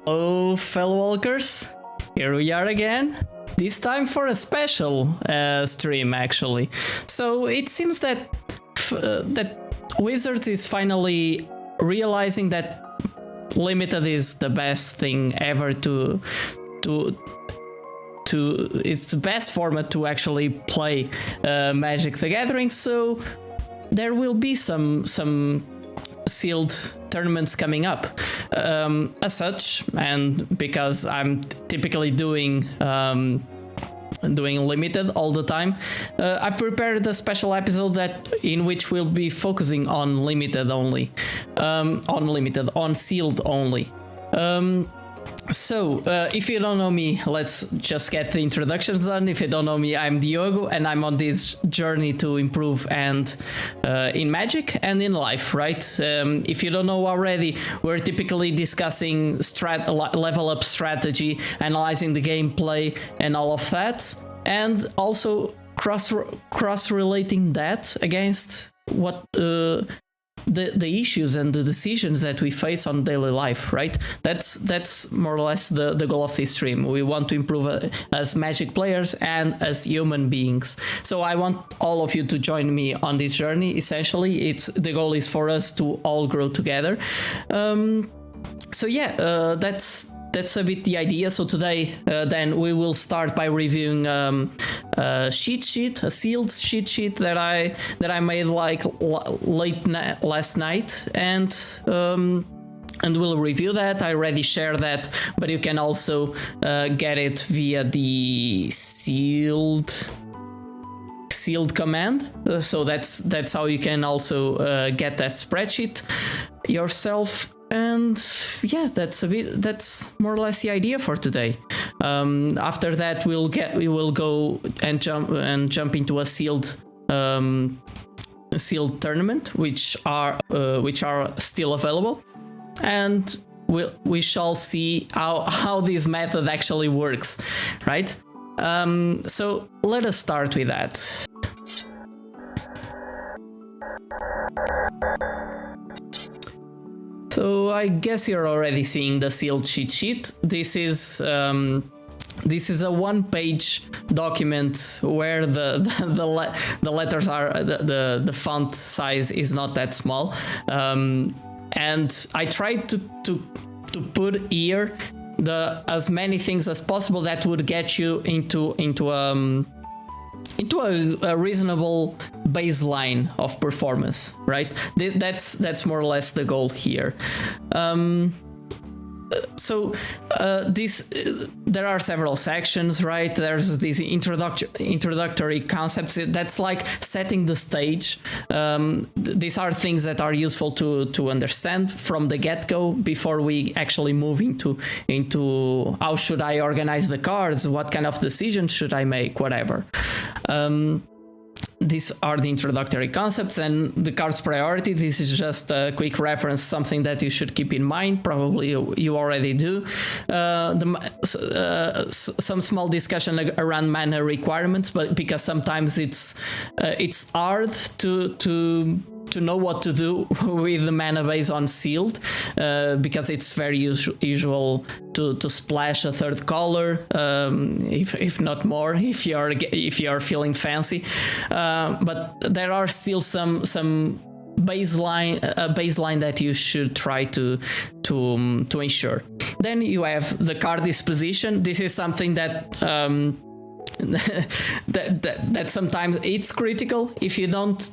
Hello, fellow walkers. Here we are again. This time for a special stream, actually. So it seems that that Wizards is finally realizing that limited is the best thing ever to it's the best format to actually play Magic the Gathering. So there will be some sealed tournaments coming up as such, and because I'm typically doing limited all the time, I've prepared a special episode in which we'll be focusing on limited only, on sealed only. So, if you don't know me, let's just get the introductions done. If you don't know me, I'm Diogo, and I'm on this journey to improve and in Magic and in life, right? If you don't know already, we're typically discussing level up strategy, analyzing the gameplay, and all of that, and also cross-relating that against what the issues and the decisions that we face on daily life, right? That's more or less the goal of this stream. We want to improve as Magic players and as human beings. So I want all of you to join me on this journey. Essentially, the goal is for us to all grow together. So yeah, that's a bit the idea. So today, then we will start by reviewing a sealed cheat sheet that I made like late last night, and we'll review that. I already shared that, but you can also get it via the sealed command. So that's how you can also get that spreadsheet yourself. And yeah, that's more or less the idea for today. After that, we will go and jump into a sealed tournament, which are still available, and we shall see how this method actually works, right? So let us start with that. So I guess you're already seeing the sealed cheat sheet. This is a one-page document where the letters are the font size is not that small, and I tried to put here as many things as possible that would get you into a reasonable baseline of performance, right? That's more or less the goal here. So there are several sections, right? There's these introductory concepts. That's like setting the stage. These are things that are useful to understand from the get-go before we actually move into how should I organize the cards, what kind of decisions should I make, whatever. These are the introductory concepts, and the card's priority. This is just a quick reference, something that you should keep in mind. Probably you already do. Some small discussion around mana requirements, but because sometimes it's hard to know what to do with the mana base on sealed, because it's very usual to splash a third color, if not more, if you're feeling fancy. But there are still some baseline that you should try to ensure. Then you have the card disposition. This is something that that sometimes it's critical. If you don't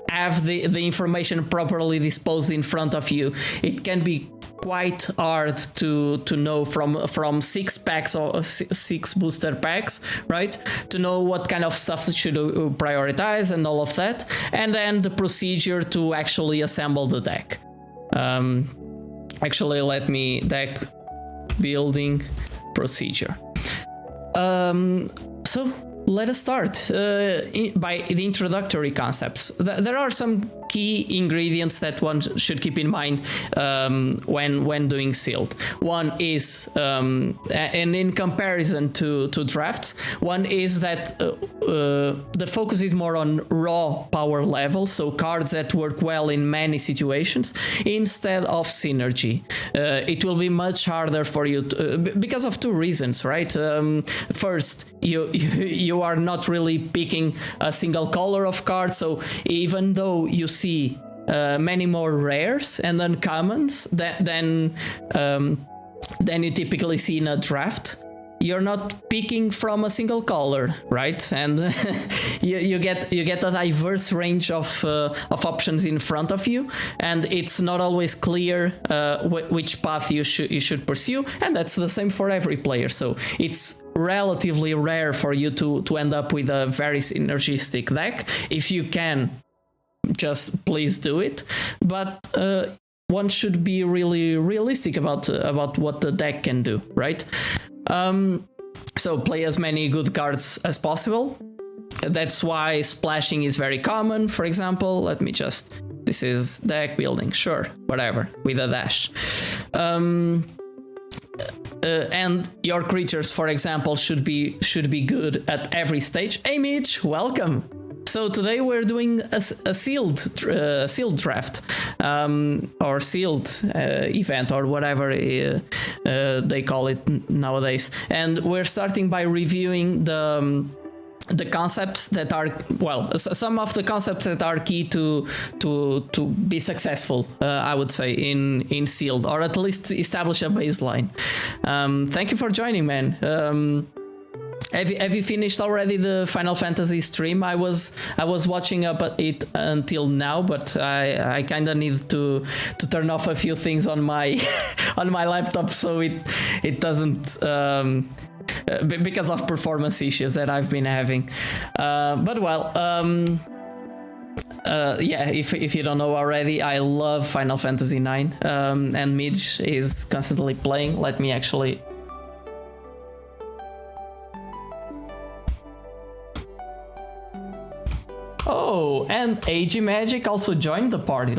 have the information properly disposed in front of you, it can be quite hard to know from 6 packs or 6 booster packs, right? To know what kind of stuff should prioritize and all of that, and then the procedure to actually assemble the deck. Actually, let me deck building procedure. So let us start by the introductory concepts. There are some key ingredients that one should keep in mind when doing sealed. One is, and in comparison to drafts, one is that the focus is more on raw power level, so cards that work well in many situations instead of synergy. It will be much harder for you because of two reasons, right? First, you are not really picking a single color of cards, so even though you see many more rares and uncommons than you typically see in a draft, you're not picking from a single color, right? And you get a diverse range of options in front of you, and it's not always clear which path you should pursue, and that's the same for every player. So it's relatively rare for you to end up with a very synergistic deck. If you can, just please do it, but one should be really realistic about what the deck can do, right? So play as many good cards as possible. That's why splashing is very common. For example, this is deck building, sure, whatever, with a dash. And your creatures, for example, should be good at every stage. Hey Mitch, welcome. So today we're doing a sealed draft, or sealed event, or whatever they call it nowadays. And we're starting by reviewing the concepts that are, well, some of the concepts that are key to be successful, I would say, in sealed, or at least establish a baseline. Thank you for joining, man. Have you finished already the Final Fantasy stream? I was watching up it until now, but I kind of need to turn off a few things on my on my laptop so it doesn't because of performance issues that I've been having. But well, yeah, if you don't know already, I love Final Fantasy IX, and Midge is constantly playing. Let me actually. Oh, and AG Magic also joined the party,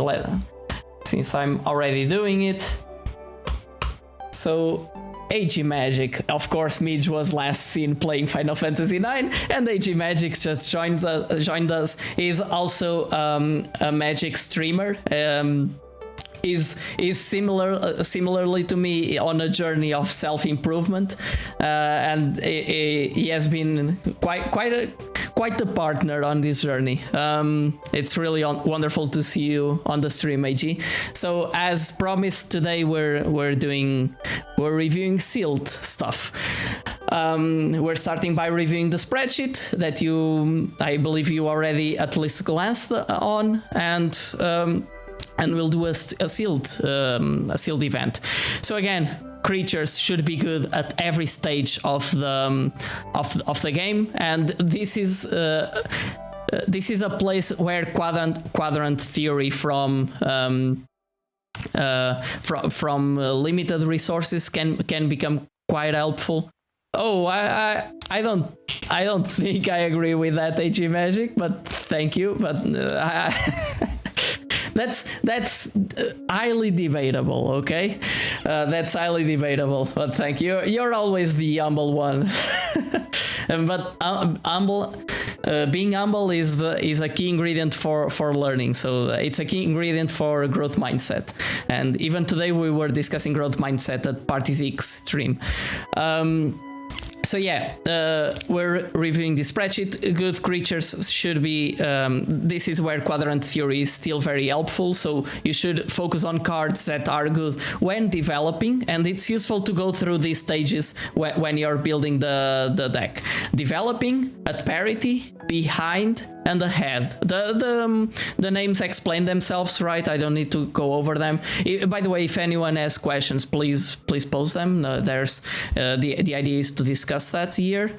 since I'm already doing it. So, AG Magic, of course, Midge was last seen playing Final Fantasy IX, and AG Magic just joined us. He's also a Magic streamer. Is similarly to me on a journey of self-improvement, and he has been quite a partner on this journey. It's really wonderful to see you on the stream, AG. So as promised, today we're reviewing sealed stuff. We're starting by reviewing the spreadsheet that I believe you already at least glanced on, and we'll do a sealed event. So again, creatures should be good at every stage of the game, and this is a place where quadrant theory from limited resources can become quite helpful. Oh, I don't think I agree with that, AG Magic, but thank you. But That's highly debatable, okay? That's highly debatable, but thank you. You're always the humble one. But being humble is a key ingredient for learning. So it's a key ingredient for growth mindset. And even today we were discussing growth mindset at Party X stream. So yeah, we're reviewing the spreadsheet. Good creatures should be, this is where quadrant theory is still very helpful, so you should focus on cards that are good when developing, and it's useful to go through these stages when you're building the deck. Developing, at parity, behind, and ahead. The names explain themselves, right? I don't need to go over them. By the way, if anyone has questions, please post them. There's the idea is to discuss that here.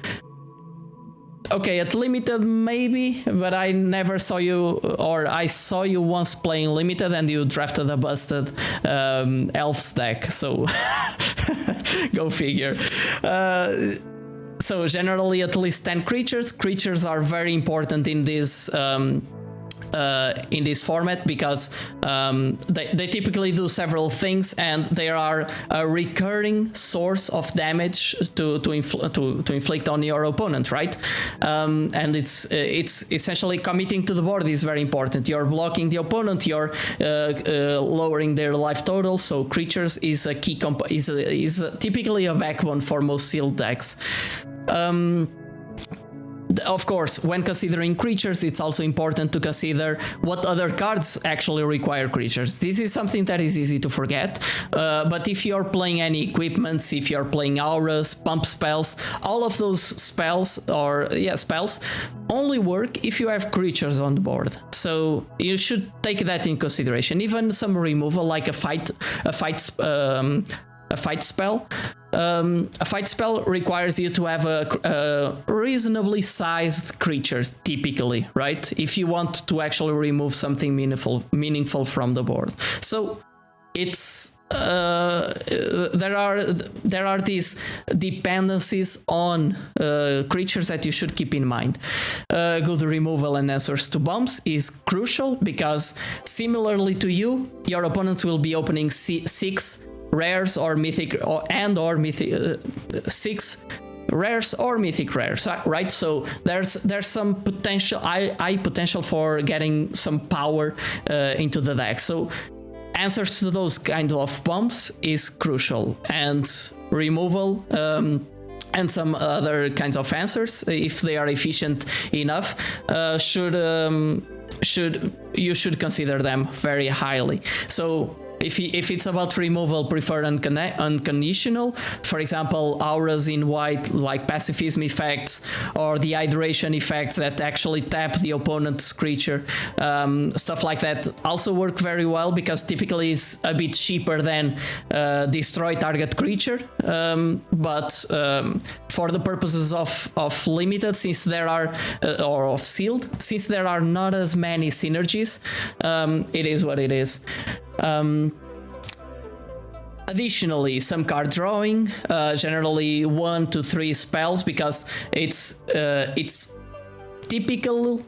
Okay, at limited maybe, but I never saw you, or I saw you once playing limited and you drafted a busted elves deck, so go figure. So generally at least 10 creatures. Creatures are very important in this in this format because they typically do several things, and they are a recurring source of damage to inflict on your opponent, right? And it's essentially committing to the board is very important. You're blocking the opponent, you're lowering their life total. So creatures is a key is typically a backbone for most sealed decks. Of course, when considering creatures, it's also important to consider what other cards actually require creatures. This is something that is easy to forget, but if you're playing any equipments, if you're playing auras, pump spells, all of those spells only work if you have creatures on the board. So you should take that in consideration. Even some removal, like a fight spell. A fight spell requires you to have a reasonably sized creatures, typically, right? If you want to actually remove something meaningful from the board. So it's there are these dependencies on creatures that you should keep in mind. Good removal and answers to bombs is crucial because, similarly to you, your opponents will be opening 6 rares or mythic mythic 6 rares or mythic rares, right? So there's some potential high potential for getting some power into the deck. So answers to those kinds of bombs is crucial, and removal and some other kinds of answers, if they are efficient enough, you should consider them very highly. So if it's about removal, prefer unconditional. For example, auras in white, like pacifism effects, or the hydration effects that actually tap the opponent's creature. Stuff like that also work very well because typically it's a bit cheaper than destroy target creature. But for the purposes of limited, since there are or of sealed, since there are not as many synergies, it is what it is. Additionally, some card drawing, generally 1 to 3 spells, because it's typical.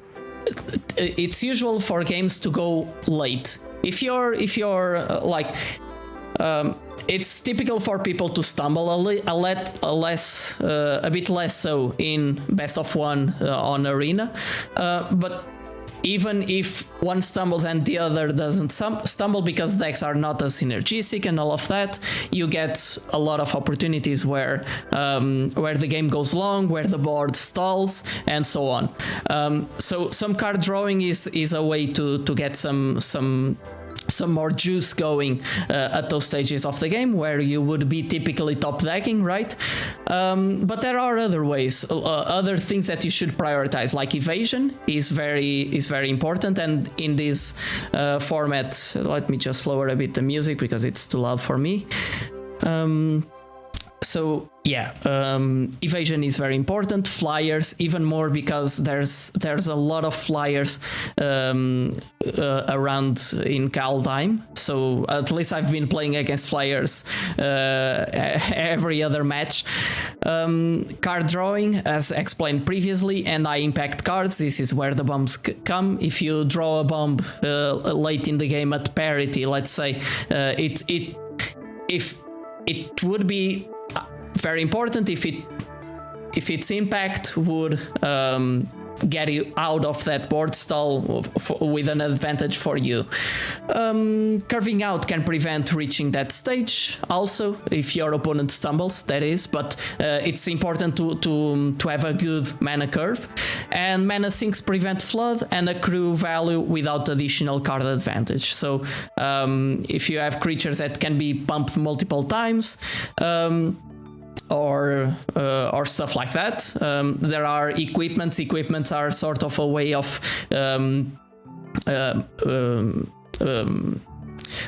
It's usual for games to go late. If you're like, it's typical for people to stumble a bit less so in best of one on Arena, but even if one stumbles and the other doesn't stumble because decks are not as synergistic and all of that, you get a lot of opportunities where the game goes long, where the board stalls, and so on. So some card drawing is a way to get some more juice going at those stages of the game where you would be typically top decking, right? But there are other ways, other things that you should prioritize, like evasion is very important. And in this format, let me just lower a bit the music because it's too loud for me. So yeah, evasion is very important. Flyers even more because there's a lot of flyers around in Kaldheim. So at least I've been playing against flyers every other match. Card drawing, as explained previously, and high impact cards. This is where the bombs come. If you draw a bomb late in the game at parity, let's say, if it would be very important if its impact would get you out of that board stall with an advantage for you. Curving out can prevent reaching that stage also, if your opponent stumbles, that is, but it's important to have a good mana curve, and mana sinks prevent flood and accrue value without additional card advantage. So if you have creatures that can be pumped multiple times, or stuff like that. There are equipments. Equipments are sort of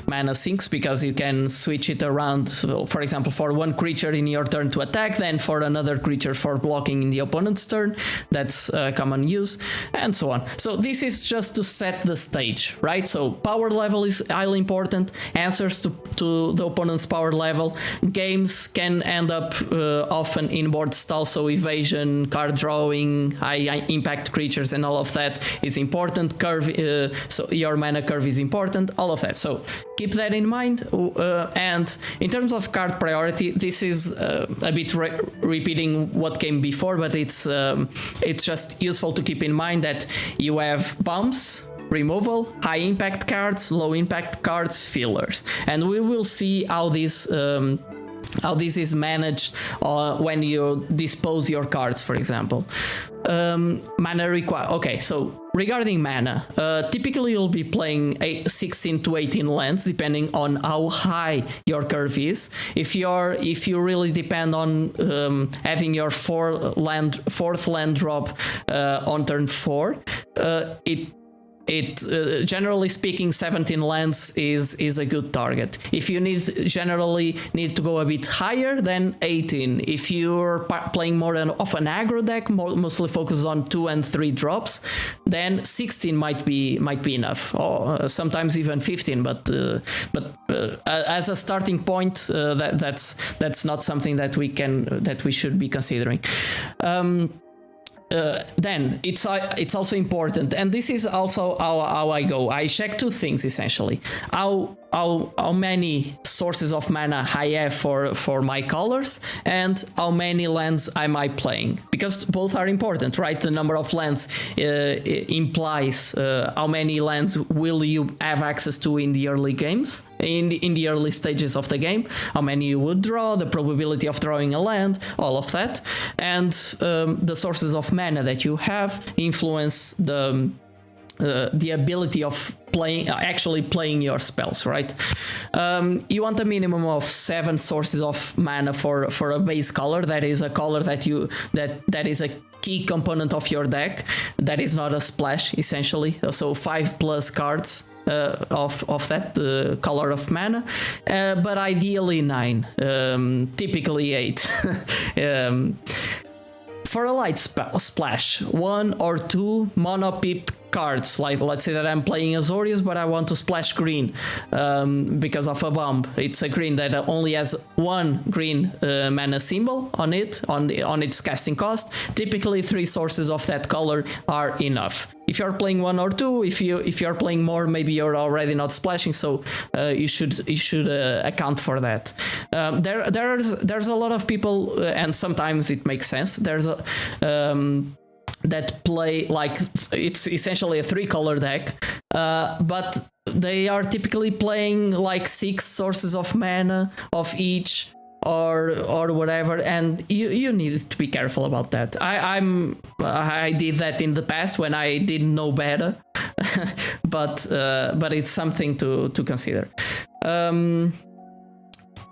mana sinks, because you can switch it around, for example, for one creature in your turn to attack, then for another creature for blocking in the opponent's turn. That's common use, and so on. So this is just to set the stage, right? So power level is highly important, answers to the opponent's power level. Games can end up often in board stall, so evasion, card drawing, high impact creatures, and all of that is important. Curve, so your mana curve is important, all of that. So keep that in mind. And in terms of card priority, this is a bit repeating what came before, but it's just useful to keep in mind that you have bombs, removal, high impact cards, low impact cards, fillers, and we will see how this is managed when you dispose your cards, for example. Mana require. Okay, so regarding mana, typically you'll be playing 16 to 18 lands, depending on how high your curve is. If you really depend on having your fourth land drop on turn 4, generally speaking, 17 lands is a good target. If you generally need to go a bit higher, then 18. If you're playing more of an aggro deck, mostly focused on 2 and 3 drops, then 16 might be enough, or sometimes even 15. But as a starting point, that's not something that we should be considering. Then it's also important, and this is also how I go. I check two things essentially: how many sources of mana I have for my colors, and how many lands am I playing, because both are important, right? The number of lands implies how many lands will you have access to in the early games, in the early stages of the game, how many you would draw, the probability of drawing a land, all of that, and the sources of mana that you have influence the ability of actually playing your spells, right? You want a minimum of 7 sources of mana for a base color. That is a color that is a key component of your deck, that is not a splash, essentially. So 5+ cards of that color of mana, but ideally 9, typically 8. For a light splash, 1 or 2 mono-pipped cards, like let's say that I'm playing Azorius, but I want to splash green because of a bomb. It's a green that only has 1 green mana symbol on it, on its casting cost. Typically 3 sources of that color are enough. If you're playing 1 or 2, if you're playing more, maybe you're already not splashing, so you should account for that. There's a lot of people, and sometimes it makes sense. There's a that play like it's essentially a 3-color deck, but they are typically playing like 6 sources of mana of each, or whatever, and you need to be careful about that. I did that in the past when I didn't know better, but it's something to consider.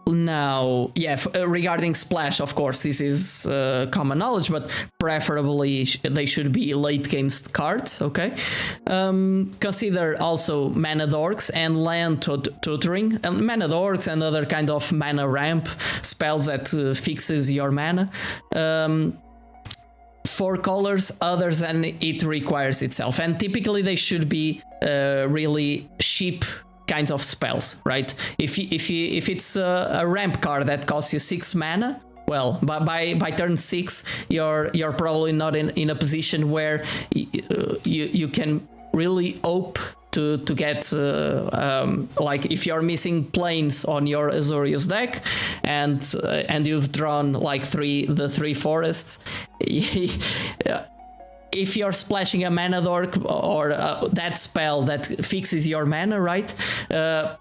Now, yeah, regarding splash, of course, this is common knowledge, but preferably they should be late game cards, okay? Consider also mana dorks and land tutoring, and mana dorks and other kind of mana ramp spells that fixes your mana. For colors other than it requires itself, and typically they should be really cheap kinds of spells, right? If it's a ramp card that costs you 6 mana, well, by turn 6 you're probably not in a position where you can really hope to get like if you're missing planes on your Azorius deck and you've drawn like the 3 forests. If you're splashing a mana dork or that spell that fixes your mana, right,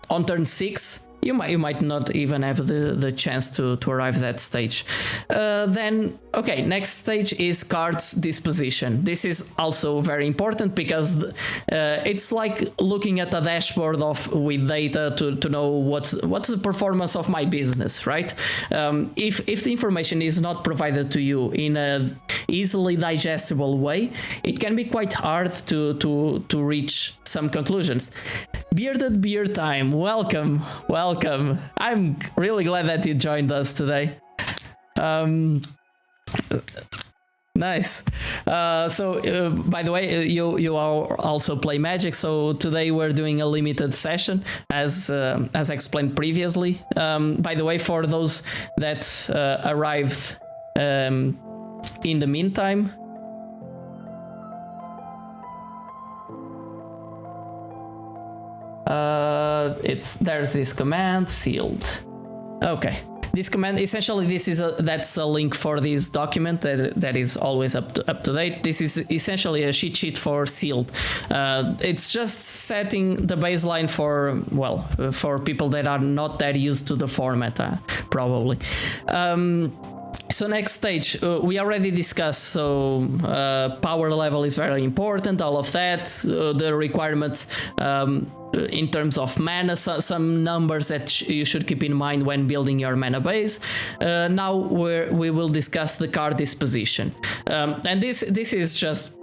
on turn 6, you might not even have the chance to arrive at that stage. Then, okay, next stage is cards disposition. This is also very important because it's like looking at a dashboard with data to know what's the performance of my business, right? If the information is not provided to you in a easily digestible way, it can be quite hard to reach some conclusions. Bearded Beer Time, welcome. I'm really glad that you joined us today. Nice. By the way, you all also play Magic. So today we're doing a limited session, as explained previously. By the way, for those that arrived in the meantime, there's this command sealed. Okay. This command, essentially, that's a link for this document that is always up to date. This is essentially a cheat sheet for sealed. It's just setting the baseline for people that are not that used to the format, probably. So next stage, we already discussed, so power level is very important, all of that, the requirements in terms of mana, some numbers that you should keep in mind when building your mana base. Now we will discuss the card disposition. And this is just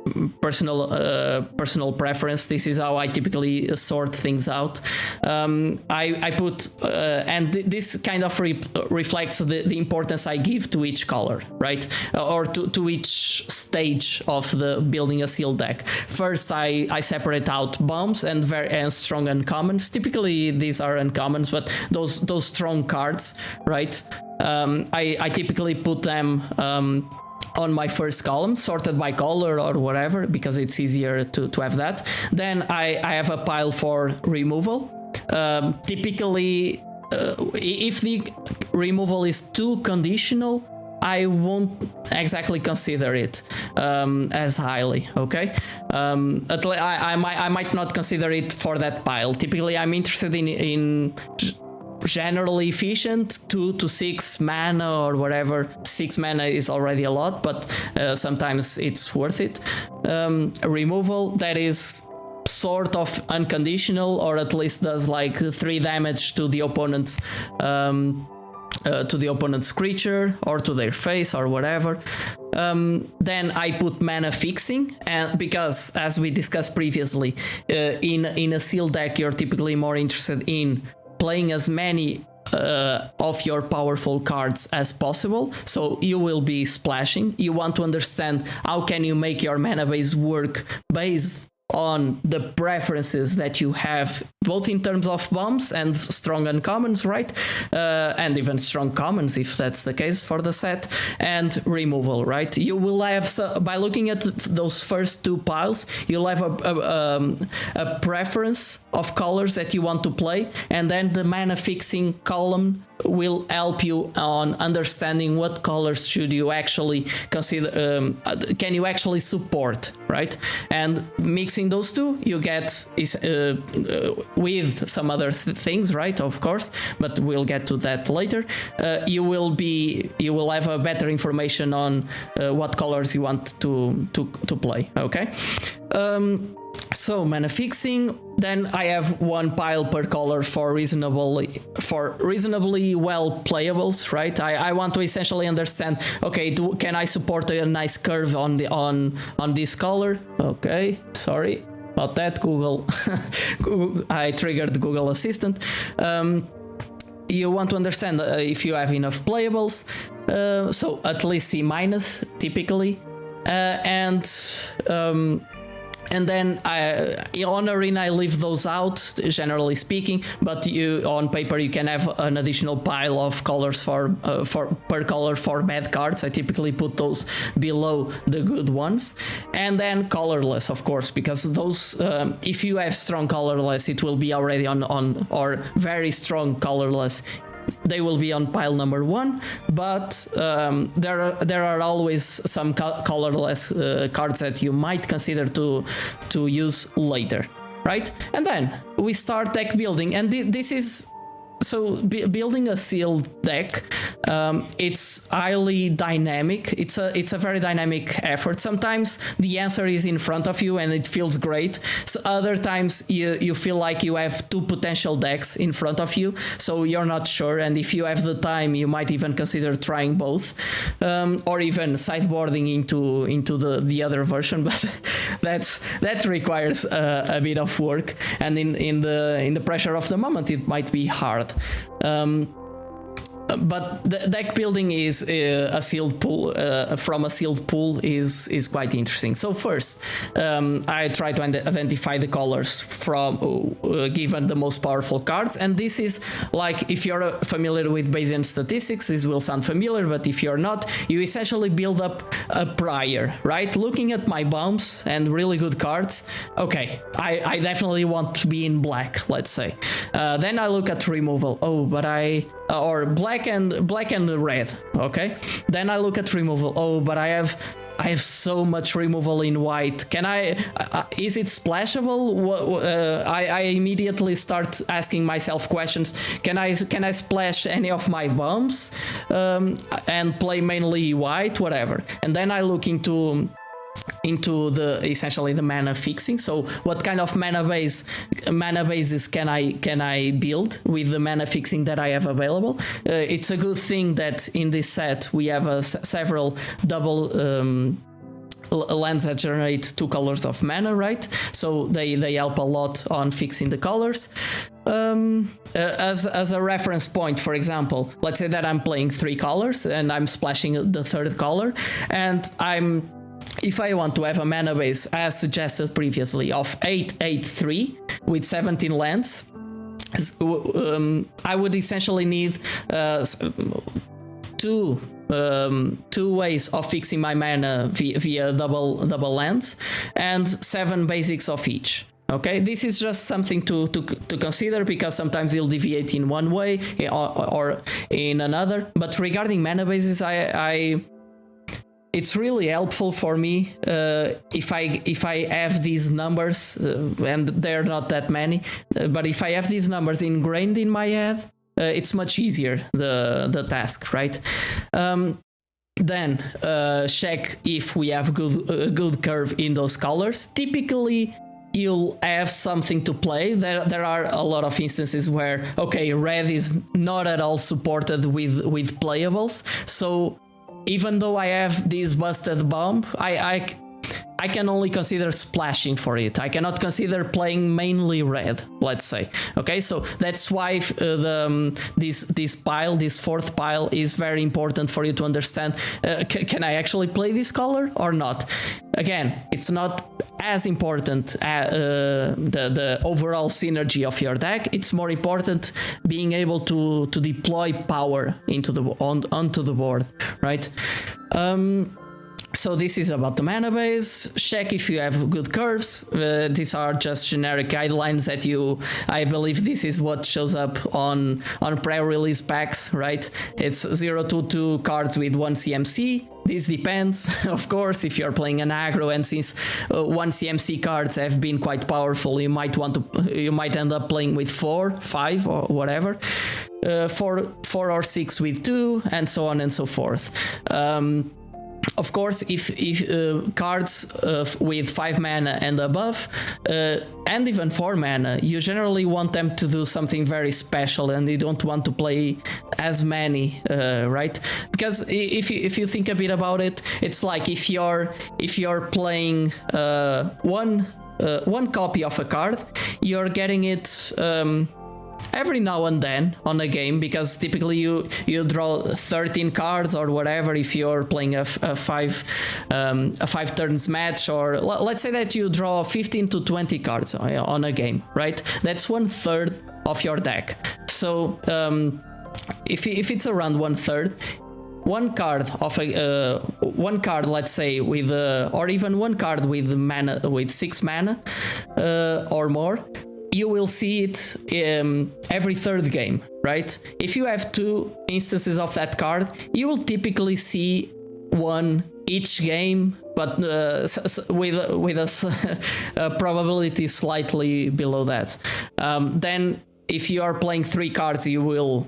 personal preference. This is how I typically sort things out. I put and this kind of reflects the importance I give to each color, right? Or to each stage of the building a sealed deck. First, I separate out bombs and strong uncommons. Typically these are uncommons, but those strong cards, right? I typically put them on my first column, sorted by color or whatever, because it's easier to have that. Then I have a pile for removal. Typically, if the removal is too conditional, I won't exactly consider it as highly, okay? I might not consider it for that pile. Typically, I'm interested in generally efficient 2 to 6 mana or whatever. 6 mana is already a lot, but sometimes it's worth it. Removal that is sort of unconditional, or at least does like 3 damage to the opponent's creature or to their face or whatever. Then I put mana fixing, and because as we discussed previously, in a sealed deck you're typically more interested in playing as many of your powerful cards as possible, so you will be splashing. You want to understand how can you make your mana base work based on the preferences that you have, both in terms of bombs and strong uncommons, right? And even strong commons, if that's the case for the set, and removal, right? You will have, by looking at those first 2 piles, you'll have a preference of colors that you want to play, and then the mana fixing column will help you on understanding what colors should you actually consider, can you actually support, right? And mixing those two, you get with some other things, right? Of course, but we'll get to that later. You will have a better information on what colors you want to play. Okay. So mana fixing, then I have 1 pile per color for reasonably well playables, right? I want to essentially understand, okay, can I support a nice curve on this color? Okay, sorry about that, Google. I triggered Google Assistant. You want to understand if you have enough playables, so at least C- typically, and then on Arena I leave those out, generally speaking, but on paper you can have an additional pile of colors for per color for bad cards. I typically put those below the good ones, and then colorless, of course, because those if you have strong colorless, it will be already on or very strong colorless. They will be on pile number 1, but there are always some colorless cards that you might consider to use later, right? And then we start deck building, and this is so building a sealed deck. It's highly dynamic. It's a very dynamic effort. Sometimes the answer is in front of you and it feels great. So other times you feel like you have 2 potential decks in front of you, so you're not sure. And if you have the time, you might even consider trying both, or even sideboarding into the other version. that requires a bit of work, and in the pressure of the moment, it might be hard. But the deck building is a sealed pool from a sealed pool is quite interesting. So first, I try to identify the colors from given the most powerful cards, and this is like, if you're familiar with Bayesian statistics, this will sound familiar, but if you're not, you essentially build up a prior, right? Looking at my bombs and really good cards, okay, I definitely want to be in black, let's say. Then I look at removal. Oh, but or black and red. Okay. Then I look at removal. Oh, but I have so much removal in white. Can I? Is it splashable? I immediately start asking myself questions. Can I splash any of my bombs and play mainly white? Whatever. And then I look into the essentially the mana fixing. So what kind of mana bases can I build with the mana fixing that I have available? It's a good thing that in this set we have several double lands that generate 2 colors of mana, right? So they help a lot on fixing the colors. As a reference point, for example, let's say that I'm playing 3 colors and I'm splashing the 3rd color, and if I want to have a mana base, as suggested previously, of 8/8/3 with 17 lands, I would essentially need two ways of fixing my mana via double lands, and 7 basics of each. Okay, this is just something to consider, because sometimes you'll deviate in one way or in another. But regarding mana bases, it's really helpful for me if I have these numbers, and they're not that many, but if I have these numbers ingrained in my head, it's much easier, the task, right? Then check if we have good curve in those colors. Typically, you'll have something to play. There are a lot of instances where, okay, red is not at all supported with playables, so even though I have this busted bomb, I can only consider splashing for it. I cannot consider playing mainly red, let's say. Okay, so that's why this 4th pile is very important for you to understand. Can I actually play this color or not? Again, it's not as important the overall synergy of your deck. It's more important being able to deploy power onto the board, right? So this is about the mana base. Check if you have good curves. These are just generic guidelines that I believe this is what shows up on pre-release packs, right? It's 0/2 cards with 1 CMC. This depends, of course, if you're playing an aggro, and since 1 CMC cards have been quite powerful, you might end up playing with 4, 5, or whatever. 4 or 6 with 2, and so on and so forth. Of course, if cards with 5 mana and above, and even 4 mana, you generally want them to do something very special, and you don't want to play as many, right? Because if you think a bit about it, it's like if you're playing one copy of a card, you're getting it every now and then on a game, because typically you draw 13 cards or whatever if you're playing a 5 turns match, or let's say that you draw 15 to 20 cards on a game, right? That's 1/3 of your deck. So if it's around 1/3, one card, let's say, with or even one card with mana, with 6 mana or more, you will see it every 3rd game, right? If you have 2 instances of that card, you will typically see one each game, but with a probability slightly below that. Then if you are playing 3 cards, you will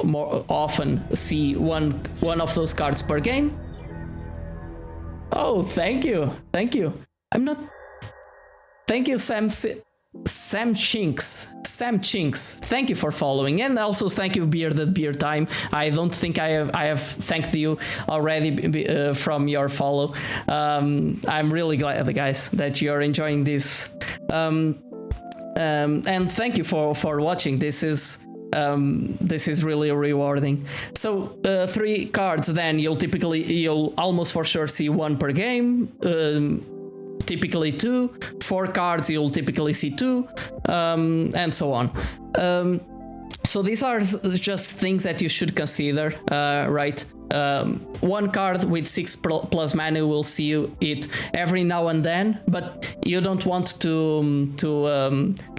more often see one of those cards per game. Oh, thank you. I'm not... Thank you, Sam. Sam Chinks, thank you for following, and also thank you, Bearded Beer Time. I don't think I have thanked you already from your follow. I'm really glad, guys, that you're enjoying this. And thank you for watching. This is really rewarding. So 3 cards, then you'll almost for sure see 1 per game. Typically 2, 4 cards you'll typically see 2, and so on. So these are just things that you should consider, right? 1 card with 6 plus mana will see it every now and then, but you don't want to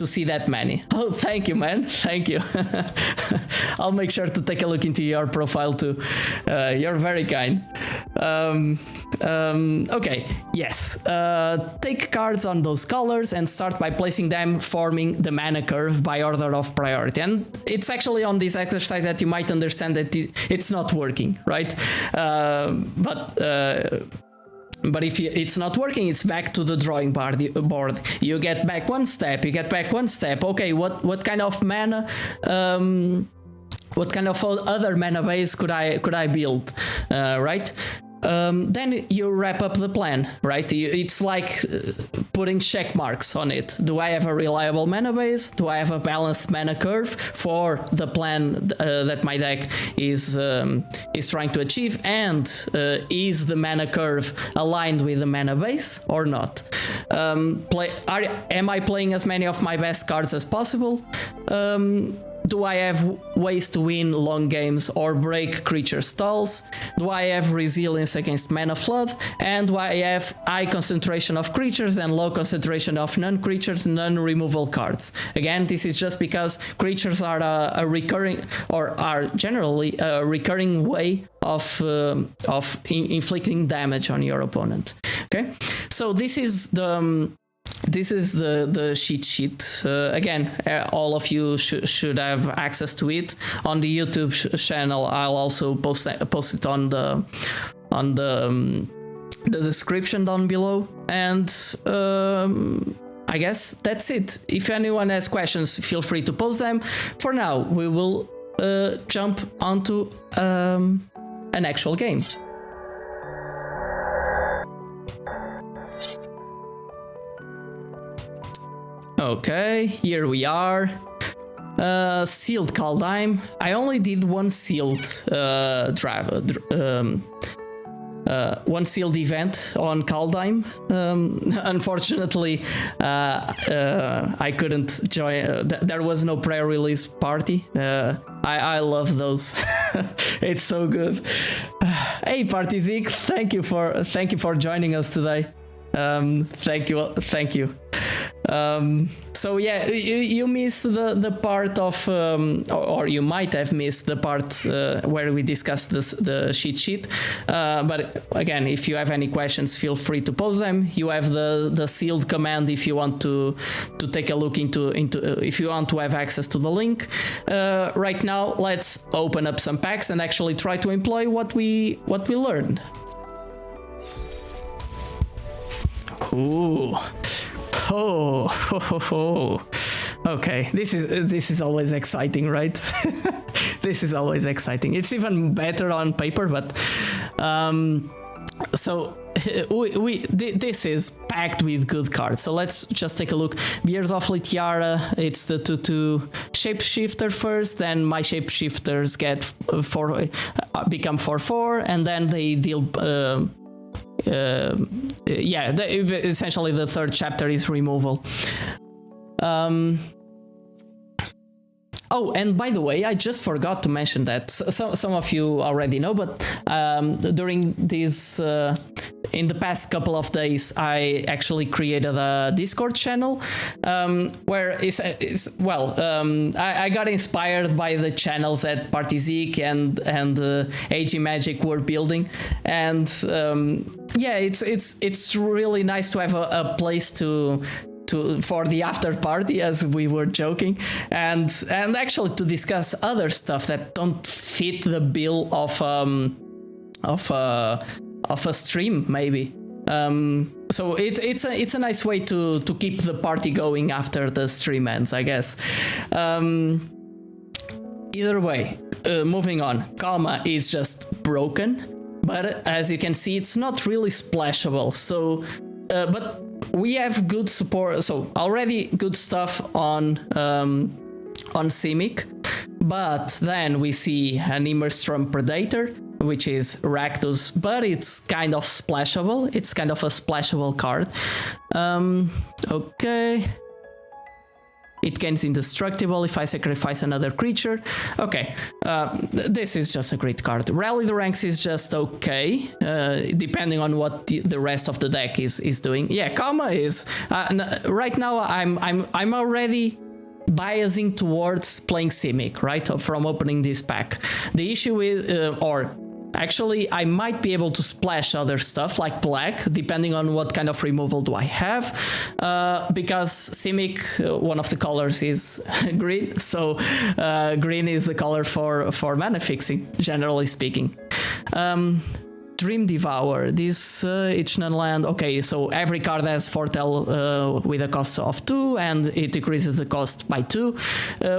see that many. Oh, thank you, man. Thank you. I'll make sure to take a look into your profile too. You're very kind. Okay, yes. Take cards on those colors and start by placing them, forming the mana curve by order of priority. And it's actually on this exercise that you might understand that it's not working, right? But if it's not working, it's back to the drawing board. You get back one step. Okay, what kind of mana? What kind of other mana base could I build? Right? Then you wrap up the plan, right? It's like putting check marks on it. Do I have a reliable mana base? Do I have a balanced mana curve for the plan that my deck is trying to achieve? And is the mana curve aligned with the mana base or not? Am I playing as many of my best cards as possible? Do I have ways to win long games or break creature stalls? Do I have resilience against mana flood? And do I have high concentration of creatures and low concentration of non-creatures, non-removal cards? Again, this is just because creatures are a recurring, or are generally a recurring way of inflicting damage on your opponent. Okay, so this is the cheat sheet. Again, all of you should have access to it on the YouTube channel. I'll also post it on the description down below. And I guess that's it. If anyone has questions, feel free to post them. For now, we will jump onto an actual game. Okay, here we are. Sealed Kaldheim. I only did one sealed one sealed event on Kaldheim. Unfortunately, I couldn't join. There was no pre-release party. I love those. It's so good. Hey, Party Zeke, thank you for joining us today. Thank you. So yeah, you missed the part of, or you might have missed the part where we discussed the cheat sheet. But again, if you have any questions, feel free to post them. You have the sealed command if you want to take a look into if you want to have access to the link. Right now, let's open up some packs and actually try to employ what we learned. Ooh. Oh. Okay, this is always exciting, right? This is always exciting. It's even better on paper, but so this is packed with good cards. So let's just take a look. Beers Awfully Tiara, it's the 2/2 shapeshifter first, then my shapeshifters get become 4/4, and then they deal essentially the third chapter is removal. Oh, and by the way, I just forgot to mention that some of you already know, but during this in the past couple of days, I actually created a Discord channel where I got inspired by the channels that Partizik and AG Magic were building, and it's really nice to have a place for the after party, as we were joking, and actually to discuss other stuff that don't fit the bill of a stream, maybe. So it's a nice way to keep the party going after the stream ends, I guess. Either way, moving on. Karma is just broken, but as you can see, it's not really splashable. So, but we have good support. So already good stuff on Simic, but then we see an Immerstrom Predator, which is Rakdos, but it's kind of splashable. It's kind of a splashable card. Okay. It gains indestructible if I sacrifice another creature. Okay, this is just a great card. Rally the Ranks is just okay, depending on what the rest of the deck is doing. Yeah, Karma is right now. I'm already biasing towards playing Simic, right? From opening this pack. The issue is, actually, I might be able to splash other stuff like black, depending on what kind of removal do I have, because Simic, one of the colors is green, so green is the color for mana fixing, generally speaking. Dream Devour, this each non-land, okay, so every card has foretell with a cost of 2 and it decreases the cost by 2.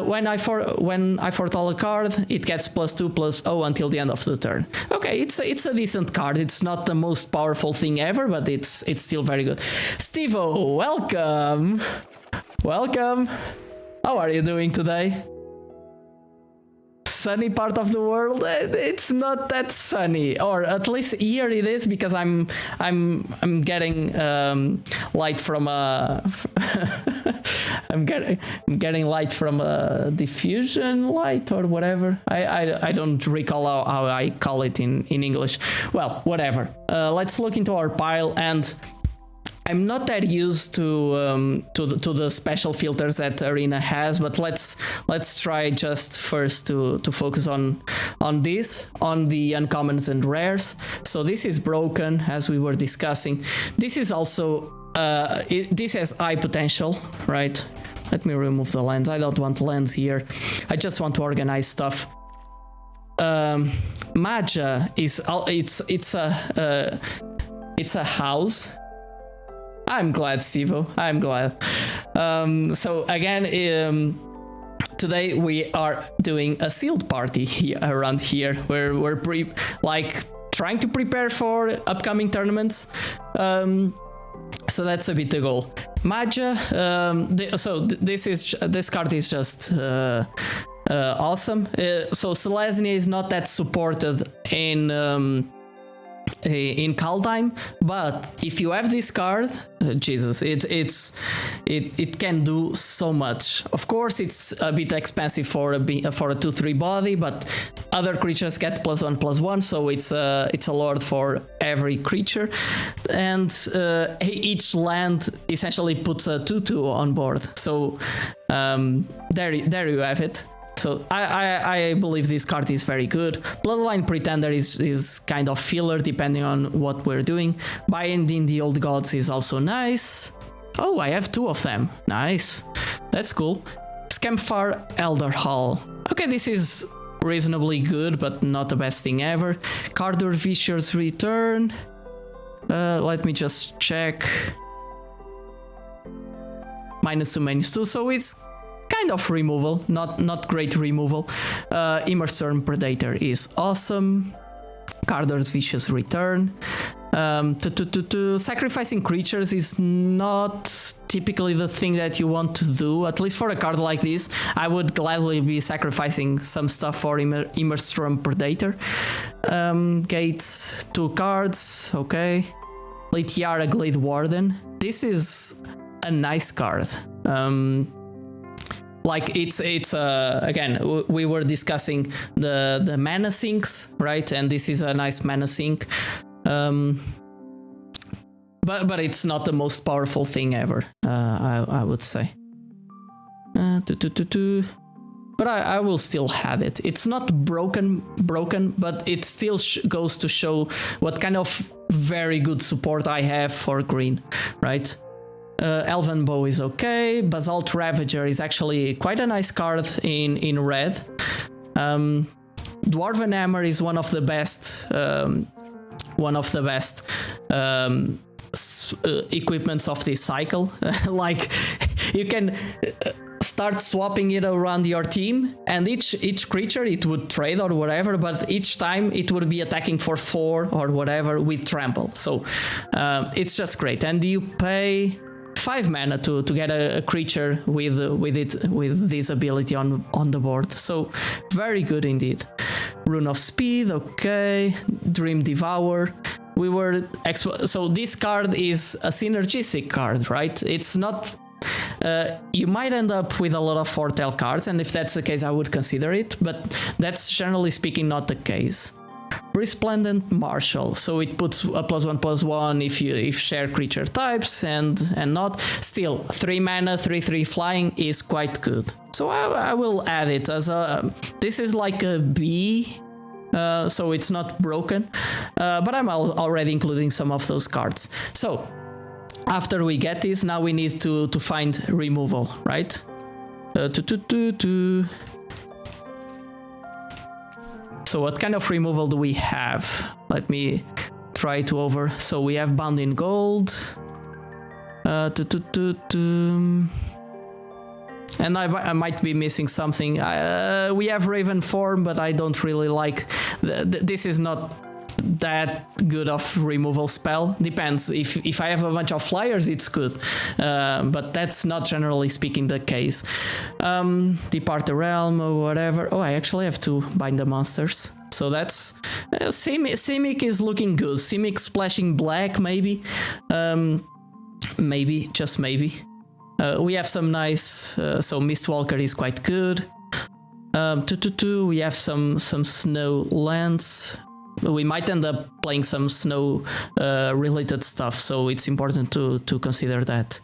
When I foretell a card, it gets +2/+0 until the end of the turn. Okay, it's a decent card. It's not the most powerful thing ever, but it's still very good. Stevo, welcome! Welcome! How are you doing today? Sunny part of the world, it's not that sunny, or at least here it is, because I'm getting light from a I'm getting light from a diffusion light or whatever. I don't recall how I call it in English. Well, whatever. Let's look into our pile, and I'm not that used to the special filters that Arena has, but let's try just first to focus on this, on the uncommons and rares. So this is broken, as we were discussing. This is also this has high potential, right? Let me remove the lens. I don't want lens here. I just want to organize stuff. Magia is it's a house. I'm glad, Sivo. I'm glad. So again, today we are doing a sealed party here around here, where we're trying to prepare for upcoming tournaments. So that's a bit the goal. Magia. This card is just awesome. So Selesnya is not that supported in Kaldheim, but if you have this card, Jesus, it can do so much. Of course, it's a bit expensive for a 2/3 body, but other creatures get +1/+1, so it's a lord for every creature, and each land essentially puts a 2/2 on board. So there you have it. So I believe this card is very good. Bloodline Pretender is kind of filler depending on what we're doing. Binding the Old Gods is also nice. Oh, I have 2 of them. Nice. That's cool. Scamfar Elder Hall. Okay, this is reasonably good, but not the best thing ever. Cardur Vicious Return. Let me just check. -2/-2, so it's kind of removal, not great removal. Immerstrom Predator is awesome. Cardur's Vicious Return. Sacrificing creatures is not typically the thing that you want to do, at least for a card like this. I would gladly be sacrificing some stuff for Immerstrom Predator. Gates, 2 cards, okay. Litiara Glade Warden. This is a nice card. Like it's again, we were discussing the mana sinks, right? And this is a nice mana sink. But it's not the most powerful thing ever, I would say. But I will still have it. It's not broken, but it still goes to show what kind of very good support I have for green, right? Elven Bow is okay. Basalt Ravager is actually quite a nice card in red. Dwarven Hammer is one of the best equipments of this cycle. Like you can start swapping it around your team, and each creature it would trade or whatever, but each time it would be attacking for 4 or whatever with trample. So it's just great, and you pay 5 mana to get a creature with this ability on the board. So very good indeed. Rune of Speed, okay. Dream Devour. So this card is a synergistic card, right? It's not. You might end up with a lot of foretell cards, and if that's the case, I would consider it, but that's generally speaking not the case. Resplendent Marshal, so it puts a +1/+1 if share creature types and not. Still, 3 mana, 3/3 flying is quite good. So I will add it as a. This is like a B, so it's not broken, but I'm already including some of those cards. So after we get this, now we need to find removal, right? So what kind of removal do we have? Let me try to over. So we have Bound in Gold. And I might be missing something. We have Raven Form, but I don't really like. This is not that good of removal spell. Depends. If I have a bunch of flyers, it's good, but that's not generally speaking the case. Depart the Realm or whatever. Oh, I actually have to bind the monsters, so that's Simic is looking good. Simic splashing black, maybe, just maybe. We have some nice. So Mistwalker is quite good. 2/2. We have some snow lands. We might end up playing some snow related stuff, so it's important to consider that.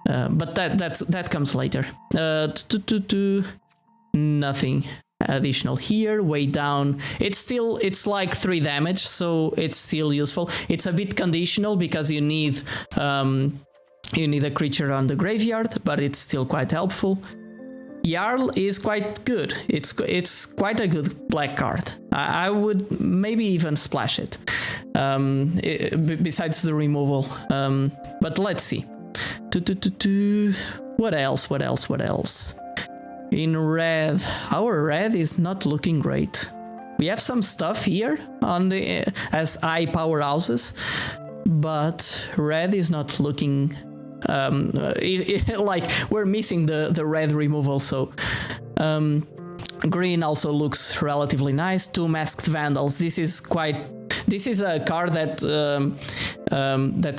But that comes later. Nothing additional here. Way down, it's like 3 damage, so it's still useful. It's a bit conditional because you need a creature on the graveyard, but it's still quite helpful. Jarl is quite good. It's quite a good black card. I would maybe even splash it. Besides the removal, but let's see. What else? In red, our red is not looking great. We have some stuff here on the as eye powerhouses, but red is not looking. Like we're missing the red removal, so green also looks relatively nice. 2 Masked Vandals. This is a card that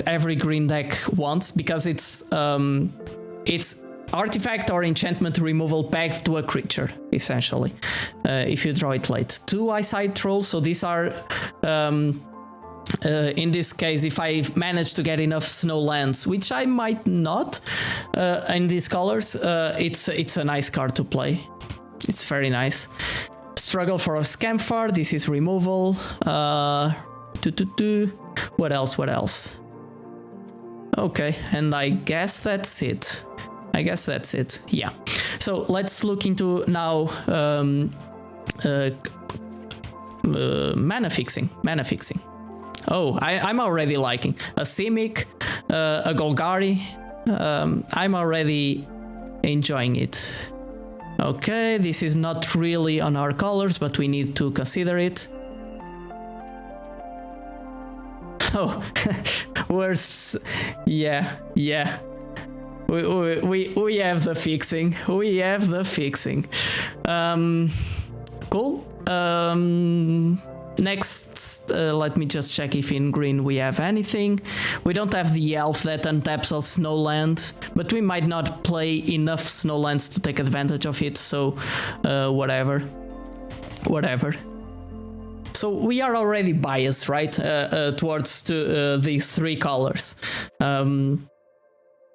every green deck wants, because it's artifact or enchantment removal pegged to a creature, essentially, if you draw it late. 2 Eyesight Trolls, so these are in this case, if I manage to get enough snow lands, which I might not in these colors, it's a nice card to play. It's very nice. Struggle for a Scamfar, this is removal. What else? Okay, and I guess that's it. Yeah. So let's look into now mana fixing. Oh, I'm already liking a Simic, a Golgari. I'm already enjoying it. Okay, this is not really on our colors, but we need to consider it. Oh, yeah. We have the fixing. Cool. Next, let me just check if in green we have anything. We don't have the elf that untaps us snowland, but we might not play enough snowlands to take advantage of it, so whatever. So we are already biased, right, towards these 3 colors.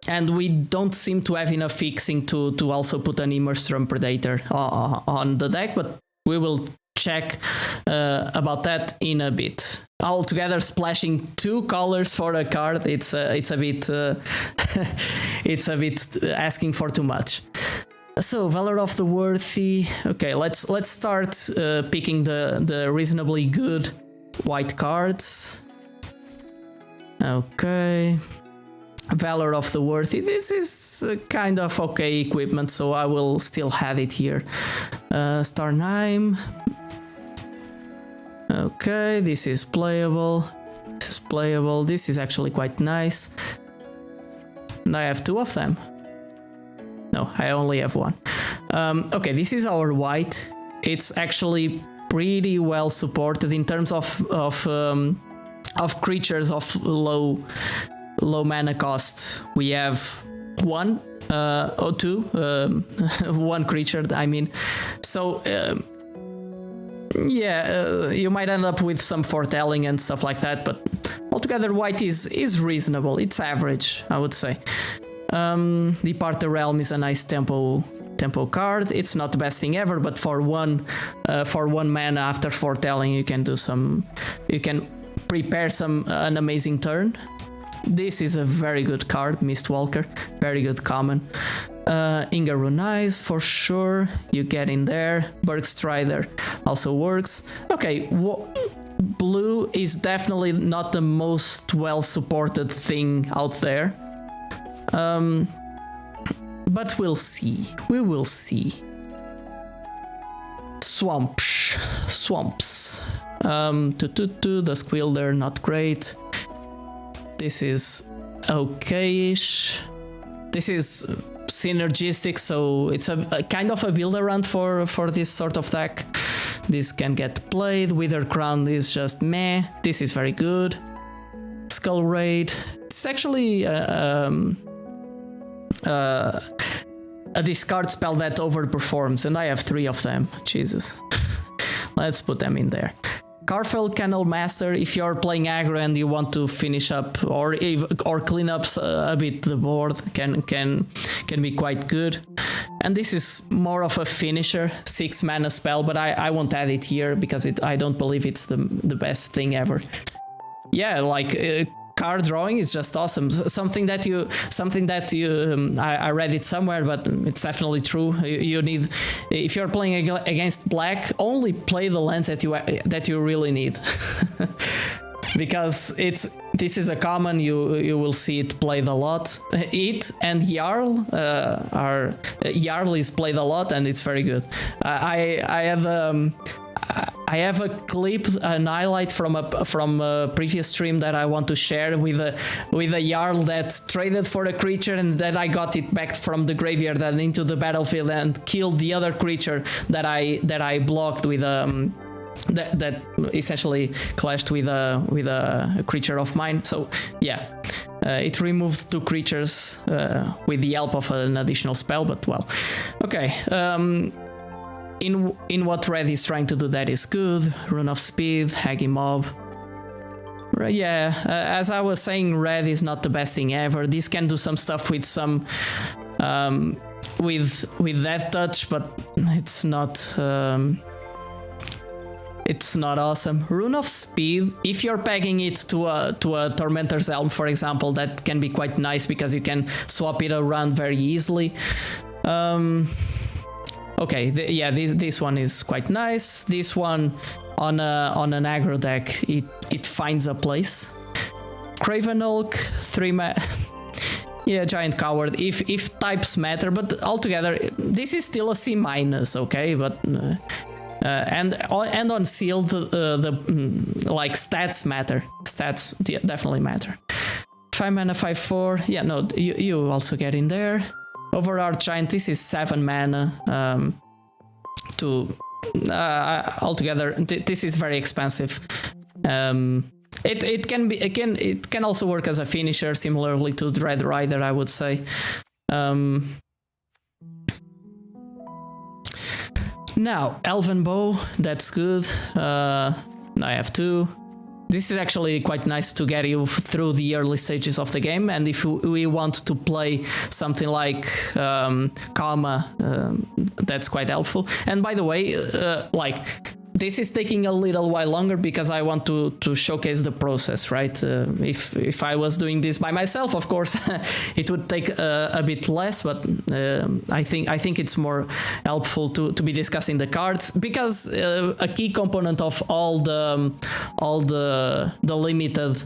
And we don't seem to have enough fixing to also put an Immerstrom Predator on the deck, but we will check about that in a bit. Altogether, splashing 2 colors for a card, it's a bit it's a bit asking for too much. So Valor of the Worthy. Okay, let's start picking the reasonably good white cards. Okay. Valor of the Worthy. This is kind of okay equipment, so I will still have it here. Starnheim. Okay, this is playable. This is playable. This is actually quite nice. And I have 2 of them. No, I only have 1. Okay, this is our white. It's actually pretty well supported in terms of creatures of low mana cost. We have 1 or 2, 1 creature, I mean. So yeah, you might end up with some foretelling and stuff like that, but altogether white is reasonable. It's average, I would say. Depart the Realm is a nice tempo card. It's not the best thing ever, but for one mana after foretelling, you can do you can prepare an amazing turn. This is a very good card, Mistwalker, very good common. Inga Runais for sure, you get in there. Bergstrider also works. Okay, blue is definitely not the most well supported thing out there. But we'll see. We will see. Swamps. The Squilder, not great. This is okay-ish. This is synergistic, so it's a kind of a build around for this sort of deck. This can get played. Wither Crown is just meh. This is very good. Skull Raid. It's actually a discard spell that overperforms, and I have 3 of them. Jesus. Let's put them in there. Carfell Kennel Master, if you're playing aggro and you want to finish up or clean up a bit the board, can be quite good. And this is more of a finisher, 6 mana spell, but I won't add it here because I don't believe it's the best thing ever. Yeah, like card drawing is just awesome. Something that you I read it somewhere, but it's definitely true. You need, if you're playing against black, only play the lands that you really need. Because this is a common, you will see it played a lot. It and Jarl Jarl is played a lot, and it's very good. I have a clip, an highlight from a previous stream that I want to share with a Jarl that traded for a creature, and then I got it back from the graveyard and into the battlefield and killed the other creature that I blocked with that essentially clashed with a creature of mine. So yeah, it removed 2 creatures with the help of an additional spell, but well, okay. In what red is trying to do, that is good. Rune of Speed, Haggy Mob. Yeah, as I was saying, red is not the best thing ever. This can do some stuff with some with Death Touch, but it's not awesome. Rune of Speed, if you're pegging it to a Tormentor's Helm, for example, that can be quite nice because you can swap it around very easily. Okay, this one is quite nice. This one on an aggro deck, it finds a place. Craven Hulk, 3 yeah, Giant Coward, if types matter, but altogether this is still a C-, okay, but and on Sealed the like stats matter. Stats definitely matter. 5 mana, 5/4. Yeah, no, you also get in there. Overarch Giant, this is 7 mana. Altogether, this is very expensive. It can also work as a finisher, similarly to Dread Rider, I would say. Now, Elven Bow, that's good. I have 2. This is actually quite nice to get you through the early stages of the game, and if we want to play something like Karma, that's quite helpful. And by the way, like, this is taking a little while longer because I want to showcase the process, right? If I was doing this by myself, of course, it would take a bit less, but I think it's more helpful to be discussing the cards, because a key component of all the limited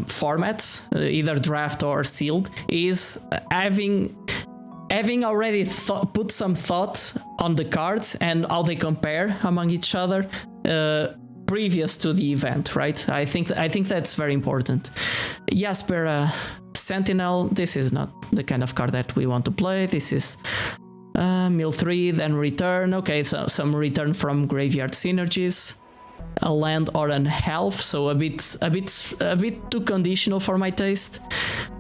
formats, either draft or sealed, is having already put some thought on the cards and how they compare among each other previous to the event, right? I think that's very important. Jasper, Sentinel, this is not the kind of card that we want to play. This is mill 3, then return. Okay, so some return from graveyard synergies, a land or an health, so a bit too conditional for my taste.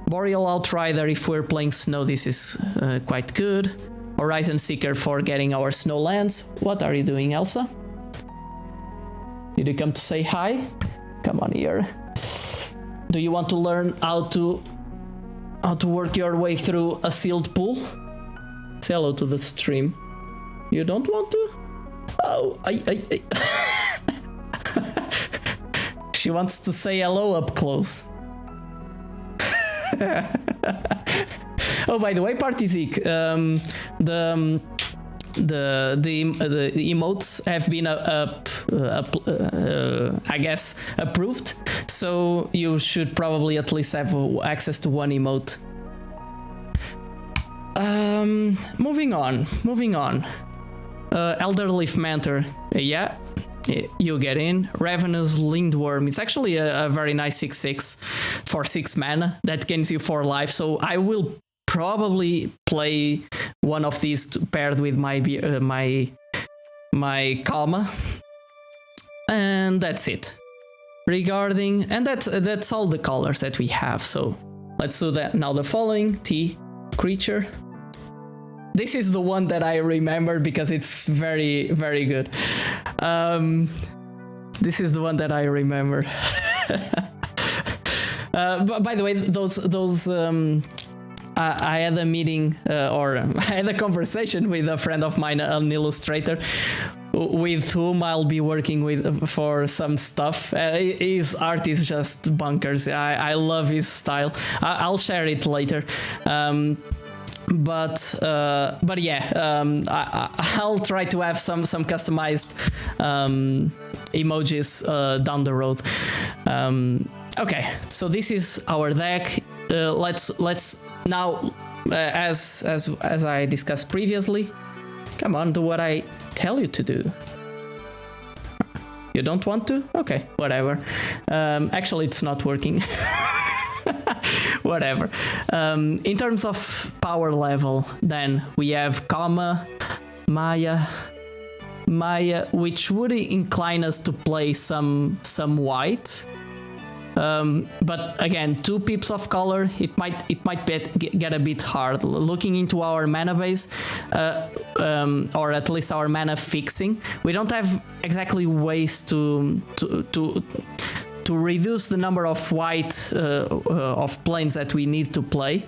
Boreal Outrider, if we're playing snow, this is quite good. Horizon Seeker for getting our snow lands. What are you doing, Elsa? Did you come to say hi? Come on here. Do you want to learn how to work your way through a sealed pool? Say hello to the stream. You don't want to? Oh, I. She wants to say hello up close. Oh, by the way, Party Zeke, the emotes have been I guess approved, so you should probably at least have access to one emote. Moving on. Elderleaf Mentor, yeah, you get in. Ravenous Lindworm, it's actually a very nice 6/6 for 6 mana that gains you 4 life, so I will probably play one of these paired with my Kalma, and that's it. That's all the colors that we have. So let's do that now. The following T creature. This is the one that I remember because it's very, very good. This is the one that I remember. But by the way, those. I had a meeting or I had a conversation with a friend of mine, an illustrator, with whom I'll be working with for some stuff. His art is just bonkers. I love his style. I'll share it later. But yeah, I'll try to have some customized emojis down the road. Okay, so this is our deck. Let's now, as I discussed previously, come on, do what I tell you to do. You don't want to? Okay, whatever. Actually, it's not working. Whatever. In terms of power level, then we have Kama, Maya, which would incline us to play some white. But again, 2 pips of color, it might get a bit hard. Looking into our mana base, or at least our mana fixing, we don't have exactly ways to reduce the number of white of planes that we need to play.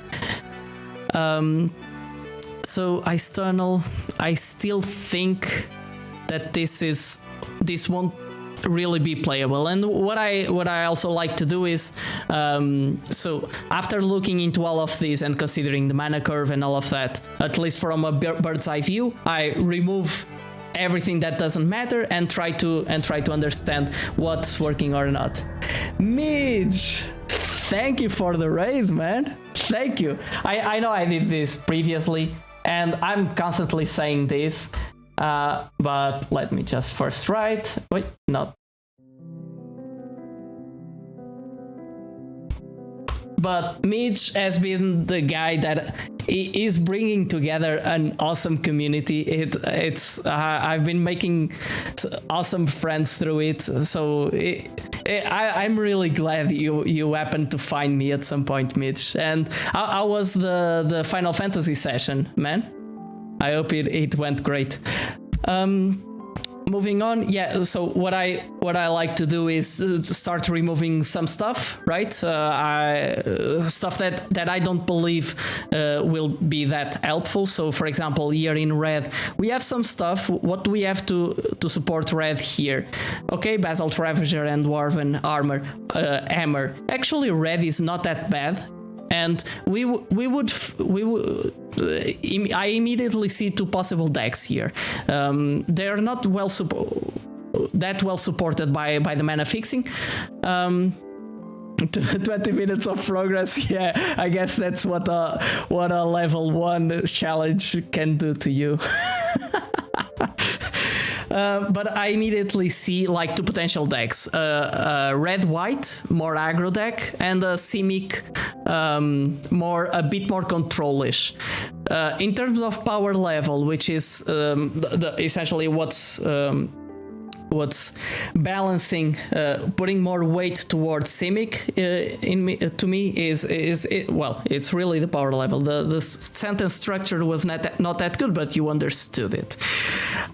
So I still think that this won't really be playable. And what I also like to do is, so after looking into all of this and considering the mana curve and all of that, at least from a bird's eye view, I remove everything that doesn't matter and try to understand what's working or not. Midge, thank you for the raid, man. Thank you. I know I did this previously and I'm constantly saying this, but let me just first write. Wait, not. But Mitch has been the guy that is bringing together an awesome community. I've been making awesome friends through it. So I'm really glad you happened to find me at some point, Mitch. And how was the Final Fantasy session, man? I hope it went great. Moving on, yeah. So what I like to do is start removing some stuff, right? Stuff that I don't believe will be that helpful. So, for example, here in red, we have some stuff. What do we have to support red here? Okay, Basalt Ravager and Dwarven Armor, Hammer. Actually, red is not that bad. And I immediately see 2 possible decks here. They are not that well supported by the mana fixing. 20 minutes of progress. Yeah, I guess that's what a level 1 challenge can do to you. But I immediately see like two potential decks: red-white, more aggro deck, and a Simic, a bit more control-ish. In terms of power level, which is essentially what's balancing, putting more weight towards Simic to me is it's really the power level. The sentence structure was not that good, but you understood it.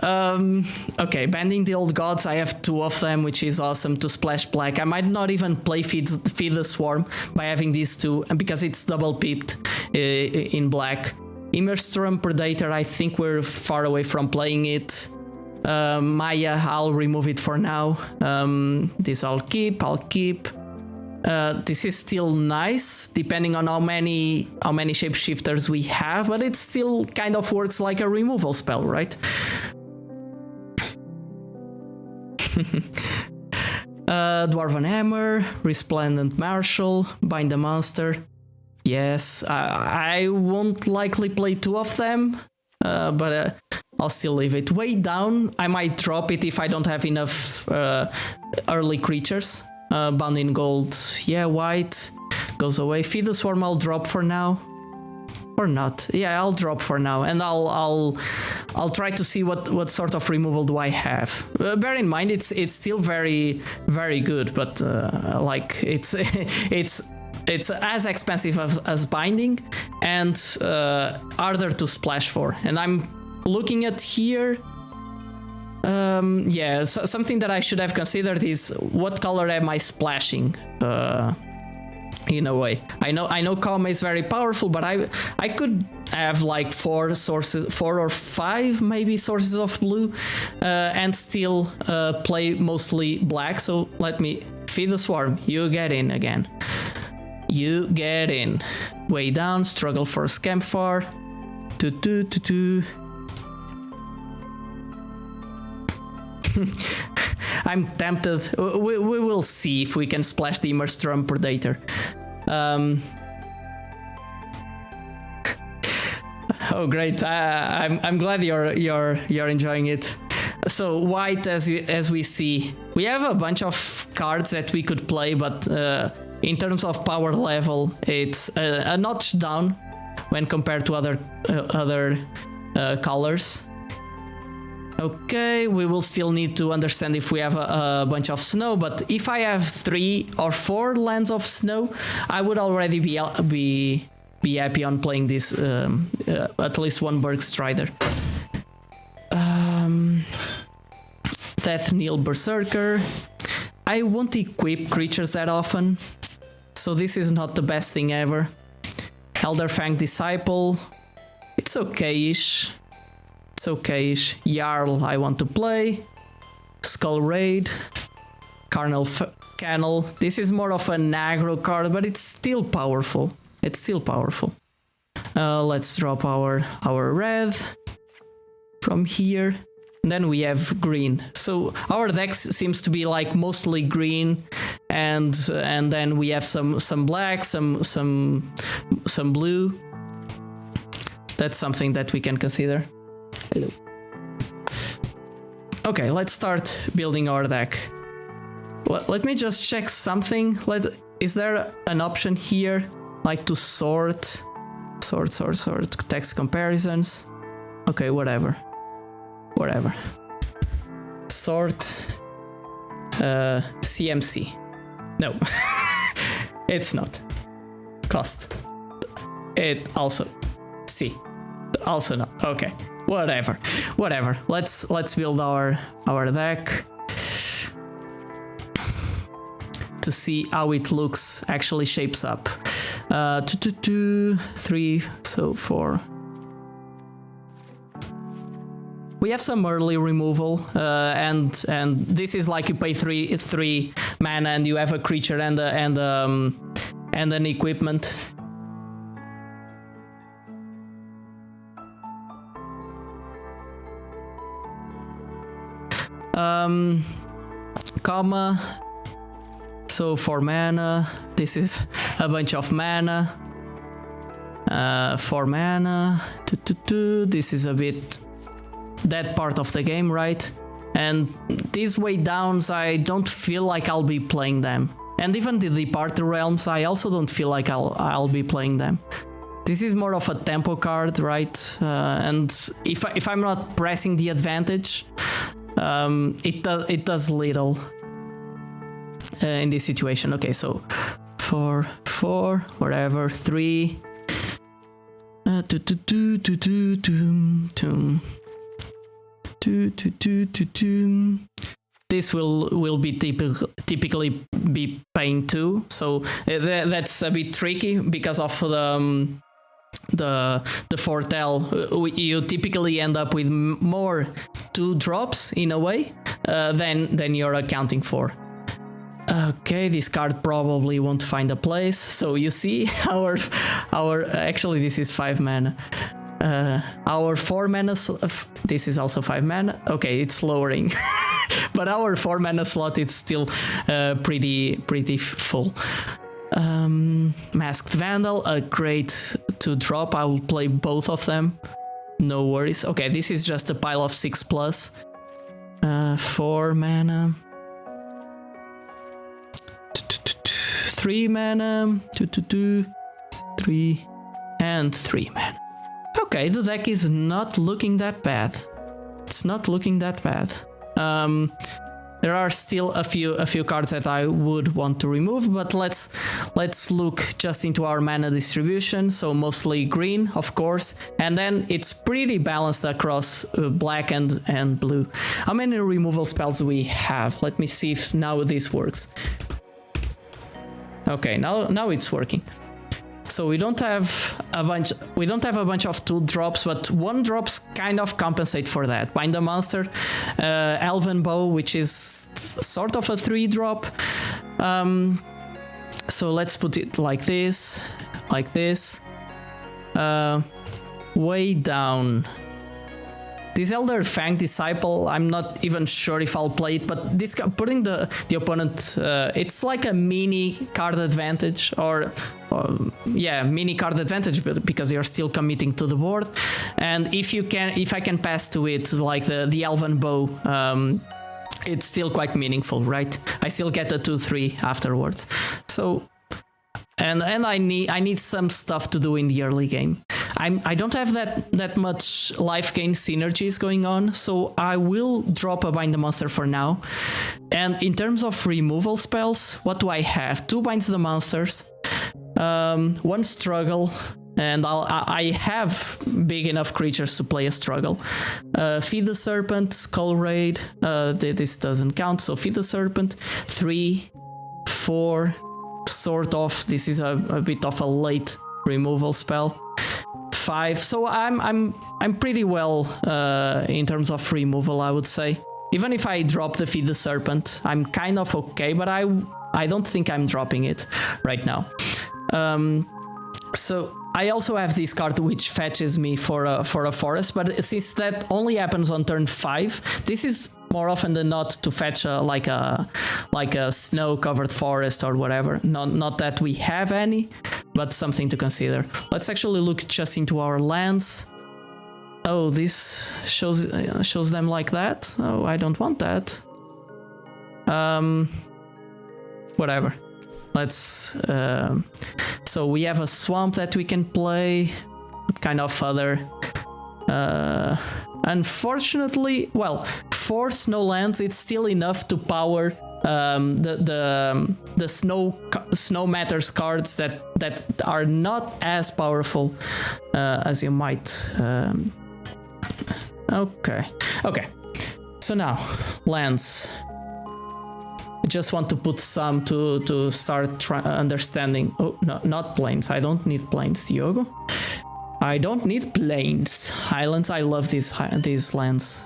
Okay, banding the old gods. I have 2 of them, which is awesome to splash black. I might not even play Feed the Swarm by having these 2, because it's double peeped in black. Immersturm Predator, I think we're far away from playing it. Maya, I'll remove it for now. This I'll keep. This is still nice, depending on how many shapeshifters we have, but it still kind of works like a removal spell, right? Dwarven Hammer, Resplendent Marshal, Bind the Monster. Yes, I won't likely play 2 of them, but I'll still leave it. Way down, I might drop it if I don't have enough early creatures. Bound in Gold, yeah, white goes away. Feed the Swarm I'll drop for now. Or not. Yeah, I'll drop for now, and I'll try to see what sort of removal do I have. Bear in mind, it's still very, very good, but like it's as expensive as binding and harder to splash for. And I'm looking at here. Yeah, so something that I should have considered is what color am I splashing? In a way, I know Kama is very powerful, but I could have like 4 or 5 maybe sources of blue, and still play mostly black. So let me Feed the Swarm. You get in again. You get in. Way down. Struggle for Scamfar. I'm tempted. We will see if we can splash the Immersturm Predator. Oh, great! I'm glad you're enjoying it. So white, as we see, we have a bunch of cards that we could play, but in terms of power level, it's a notch down when compared to other colors. Okay, we will still need to understand if we have a bunch of snow, but if I have 3 or 4 lands of snow, I would already be happy on playing this, at least one Berg Strider. Death Kneel Berserker. I won't equip creatures that often, so this is not the best thing ever. Elderfang Disciple. It's okay-ish. It's okay-ish. Jarl I want to play. Skull Raid. Carnal Kennel. This is more of an aggro card, but it's still powerful. It's still powerful. Let's drop our red from here. And then we have green. So our deck seems to be like mostly green, and then we have some black, some blue. That's something that we can consider. Hello. Okay, let's start building our deck. Let me just check something. Is there an option here, like to sort text comparisons? Okay, whatever. Sort CMC. No, it's not. Cost. It also C. Also not. Okay. Whatever. Let's build our deck to see how it looks, actually shapes up. 2, 3, so 4. We have some early removal, and this is like you pay 3 mana and you have a creature and an equipment. Comma, So 4 mana, this is a bunch of mana. 4 mana, this is a bit that part of the game, right? And these way downs, I don't feel like I'll be playing them. And even the Departed Realms, I also don't feel like I'll be playing them. This is more of a tempo card, right? And if I'm not pressing the advantage, it does little in this situation. Okay, so 4, whatever, 3. This will be typically be paying 2, so that's a bit tricky because of the foretell. You typically end up with more 2 drops in a way than you're accounting for. Okay, this card probably won't find a place. So you see our actually this is 5 mana. Our 4 mana, this is also 5 mana. Okay, it's lowering, but our 4 mana slot is still pretty full. Masked Vandal, a great 2 drop. I will play both of them. No worries. Okay, this is just a pile of 6+. 4 mana. 3 mana. 3 and 3 mana. Okay, the deck is not looking that bad. It's not looking that bad. There are still a few cards that I would want to remove, but let's look just into our mana distribution. So mostly green, of course, and then it's pretty balanced across black and blue. How many removal spells do we have? Let me see if now this works. Okay, now it's working. So we don't have a bunch of 2 drops, but 1 drops kind of compensate for that. Bind the Monster, Elven Bow, which is sort of a 3 drop. So let's put it like this. Way down. This Elder Fang Disciple, I'm not even sure if I'll play it, but this putting the opponent, it's like a mini card advantage, mini card advantage, because you're still committing to the board. And if I can pass to it like the Elven Bow, it's still quite meaningful, right? I still get a 2/3 afterwards. So. And I need some stuff to do in the early game. I don't have that much life gain synergies going on, so I will drop a Bind the Monster for now. And in terms of removal spells, what do I have? 2 Binds the Monsters, 1 Struggle, and I have big enough creatures to play a Struggle. Feed the Serpent, Skull Raid, this doesn't count, so Feed the Serpent, 3, 4, sort of. This is a bit of a late removal spell. 5. So I'm pretty well in terms of removal, I would say. Even if I drop the Feed the Serpent, I'm kind of okay, but I don't think I'm dropping it right now. So I also have this card which fetches me for a forest, but since that only happens on turn 5, this is more often than not to fetch like a snow-covered forest or whatever. Not that we have any, but something to consider. Let's actually look just into our lands. Oh, this shows them like that. Oh, I don't want that. Whatever. Let's. So we have a swamp that we can play. What kind of other? Unfortunately, well, 4 snow lands, it's still enough to power the snow matters cards that are not as powerful as you might. Okay. So now lands. I just want to put some to start understanding. Oh no, not plains. I don't need plains, Diogo. I don't need plains. Highlands, I love these lands.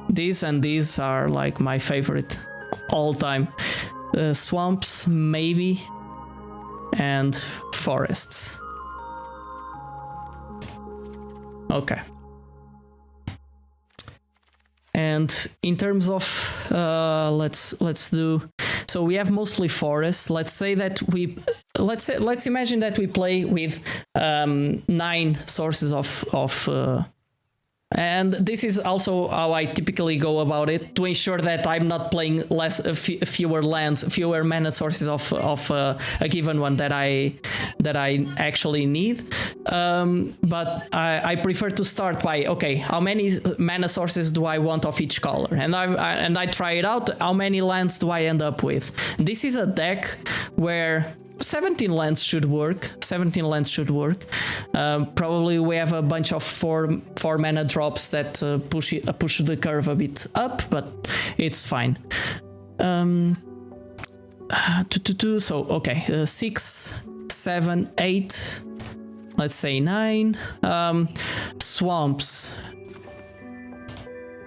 These and these are like my favorite all time. Swamps, maybe, and forests. Okay. And in terms of let's do. So we have mostly forests. Let's imagine that we play with 9 sources of and this is also how I typically go about it, to ensure that I'm not playing fewer lands, fewer mana sources of a given one that I actually need. But I prefer to start by, okay, how many mana sources do I want of each color, and I try it out. How many lands do I end up with? This is a deck where 17 lands should work. Probably we have a bunch of 4 mana drops that push the curve a bit up, but it's fine. So okay, 6, 7, 8. Let's say 9. Swamps.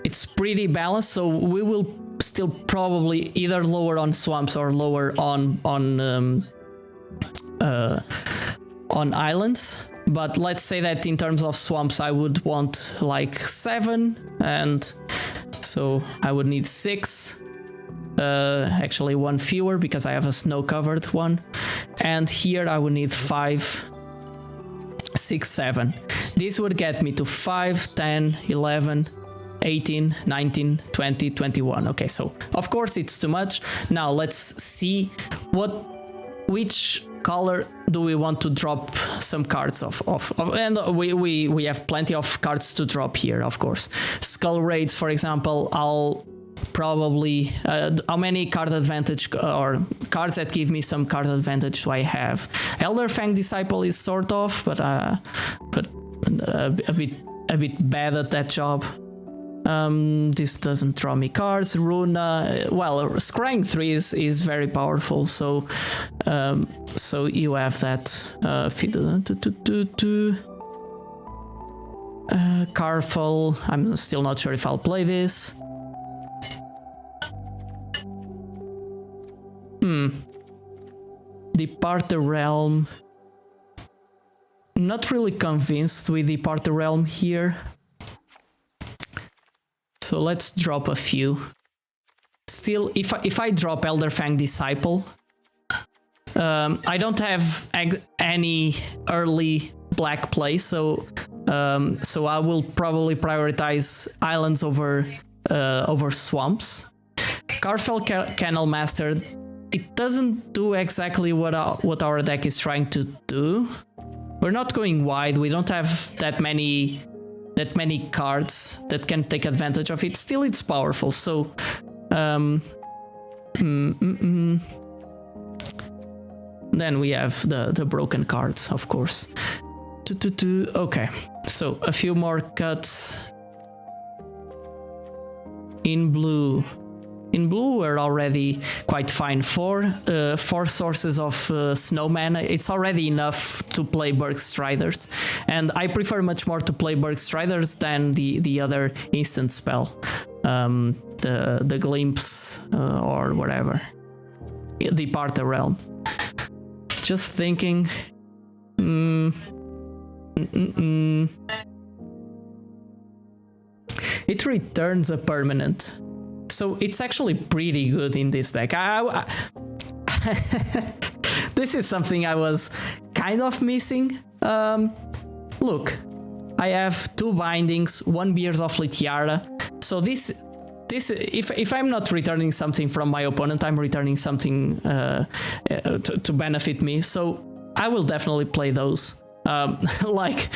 It's pretty balanced, so we will still probably either lower on swamps or lower on islands. But let's say that in terms of swamps I would want like 7, and so I would need 6. Actually 1 fewer because I have a snow covered one, and here I would need 5, 6, 7. This would get me to 5, 10, 11, 18, 19, 20, 21. Okay, so of course it's too much. Now let's see which color do we want to drop some cards of, and we have plenty of cards to drop here, of course. Skull Raids, for example, I'll probably how many card advantage or cards that give me some card advantage do I have? Elder Fang Disciple is sort of, but a bit bad at that job. This doesn't draw me cards. Runa, well, Scrying 3 is very powerful, so you have that. Carful, I'm still not sure if I'll play this. Depart the Realm. Not really convinced with Depart the Realm here. So let's drop a few. Still, if I drop Elder Fang Disciple, I don't have any early black play, so I will probably prioritize islands over swamps. Carfell Kennel Master, it doesn't do exactly what our deck is trying to do. We're not going wide. We don't have that many cards that can take advantage of it. Still, it's powerful. So, then we have the broken cards, of course. Okay, so a few more cuts. In blue. In blue, we're already quite fine. 4 sources of snow mana. It's already enough to play Berg Striders, and I prefer much more to play Berg Striders than the other instant spell, the Glimpse or whatever. Depart the Realm. Just thinking. It returns a permanent. So it's actually pretty good in this deck. This is something I was kind of missing. Look, I have 2 bindings, 1 Beers of Litiara. So this, if I'm not returning something from my opponent, I'm returning something to benefit me. So I will definitely play those. Like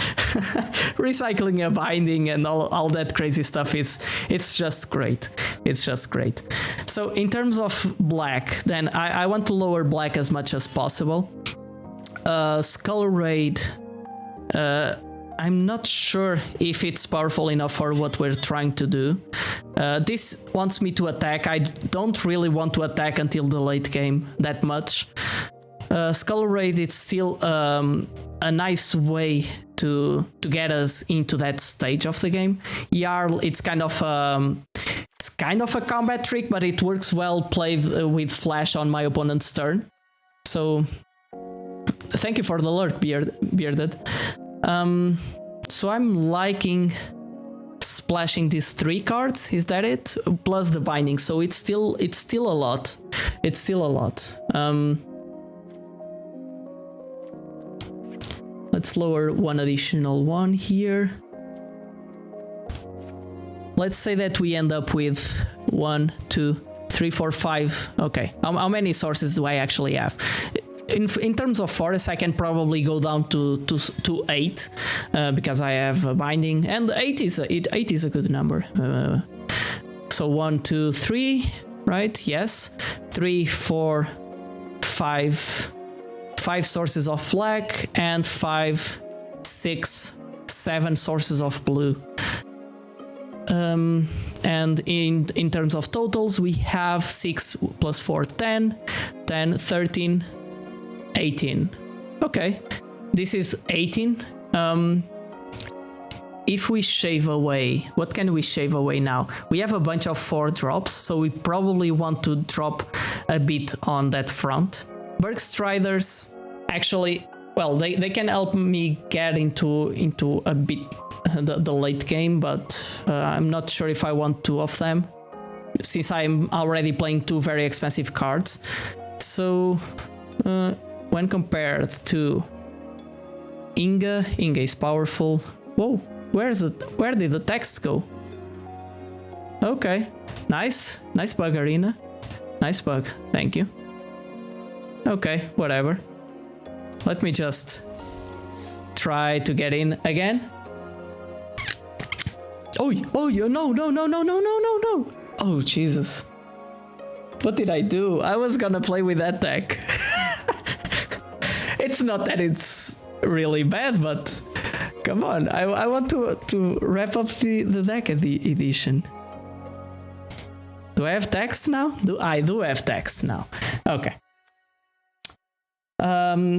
recycling a binding and all that crazy stuff it's just great. It's just great. So in terms of black, then I want to lower black as much as possible. Skull Raid, I'm not sure if it's powerful enough for what we're trying to do. This wants me to attack. I don't really want to attack until the late game that much. Skull Raid, it's still a nice way to get us into that stage of the game. Jarl, it's kind of a combat trick, but it works well played with flash on my opponent's turn. So thank you for the alert, Bearded. So I'm liking splashing these 3 cards. Is that it? Plus the binding. So it's still a lot. it's still a lot. Let's lower one additional one here. Let's say that we end up with 1, 2, 3, 4, 5. Okay, how many sources do I actually have? In terms of forest, I can probably go down to 8 because I have a binding, and 8 is a good number. So 1, 2, 3, right? Yes, 3, 4, 5. 5 sources of black and 5, 6, 7 sources of blue. And in terms of totals, we have 6 plus 4, 10, 10, 13, 18. Okay, this is 18. If we shave away, what can we shave away now? We have a bunch of 4 drops, so we probably want to drop a bit on that front. Bergstriders, actually, well, they can help me get into a bit the late game, but I'm not sure if I want 2 of them, since I'm already playing 2 very expensive cards. So when compared to Inga is powerful. Whoa, where did the text go? Okay, nice bug, Arena. Nice bug, thank you. Okay, whatever. Let me just try to get in again. Oh, no. Oh, Jesus. What did I do? I was gonna play with that deck. It's not that it's really bad, but come on. I want to wrap up the deck at the edition. Do I have text now? I do have text now. Okay.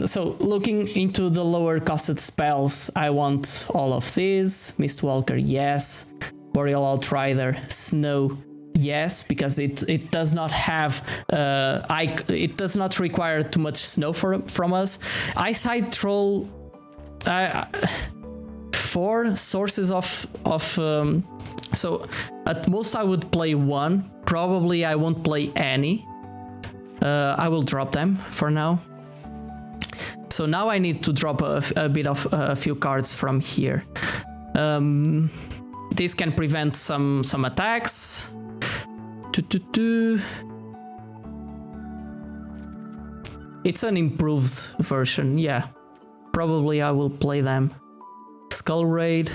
So looking into the lower costed spells, I want all of these. Mistwalker, yes. Boreal Outrider, Snow, yes, because it does not have it does not require too much snow from us. Eyesight Troll, 4 sources of so at most I would play 1. Probably I won't play any. I will drop them for now. So now I need to drop a bit of a few cards from here. This can prevent some attacks. It's an improved version, yeah. Probably I will play them. Skull Raid.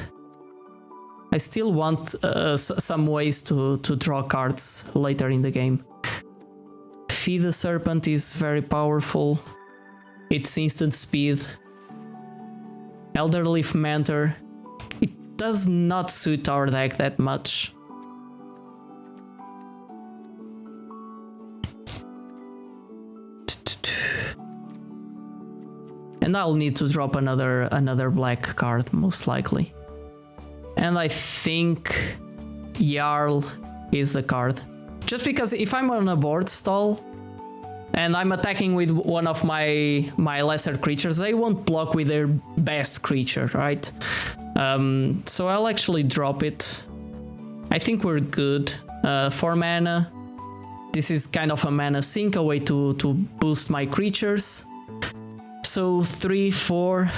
I still want some ways to draw cards later in the game. Feed the Serpent is very powerful. It's instant speed. Elderleaf Mentor. It does not suit our deck that much. And I'll need to drop another black card, most likely. And I think Jarl is the card. Just because if I'm on a board stall and I'm attacking with one of my lesser creatures, they won't block with their best creature, right? So I'll actually drop it. I think we're good. 4 mana. This is kind of a mana sink, a way to boost my creatures. So 3, 4,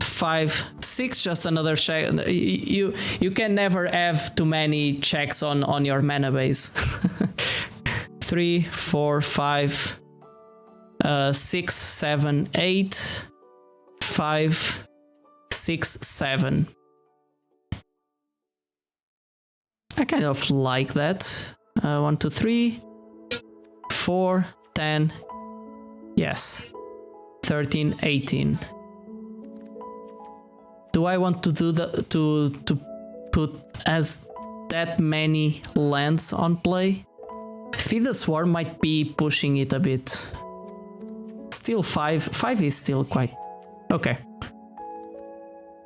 5, 6, just another check. You can never have too many checks on your mana base. 3, 4, 5, 6, 7, 8, 5, 6, 7. I kind of like that. 1, 2, 3, 4, 10. Yes. 13, 18. Do I want to do to put as that many lands on play? Feed the Swarm might be pushing it a bit. Still 5. 5 is still quite okay.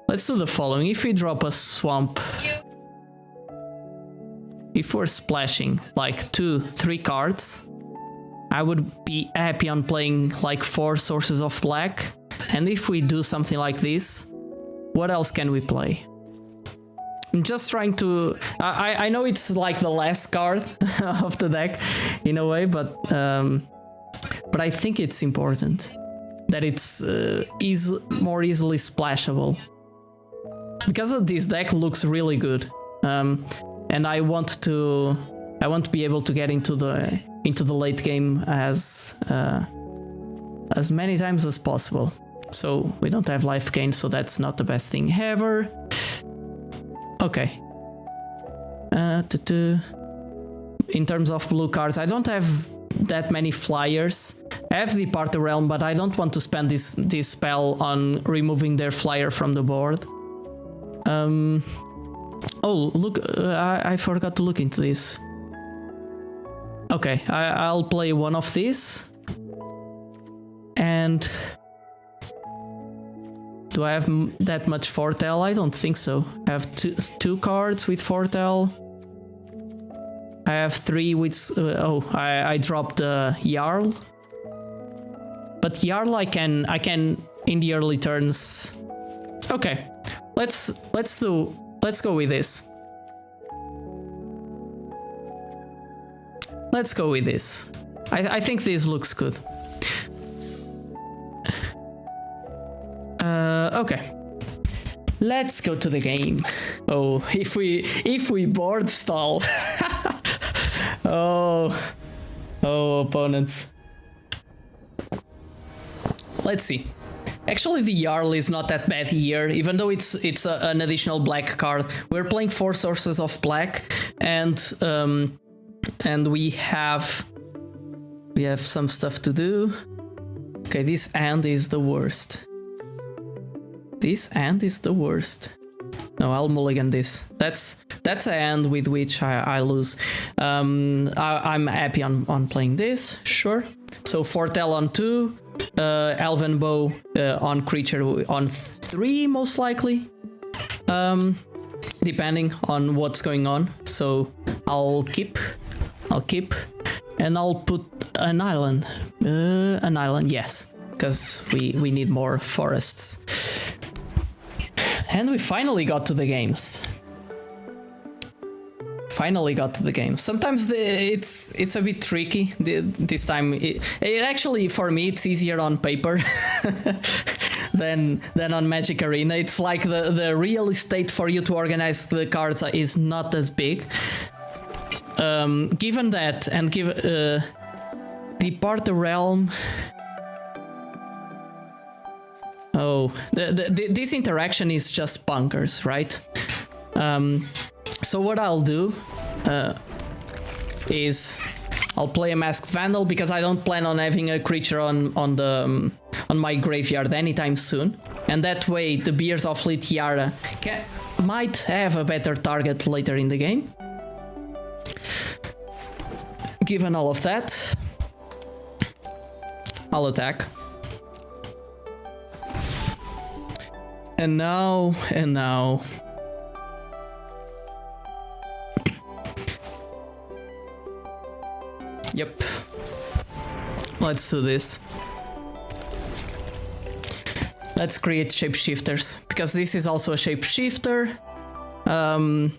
Let's do the following. If we drop a swamp, if we're splashing like 2, 3 cards, I would be happy on playing like 4 sources of black. And if we do something like this, what else can we play? I'm just trying to... I know it's like the last card of the deck in a way, but but I think it's important that it's more easily splashable. Because of this deck looks really good, and I want to be able to get into the late game as many times as possible. So we don't have life gain, so that's not the best thing ever. Okay. In terms of blue cards, I don't have that many flyers. I have Depart the Realm, but I don't want to spend this spell on removing their flyer from the board. Oh, look, I forgot to look into this. Okay, I'll play one of these. And do I have that much Foretell? I don't think so. I have two cards with Foretell. I have 3 with... I dropped the Jarl. But Jarl I can in the early turns... Okay, let's go with this. Let's go with this. I think this looks good. Okay. Let's go to the game. Oh, if we board stall. Oh, opponents. Let's see. Actually, the Jarl is not that bad here, even though it's an additional black card. We're playing 4 sources of black, and we have some stuff to do. Okay, this end is the worst. This end is the worst. No, I'll mulligan this. That's an end with which I lose. I'm happy on playing this, sure. So Foretell on 2, Elven Bow on creature on 3 most likely, depending on what's going on. So I'll keep, and I'll put an island. Yes, because we need more forests. And we finally got to the games. Sometimes it's a bit tricky. This time, it actually, for me, it's easier on paper than on Magic Arena. It's like the real estate for you to organize the cards is not as big. Given that, and Depart the Realm. Oh, this interaction is just bunkers, right? So what I'll do is I'll play a Masked Vandal because I don't plan on having a creature on my graveyard anytime soon, and that way the Beers of Litiara might have a better target later in the game. Given all of that, I'll attack. And now. Yep. Let's do this. Let's create shapeshifters, because this is also a shapeshifter. And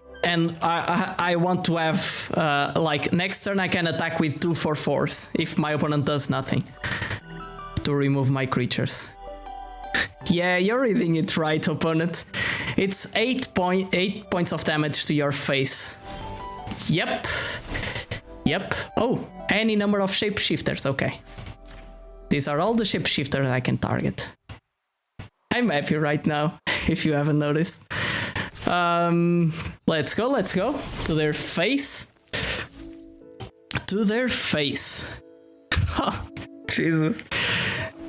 I want to have, like, next turn I can attack with 2 4/4s if my opponent does nothing to remove my creatures. Yeah, you're reading it right, opponent. It's 8 points of damage to your face. Yep. Oh, any number of shapeshifters, okay. These are all the shapeshifters I can target. I'm happy right now, if you haven't noticed. Let's go. To their face. Oh, Jesus.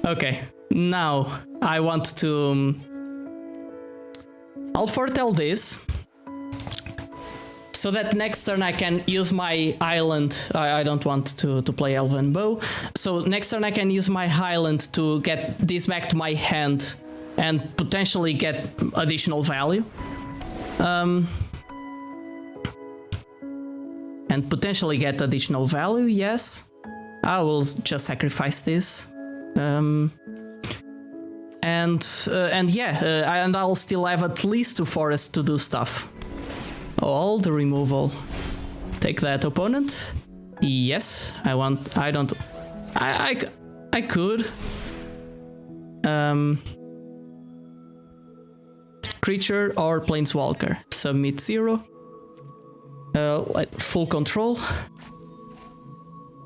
Okay, now I want to... I'll foretell this, so that next turn I can use my island. I don't want to play Elven Bow. So next turn I can use my island to get this back to my hand and potentially get additional value. Yes. I will just sacrifice this. And I'll still have at least 2 forests to do stuff. Oh, all the removal. Take that, opponent. Yes, I could. Creature or planeswalker. Submit 0. Full control.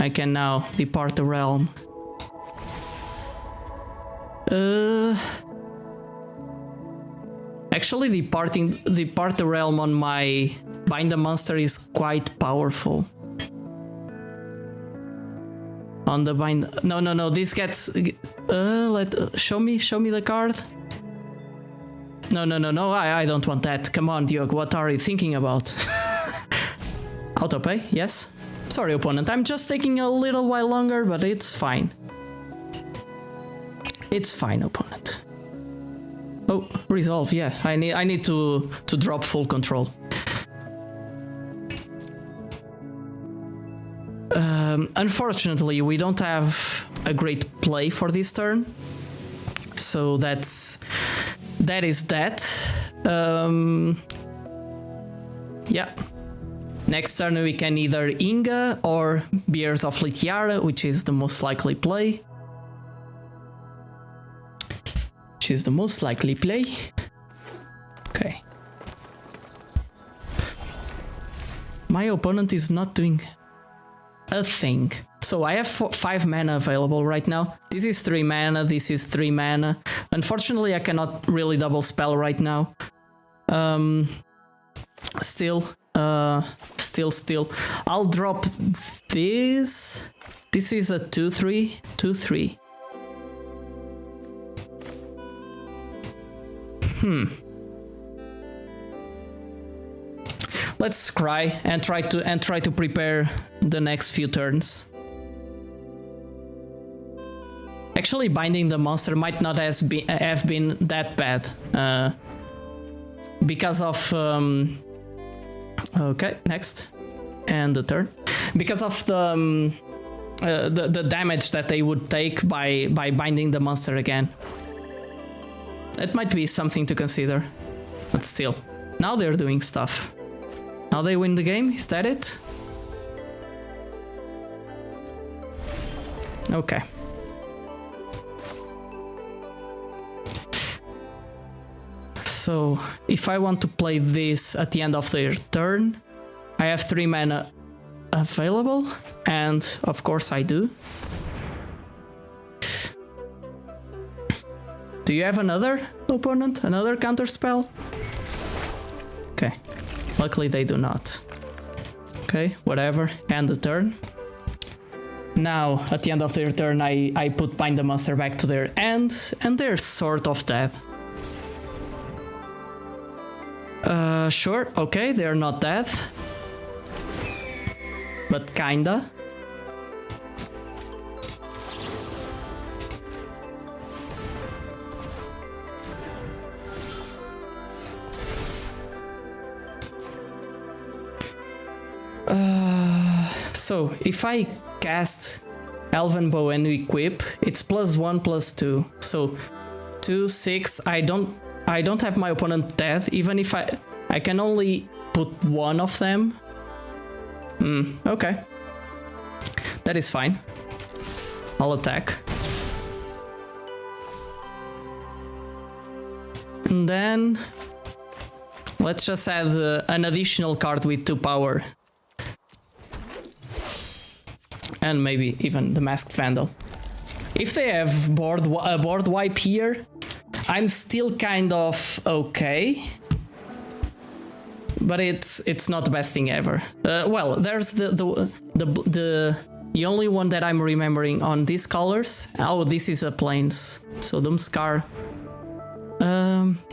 I can now depart the realm. Actually, depart the realm on my Bind the Monster is quite powerful. On the bind, no. This gets. Show me the card. No. I don't want that. Come on, Diogo. What are you thinking about? Autopay, yes. Sorry, opponent. I'm just taking a little while longer, but it's fine. It's fine, opponent. Oh, resolve. Yeah, I need to drop full control. Unfortunately, we don't have a great play for this turn, so that is that. Yeah. Next turn we can either Inga or Beers of Litiara, which is the most likely play. Okay. My opponent is not doing a thing. So I have 5 mana available right now. This is 3 mana, this is 3 mana. Unfortunately, I cannot really double spell right now. Still. I'll drop this. This is a 2/3, 2/3. Let's scry and try to prepare the next few turns. Actually, binding the monster might not have been that bad because of okay, next and the turn, because of the damage that they would take by binding the monster again. That might be something to consider, but still, now they're doing stuff. Now they win the game, is that it? Okay. So, if I want to play this at the end of their turn, I have 3 mana available, and of course I do. Do you have another opponent? Another counter spell? Okay. Luckily they do not. Okay, whatever. End the turn. Now, at the end of their turn, I put Bind the Monster back to their end, and they're sort of dead. Sure, okay, they're not dead. But kinda. So, if I cast Elven Bow and equip, it's +1/+2. So, 2, 6, I don't have my opponent dead, even if I can only put one of them. Okay. That is fine. I'll attack. And then let's just add an additional card with 2 power. And maybe even the Masked Vandal. If they have a board wipe here, I'm still kind of okay. But it's not the best thing ever. Well, there's the only one that I'm remembering on these colors. Oh, this is a plains. So Doomscar.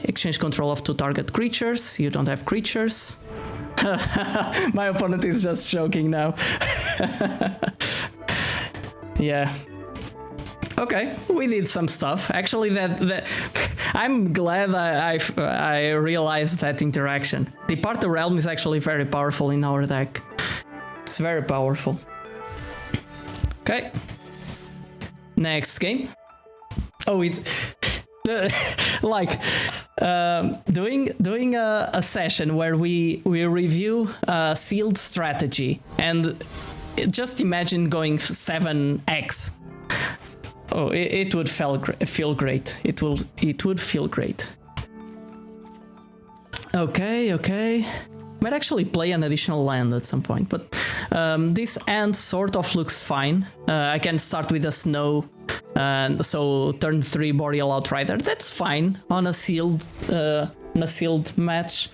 Exchange control of 2 target creatures. You don't have creatures. My opponent is just joking now. Yeah. Okay, we did some stuff. Actually, that I'm glad I realized that interaction. Depart the Realm is actually very powerful in our deck. It's very powerful. Okay. Next game. Oh, doing a session where we review sealed strategy, and just imagine going 7x. Oh, it would feel great. It would feel great. Okay. Might actually play an additional land at some point, but this end sort of looks fine. I can start with a snow, so turn 3 Boreal Outrider. That's fine on a sealed match.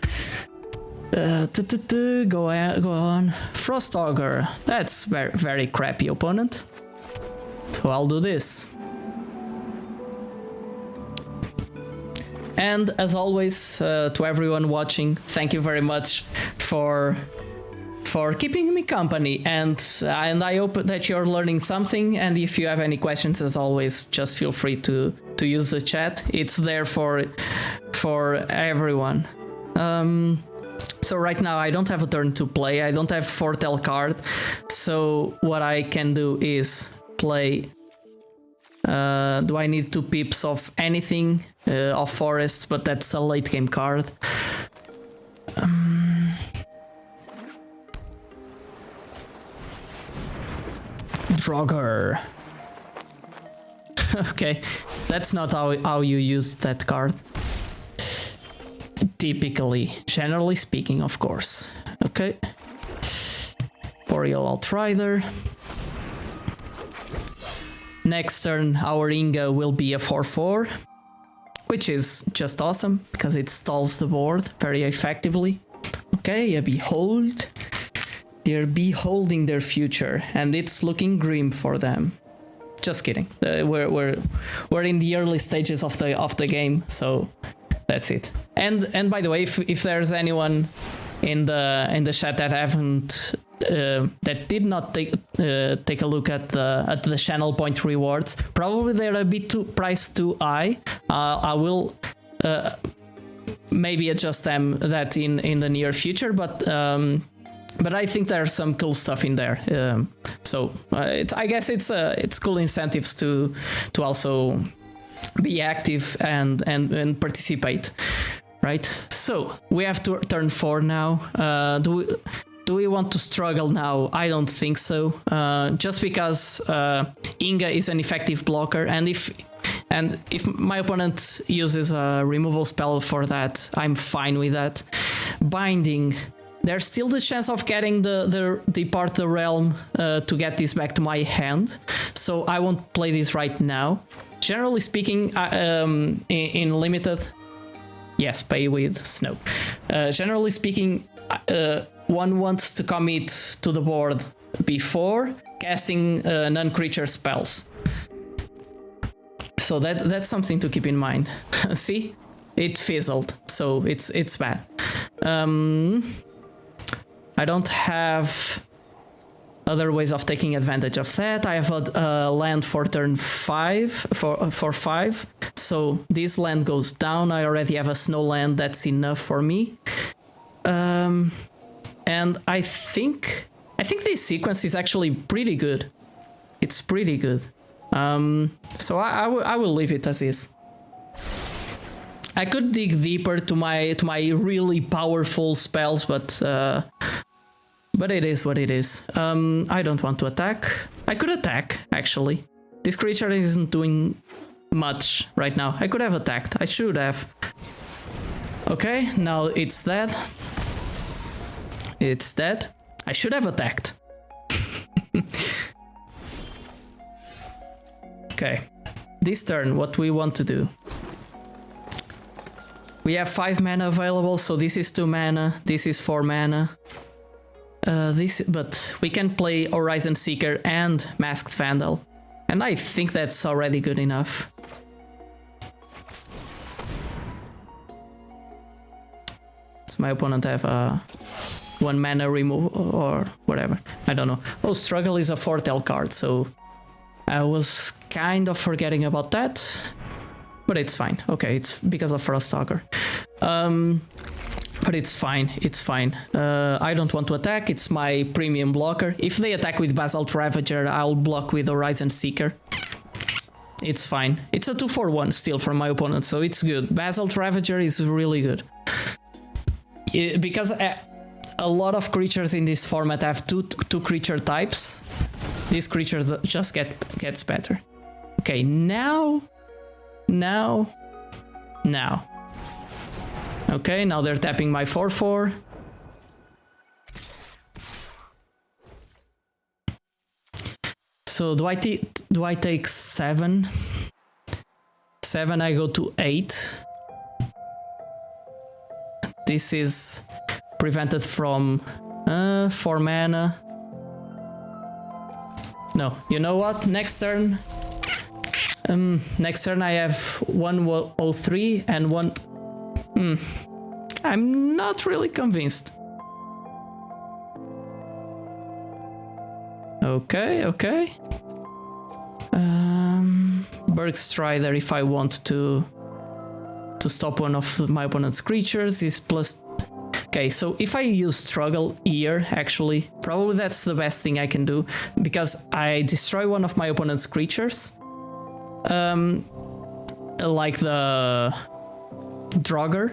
Go on. Frost Augur. That's very crappy opponent. So I'll do this. And as always, to everyone watching, thank you very much for keeping me company, and I hope that you're learning something. And if you have any questions, as always, just feel free to use the chat. It's there for everyone. So right now I don't have a turn to play. I don't have Foretell card. So what I can do is play. Do I need 2 pips of anything? Of forests, but that's a late game card. Draugr. Okay, that's not how you use that card. Typically, generally speaking, of course. Okay. Boreal Outrider. Next turn, our Inga will be a 4/4, which is just awesome because it stalls the board very effectively. Okay, a Behold. They're beholding their future, and it's looking grim for them. Just kidding. We're in the early stages of the game, so that's it. And by the way, if there's anyone in the chat that haven't that did not take a look at the channel point rewards, probably they're a bit priced too high. I will maybe adjust that in the near future, but I think there's some cool stuff in there. So I guess it's cool incentives to also be active and participate, right? So we have to turn 4 now. Do we want to struggle now? I don't think so. Just because Inga is an effective blocker, and if my opponent uses a removal spell for that, I'm fine with that. Binding. There's still the chance of getting the Depart the Realm to get this back to my hand, so I won't play this right now. Generally speaking, in limited, yes, pay with snow. Generally speaking, one wants to commit to the board before casting non-creature spells. So that's something to keep in mind. See, it fizzled, so it's bad. I don't have other ways of taking advantage of that. I have a land for turn 5 for 5, so this land goes down. I already have a snow land. That's enough for me. And I think this sequence is actually pretty good. It's pretty good. So I will leave it as is. I could dig deeper to my really powerful spells, but it is what it is. I don't want to attack. I could attack, actually. This creature isn't doing much right now. I could have attacked. I should have. Okay, now it's dead. It's dead. I should have attacked. Okay. This turn, what we want to do. We have 5 mana available, so this is 2 mana, this is 4 mana. But we can play Horizon Seeker and Masked Vandal, and I think that's already good enough. Does my opponent have a 1 mana removal or whatever? I don't know. Oh, Struggle is a Foretell card, so I was kind of forgetting about that. But it's fine. Okay, it's because of Frost Augur. But it's fine. It's fine. I don't want to attack. It's my premium blocker. If they attack with Basalt Ravager, I'll block with Horizon Seeker. It's fine. It's a 2/4/1 still from my opponent, so it's good. Basalt Ravager is really good. Because a lot of creatures in this format have two creature types. These creatures just gets better. Okay, now. Okay, now they're tapping my 4/4. So do I take 7? 7, I go to 8. This is prevented from 4 mana. No, you know what? Next turn. Next turn I have 103 and 1. I'm not really convinced. Okay. Bergstrider, if I want to stop one of my opponent's creatures, is plus. Okay, so if I use struggle here, actually, probably that's the best thing I can do, because I destroy one of my opponent's creatures, like the Draugr,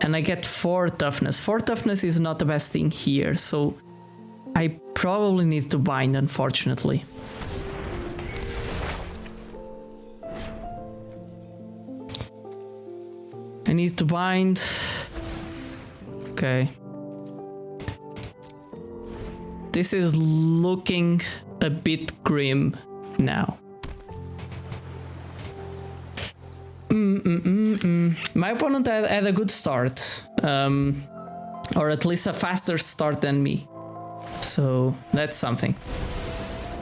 and I get 4 toughness. 4 toughness is not the best thing here, so I probably need to bind, unfortunately. I need to bind. Okay. This is looking a bit grim now. My opponent had a good start, or at least a faster start than me. So that's something.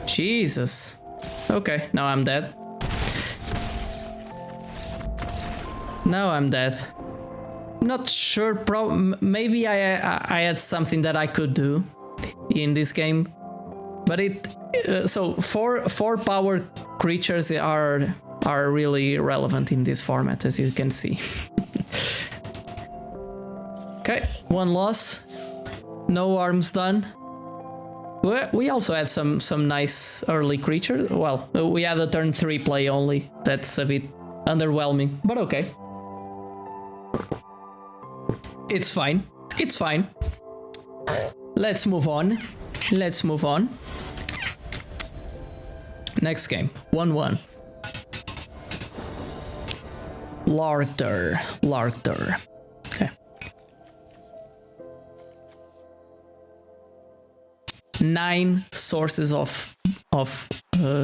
Jesus. Okay, now I'm dead. Now I'm dead. Not sure. Maybe I had something that I could do in this game, but so four power creatures are really relevant in this format, as you can see. Okay, 1 loss. No arms done. We also had some nice early creatures. Well, we had a turn 3 play only. That's a bit underwhelming, but okay. It's fine. It's fine. Let's move on. Next game. 1-1. Larkter. Okay. 9 sources of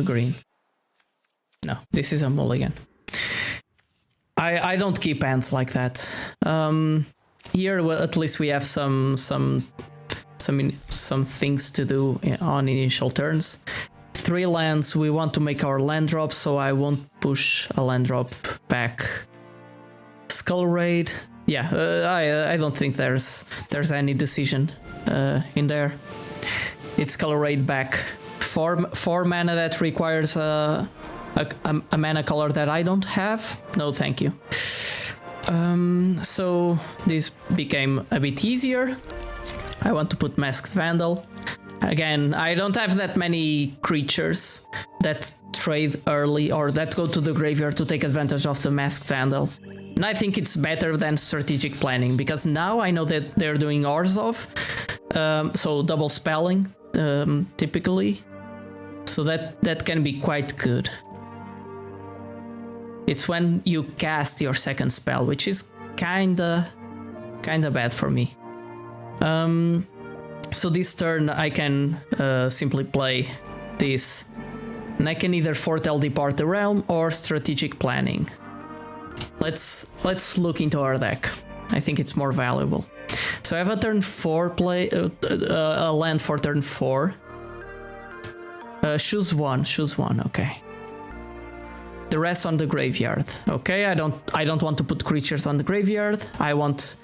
green. No, this is a mulligan. I don't keep hands like that. Here, well, at least we have some things to do on initial turns. 3 lands. We want to make our land drop, so I won't push a land drop back. Skull Raid. Yeah, I don't think there's any decision in there. It's Skull Raid back. 4 mana that requires a mana color that I don't have. No, thank you. So this became a bit easier. I want to put Masked Vandal. Again, I don't have that many creatures that trade early or that go to the graveyard to take advantage of the Masked Vandal. And I think it's better than strategic planning, because now I know that they're doing Orzhov, so double spelling, typically. So that can be quite good. It's when you cast your second spell, which is kinda bad for me. So this turn I can simply play this, and I can either foretell Depart the Realm or strategic planning. Let's look into our deck. I think it's more valuable. So I have a turn 4 play, a land for turn 4. Choose one. Okay. The rest on the graveyard. Okay, I don't want to put creatures on the graveyard. I want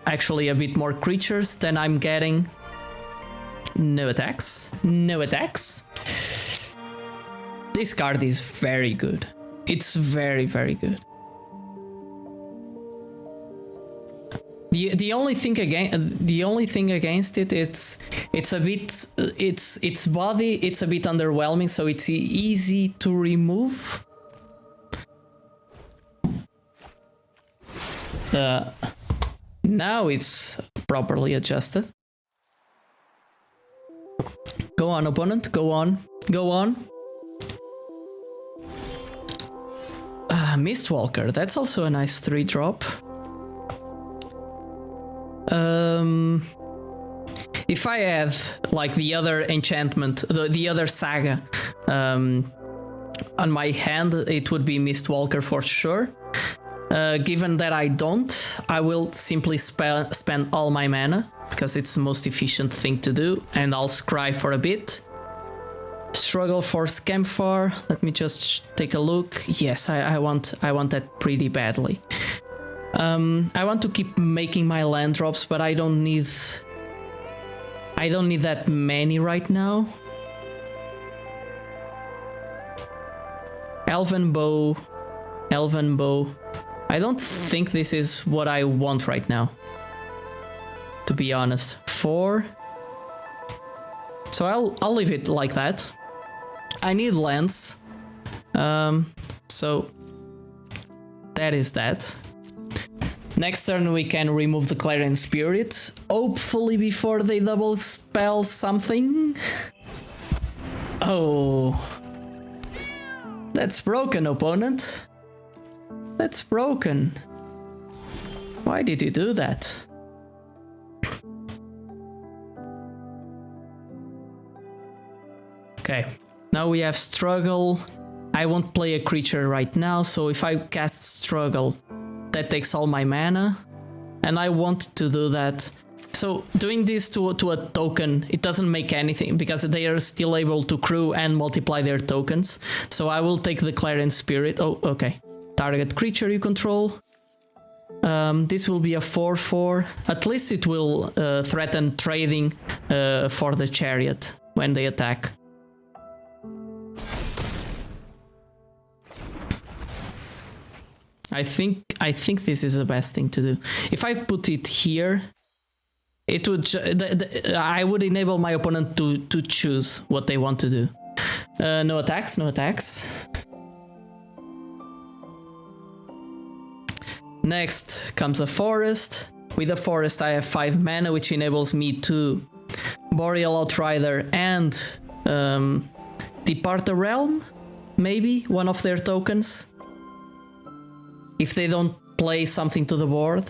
actually a bit more creatures than I'm getting. No attacks. This card is very good. It's very, very good. The only thing against it, it's a bit, its body, it's a bit underwhelming, so it's easy to remove. Now it's properly adjusted. Go on, opponent. Go on. Mistwalker, that's also a nice 3-drop. If I had like the other enchantment, the other saga on my hand, it would be Mistwalker for sure. Given that I don't, I will simply spend all my mana, because it's the most efficient thing to do, and I'll scry for a bit. Struggle for Scamfar. Let me just take a look. Yes, I want that pretty badly. I want to keep making my land drops, but I don't need that many right now. Elven Bow. I don't think this is what I want right now, to be honest. 4. So I'll leave it like that. I need lands. So that is that. Next turn we can remove the Clarion Spirit, hopefully before they double spell something. Oh. That's broken, opponent. That's broken. Why did you do that? Okay, now we have Struggle. I won't play a creature right now, so if I cast Struggle, that takes all my mana, and I want to do that. So doing this to a token, it doesn't make anything, because they are still able to crew and multiply their tokens. So I will take the Clarion Spirit. Oh, okay. Target creature you control. This will be a 4/4. At least it will threaten trading for the Chariot when they attack. I think this is the best thing to do. If I put it here, it would I would enable my opponent to choose what they want to do. No attacks, no attacks. Next comes a forest. With a forest I have 5 mana, which enables me to Boreal Outrider and Depart the Realm, maybe one of their tokens, if they don't play something to the board.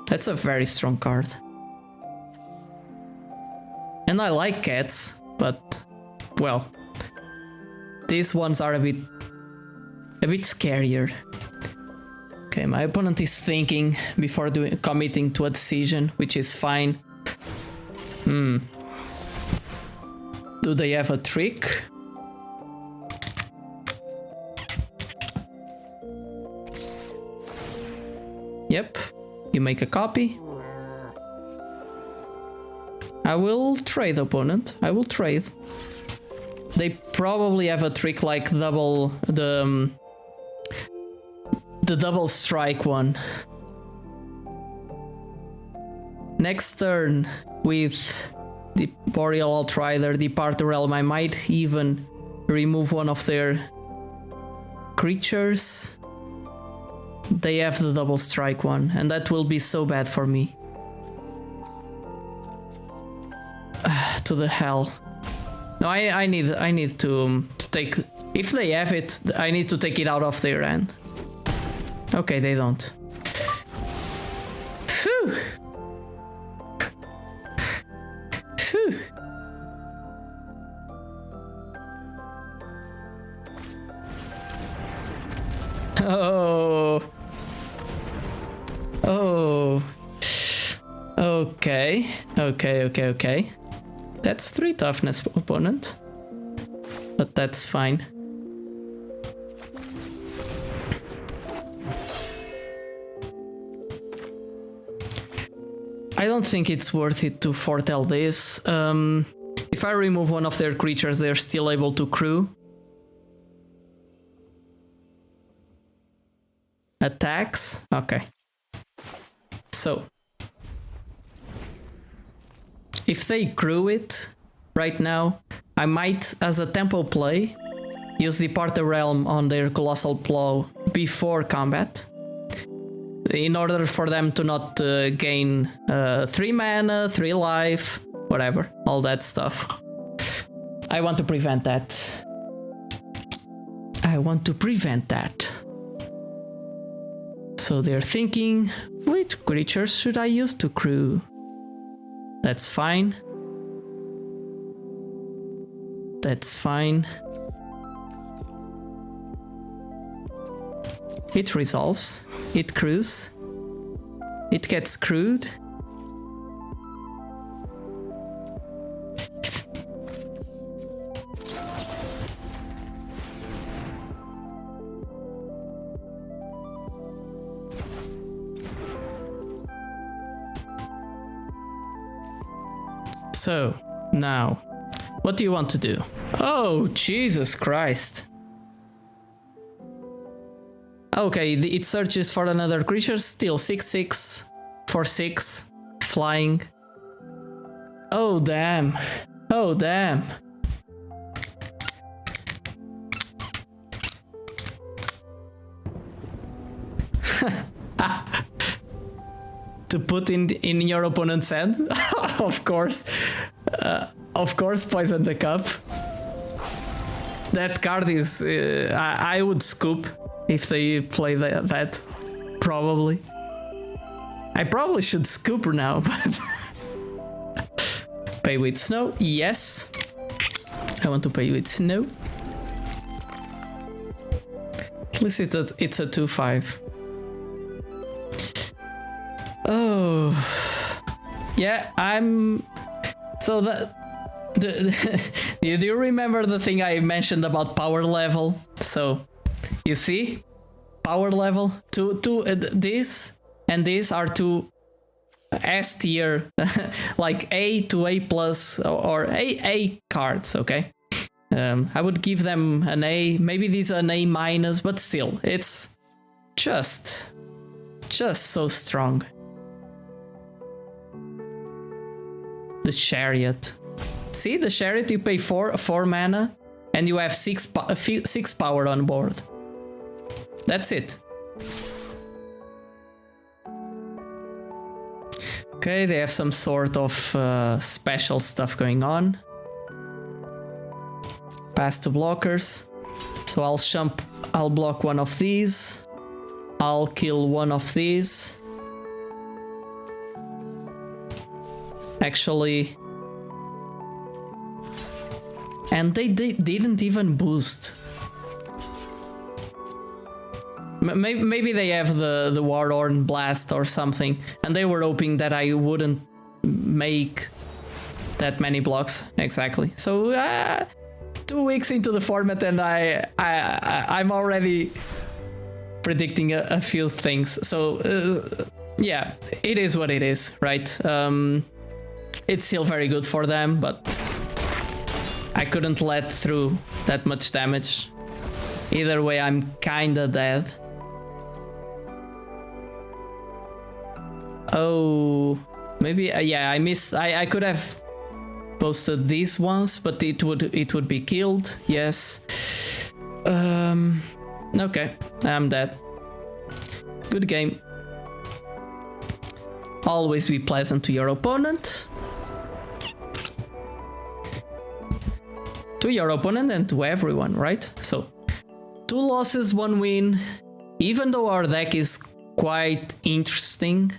That's a very strong card. And I like cats, but, well, these ones are a bit scarier. Okay, my opponent is thinking before committing to a decision, which is fine. Do they have a trick? Yep, you make a copy. I will trade, opponent. I will trade. They probably have a trick like double the double strike one. Next turn, with the Boreal Outrider, Depart the Realm, I might even remove one of their creatures. They have the double strike one, and that will be so bad for me. To the hell. No, I need to take. If they have it, I need to take it out of their hand. Okay, they don't. Phew. Phew. Oh. Oh. Okay. Okay. That's 3 toughness, opponent. But that's fine. I don't think it's worth it to foretell this. If I remove one of their creatures, they're still able to crew. Attacks? Okay. So, if they crew it right now, I might, as a tempo play, use Depart the Realm on their Colossal Plow before combat, in order for them to not gain 3 mana, 3 life, whatever, all that stuff. I want to prevent that. I want to prevent that. So they're thinking, which creatures should I use to crew? That's fine. That's fine. It resolves. It crews. It gets screwed. So, now, what do you want to do? Oh, Jesus Christ. Okay, it searches for another creature, still 6/6 for 6, flying. Oh, damn. Oh, damn. To put in your opponent's hand? Of course, poison the cup. That card is... I would scoop if they play that. Probably. I probably should scoop now, but... Pay with snow, yes. I want to pay with snow. At least it's a 2/5. Oh, yeah, I'm... So do you remember the thing I mentioned about power level? So, you see? Power level, this and this are two S tier, like A to A plus or A cards, okay? I would give them an A, maybe these an A minus, but still, it's just so strong. The Chariot. See, the Chariot, you pay 4 mana and you have 6 power on board. That's it. Okay, they have some sort of special stuff going on. Pass to blockers. So I'll block one of these. I'll kill one of these. Actually, and they didn't even boost. Maybe they have the Warhorn Blast or something, and they were hoping that I wouldn't make that many blocks. Exactly. So 2 weeks into the format, and I'm already predicting a few things. So yeah, it is what it is, right? It's still very good for them, but I couldn't let through that much damage. Either way, I'm kinda dead. Oh, maybe yeah, I missed. I could have posted these ones, but it would be killed. Yes. Okay, I'm dead. Good game. Always be pleasant to your opponent. To your opponent and to everyone, right? So, 2 losses, 1 win. Even though our deck is quite interesting.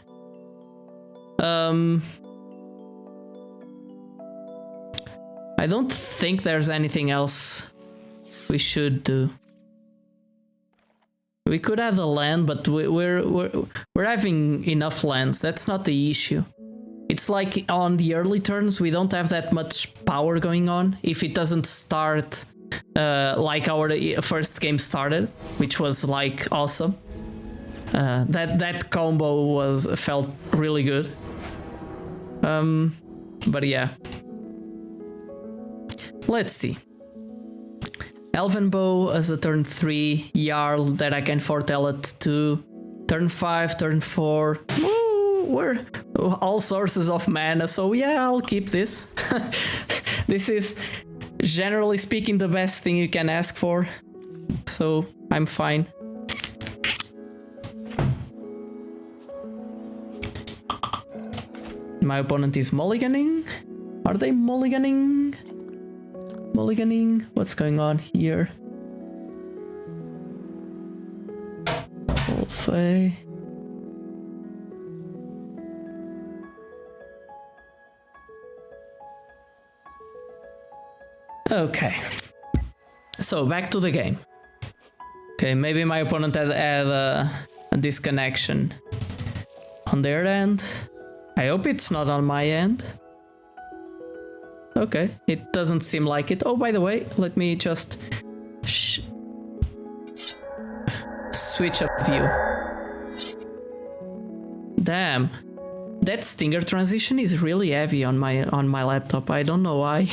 I don't think there's anything else we should do. We could have the land, but we're having enough lands. That's not the issue. It's like on the early turns, we don't have that much power going on. If it doesn't start like our first game started, which was like awesome. That combo felt really good. But yeah. Let's see. Elven Bow as a turn 3 Jarl that I can foretell it to. Turn 5, turn 4. Woo, we're all sources of mana, so yeah, I'll keep this. This is, generally speaking, the best thing you can ask for. So I'm fine. My opponent is mulliganing. Are they mulliganing? Mulliganing? What's going on here? way. Okay, so back to the game. Okay, maybe my opponent had a disconnection on their end. I hope it's not on my end. Okay, it doesn't seem like it. Oh, by the way, let me just switch up view. Damn, that stinger transition is really heavy on my laptop. I don't know why.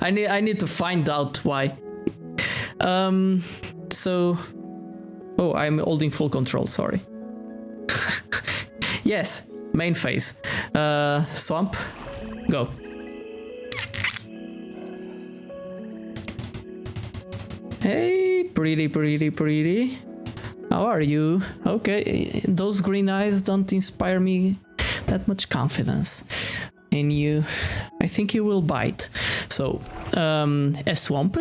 I need to find out why. So, oh, I'm holding full control. Sorry. Yes, main phase. Swamp, go. Hey, pretty. How are you? Okay, those green eyes don't inspire me that much confidence in you. I think you will bite. So, a swamp,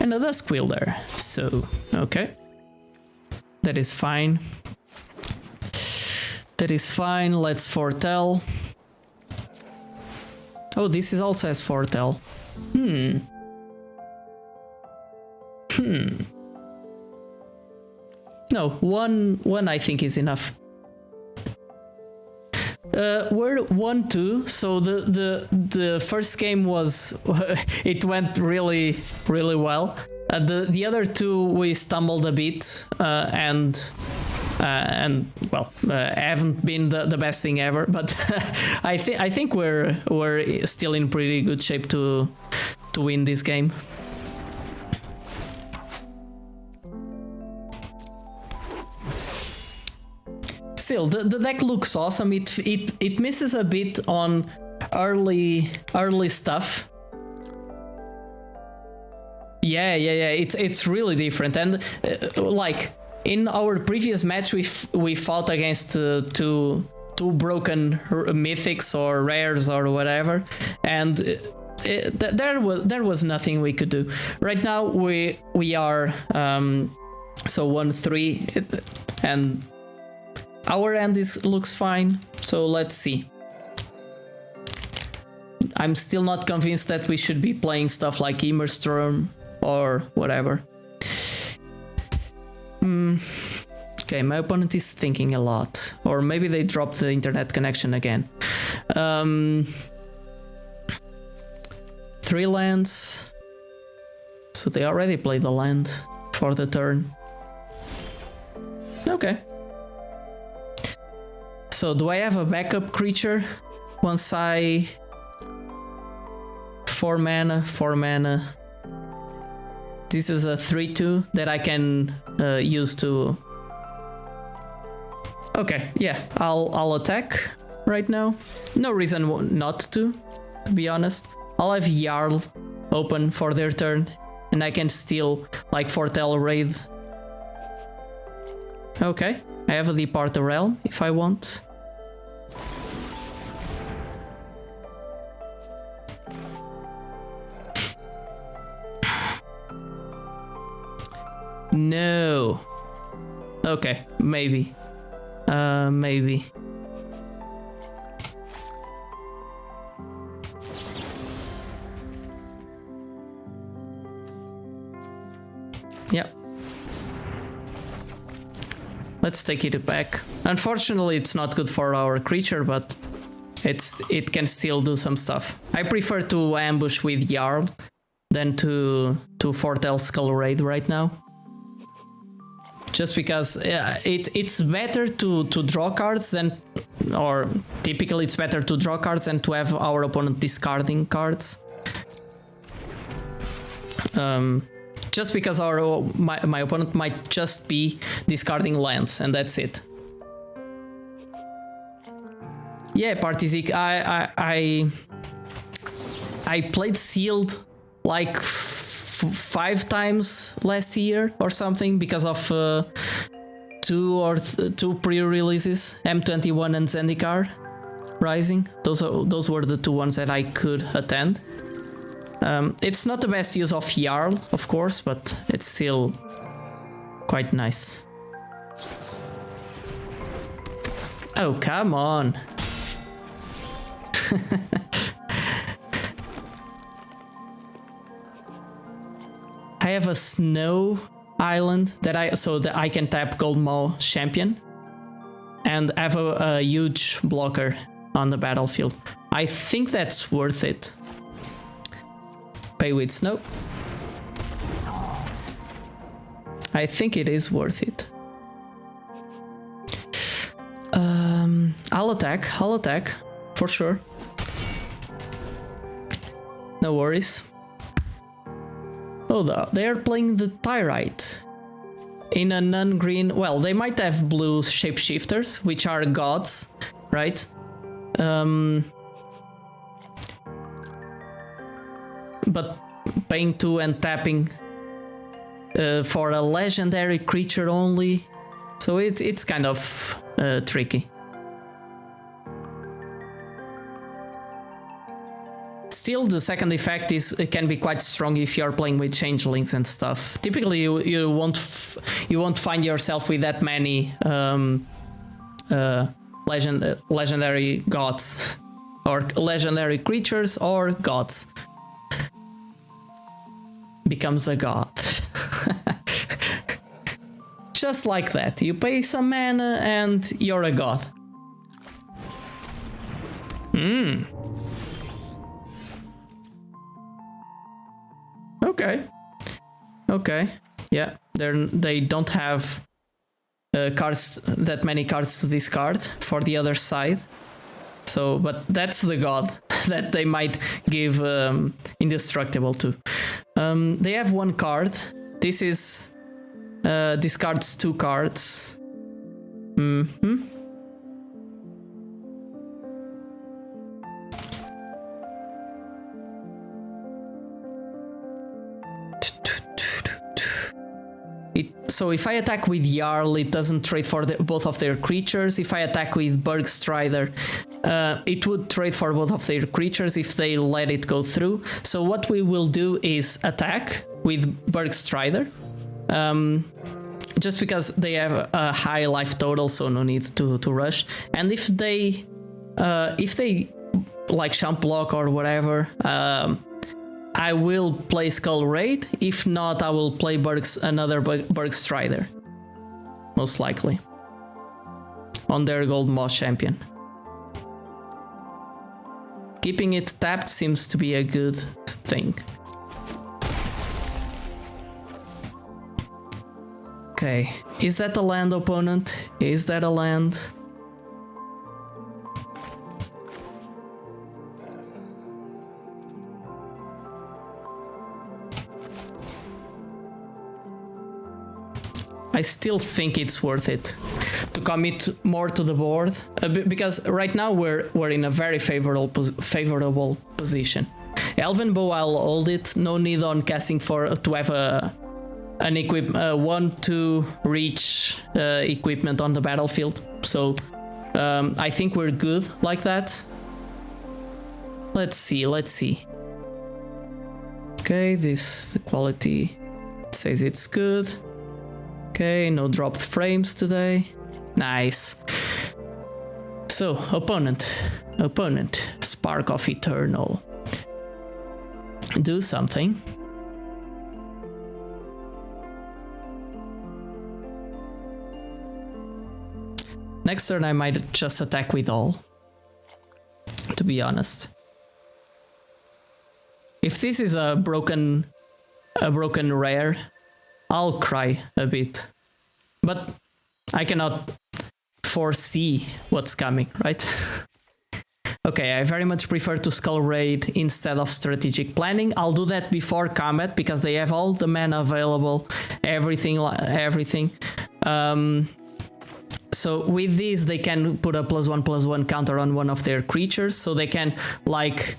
another squilder. So, okay, that is fine. That is fine. Let's foretell. Oh, this is also as foretell. No, one I think is enough. We're 1-2, so the first game was it went really well. The other two we stumbled a bit and well, haven't been the best thing ever. But I think we're still in pretty good shape to win this game. Still, the deck looks awesome. It misses a bit on early stuff. Yeah. It's really different. And like in our previous match, we fought against two broken mythics or rares or whatever, and there was nothing we could do. Right now we are so 1-3 and. Our end looks fine, so let's see. I'm still not convinced that we should be playing stuff like Immerstorm or whatever. Okay, my opponent is thinking a lot. Or maybe they dropped the internet connection again. 3 lands. So they already played the land for the turn. Okay. So do I have a backup creature? Once I... 4 mana. This is a 3/2 that I can use to... Okay, yeah, I'll attack right now. No reason not to be honest. I'll have Jarl open for their turn, and I can still, like, foretell raid. Okay, I have a Depart the Realm if I want. No. Okay, maybe. Maybe. Yep. Let's take it back. Unfortunately, it's not good for our creature, but it can still do some stuff. I prefer to ambush with Jarl than to foretell Skull Raid right now. Just because it's better to draw cards than, or typically it's better to draw cards than to have our opponent discarding cards. Just because my opponent might just be discarding lands, and that's it. Yeah, Partizik, I played Sealed like 5 times last year or something because of two pre-releases, M21 and Zendikar Rising. Those were the 2 ones that I could attend. It's not the best use of Jarl, of course, but it's still quite nice. Oh, come on. I have a snow island that I can tap Gold Maw champion and have a huge blocker on the battlefield. I think that's worth it. Pay with snow. I think it is worth it. I'll attack for sure. No worries. Oh, they are playing the Tyrite in a non-green. Well, they might have blue shapeshifters, which are gods, right? But paying 2 and tapping for a legendary creature only, so it's kind of tricky. Still, the second effect can be quite strong if you are playing with changelings and stuff. Typically, you won't find yourself with that many legendary gods or legendary creatures or gods. Becomes a god. Just like that. You pay some mana and you're a god. Okay. Yeah, they don't have that many cards to discard for the other side. So, but that's the god that they might give indestructible to. They have 1 card. This is discards 2 cards. So if I attack with Jarl, it doesn't trade for both of their creatures. If I attack with Bergstrider, it would trade for both of their creatures if they let it go through. So what we will do is attack with Bergstrider, just because they have a high life total, so no need to rush. And if they like champ block or whatever, I will play Skull Raid. If not, I will play another Bergstrider, most likely, on their Gold Maw champion. Keeping it tapped seems to be a good thing. Okay, is that a land, opponent? Is that a land? I still think it's worth it to commit more to the board, because right now we're in a very favorable position. Elven Bow, I'll hold it. No need on casting to have an 1-2 reach equipment on the battlefield. So I think we're good like that. Let's see. Okay, the quality says it's good. Okay, no dropped frames today. Nice. So, opponent, Spark of Eternal. Do something. Next turn I might just attack with all, to be honest. If this is a broken rare, I'll cry a bit, but I cannot foresee what's coming, right? Okay, I very much prefer to Skull Raid instead of strategic planning. I'll do that before combat because they have all the mana available, everything. So with these, they can put a +1/+1 counter on one of their creatures, so they can like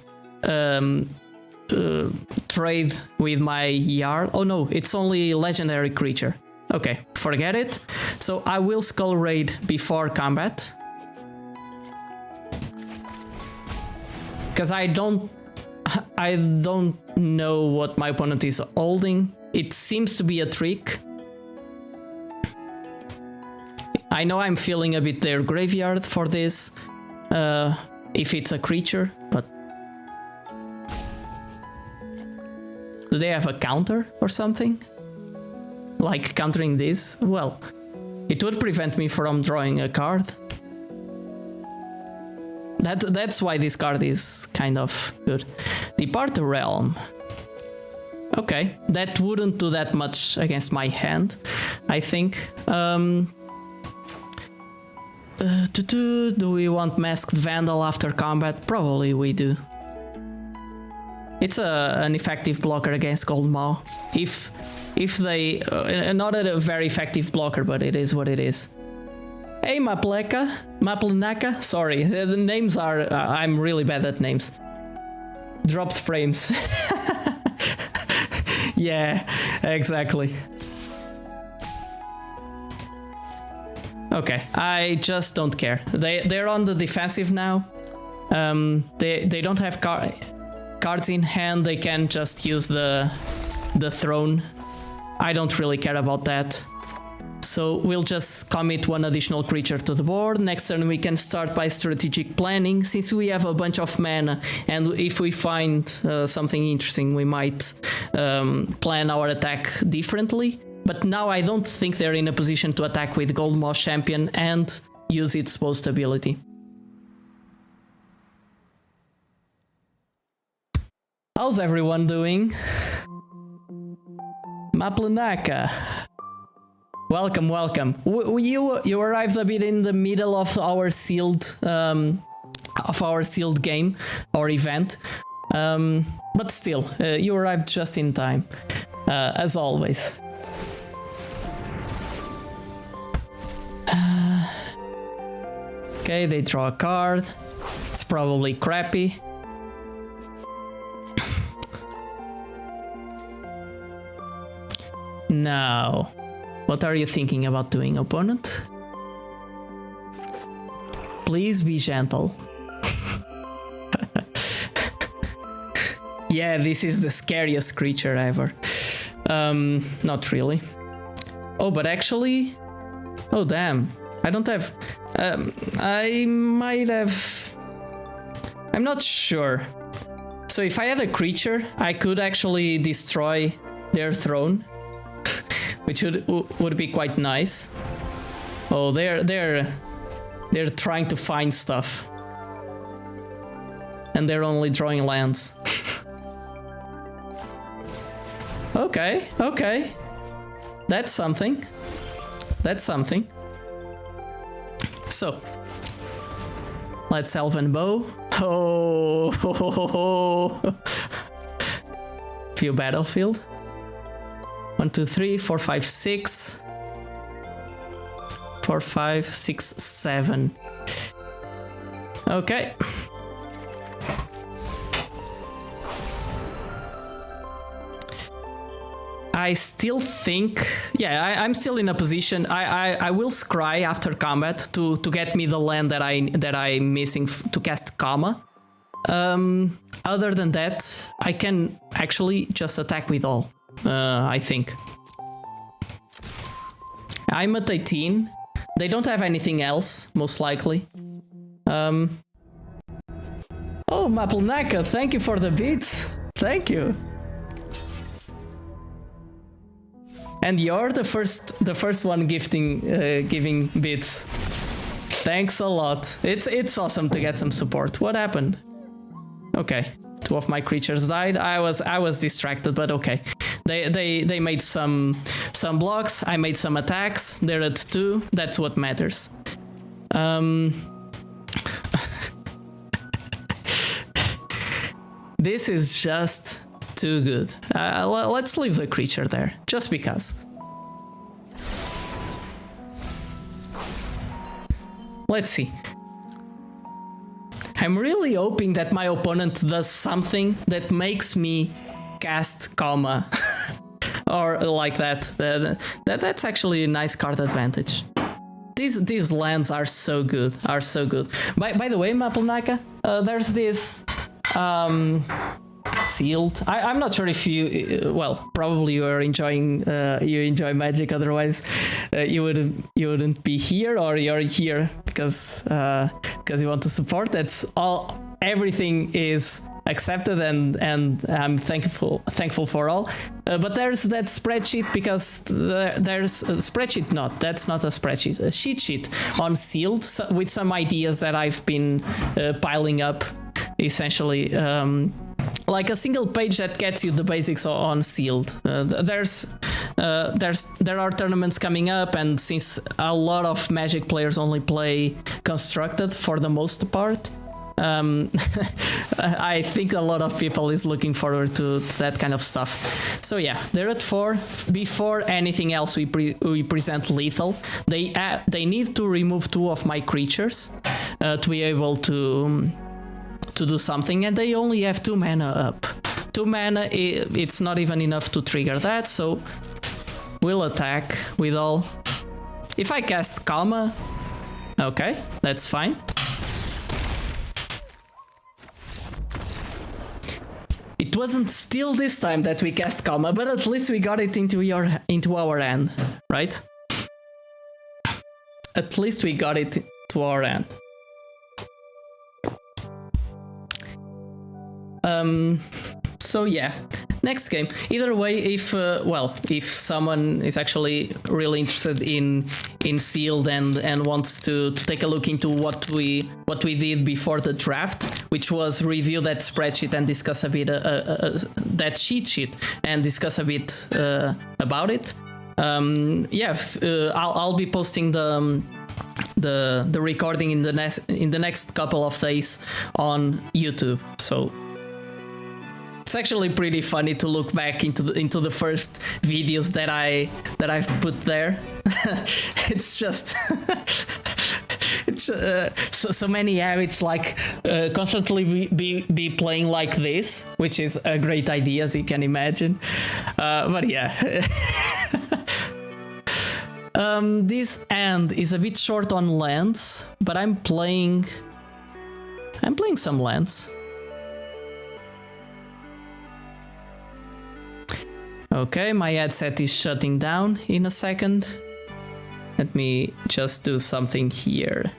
trade with my Jarl. Oh no, it's only legendary creature. Okay, forget it. So I will Skull Raid before combat, because I don't know what my opponent is holding. It seems to be a trick. I know I'm filling a bit their graveyard for this, if it's a creature, but... Do they have a counter or something? Like countering this? Well, it would prevent me from drawing a card. That's why this card is kind of good. Depart the Realm. Okay, that wouldn't do that much against my hand, I think. Do we want Masked Vandal after combat? Probably we do. It's an effective blocker against Gold Maw. If they... not a very effective blocker, but it is what it is. Hey, Maplenaka? Sorry, the names are... I'm really bad at names. Dropped frames. Yeah, exactly. Okay, I just don't care. They're on the defensive now. They don't have cards in hand. They can just use the throne. I don't really care about that. So we'll just commit one additional creature to the board. Next turn we can start by strategic planning, since we have a bunch of mana, and if we find something interesting we might plan our attack differently. But now I don't think they're in a position to attack with Gold Maw Champion and use its post ability. How's everyone doing? Maplenaka. Welcome, welcome. You arrived a bit in the middle of our sealed game or event, but still, you arrived just in time, as always. Okay, they draw a card. It's probably crappy. Now, what are you thinking about doing, opponent? Please be gentle. Yeah, this is the scariest creature ever. Not really. Oh, but actually... Oh, damn. I don't have... I might have... I'm not sure. So if I had a creature, I could actually destroy their throne. Which would be quite nice. Oh, they're trying to find stuff. And they're only drawing lands. Okay, okay. That's something. That's something. So, let's Elven Bow. Oh, View battlefield. 1, 2, 3, 4, 5, 6. 4, 5, 6, 7. Okay. I still think, yeah, I'm still in a position. I will scry after combat to get me the land that I'm missing to cast Kama. Other than that, I can actually just attack with all. I think. I'm at 18. They don't have anything else, most likely. Oh, Maplenaka, thank you for the beats. Thank you. And you're the first one giving bits. Thanks a lot. It's awesome to get some support. What happened? Okay, 2 of my creatures died. I was distracted, but okay. They made some blocks. I made some attacks. They're at 2. That's what matters. This is just too good. Let's leave the creature there, just because. Let's see. I'm really hoping that my opponent does something that makes me cast Kama. Or like that. That's actually a nice card advantage. These lands are so good. By the way, Maplenaka, there's this Sealed. I'm not sure if you, well, probably you are enjoying, you enjoy Magic. Otherwise, you wouldn't be here, or you're here because you want to support. That's all. Everything is accepted, and I'm thankful for all. But there's that spreadsheet, because there's a spreadsheet. That's not a spreadsheet. A cheat sheet on Sealed with some ideas that I've been piling up, essentially. Like a single page that gets you the basics on Sealed. There are tournaments coming up, and since a lot of Magic players only play Constructed for the most part, I think a lot of people is looking forward to that kind of stuff. So yeah, they're at 4. Before anything else, we present Lethal. They need to remove 2 of my creatures to be able to do something, and they only have 2 mana up. 2 mana, it's not even enough to trigger that, so we'll attack with all. If I cast Karma, okay, that's fine. It wasn't still this time that we cast Karma, but at least we got it into our hand, right? At least we got it to our hand. So yeah, next game. Either way, if someone is actually really interested in Sealed and wants to take a look into what we did before the draft, which was review that spreadsheet and discuss a bit that cheat sheet and discuss a bit about it. I'll be posting the recording in the next couple of days on YouTube. So it's actually pretty funny to look back into the first videos that I've put there. It's just so many habits, like constantly be playing like this, which is a great idea, as you can imagine. But yeah. This end is a bit short on lands, but I'm playing some lands. Okay, my headset is shutting down in a second. Let me just do something here.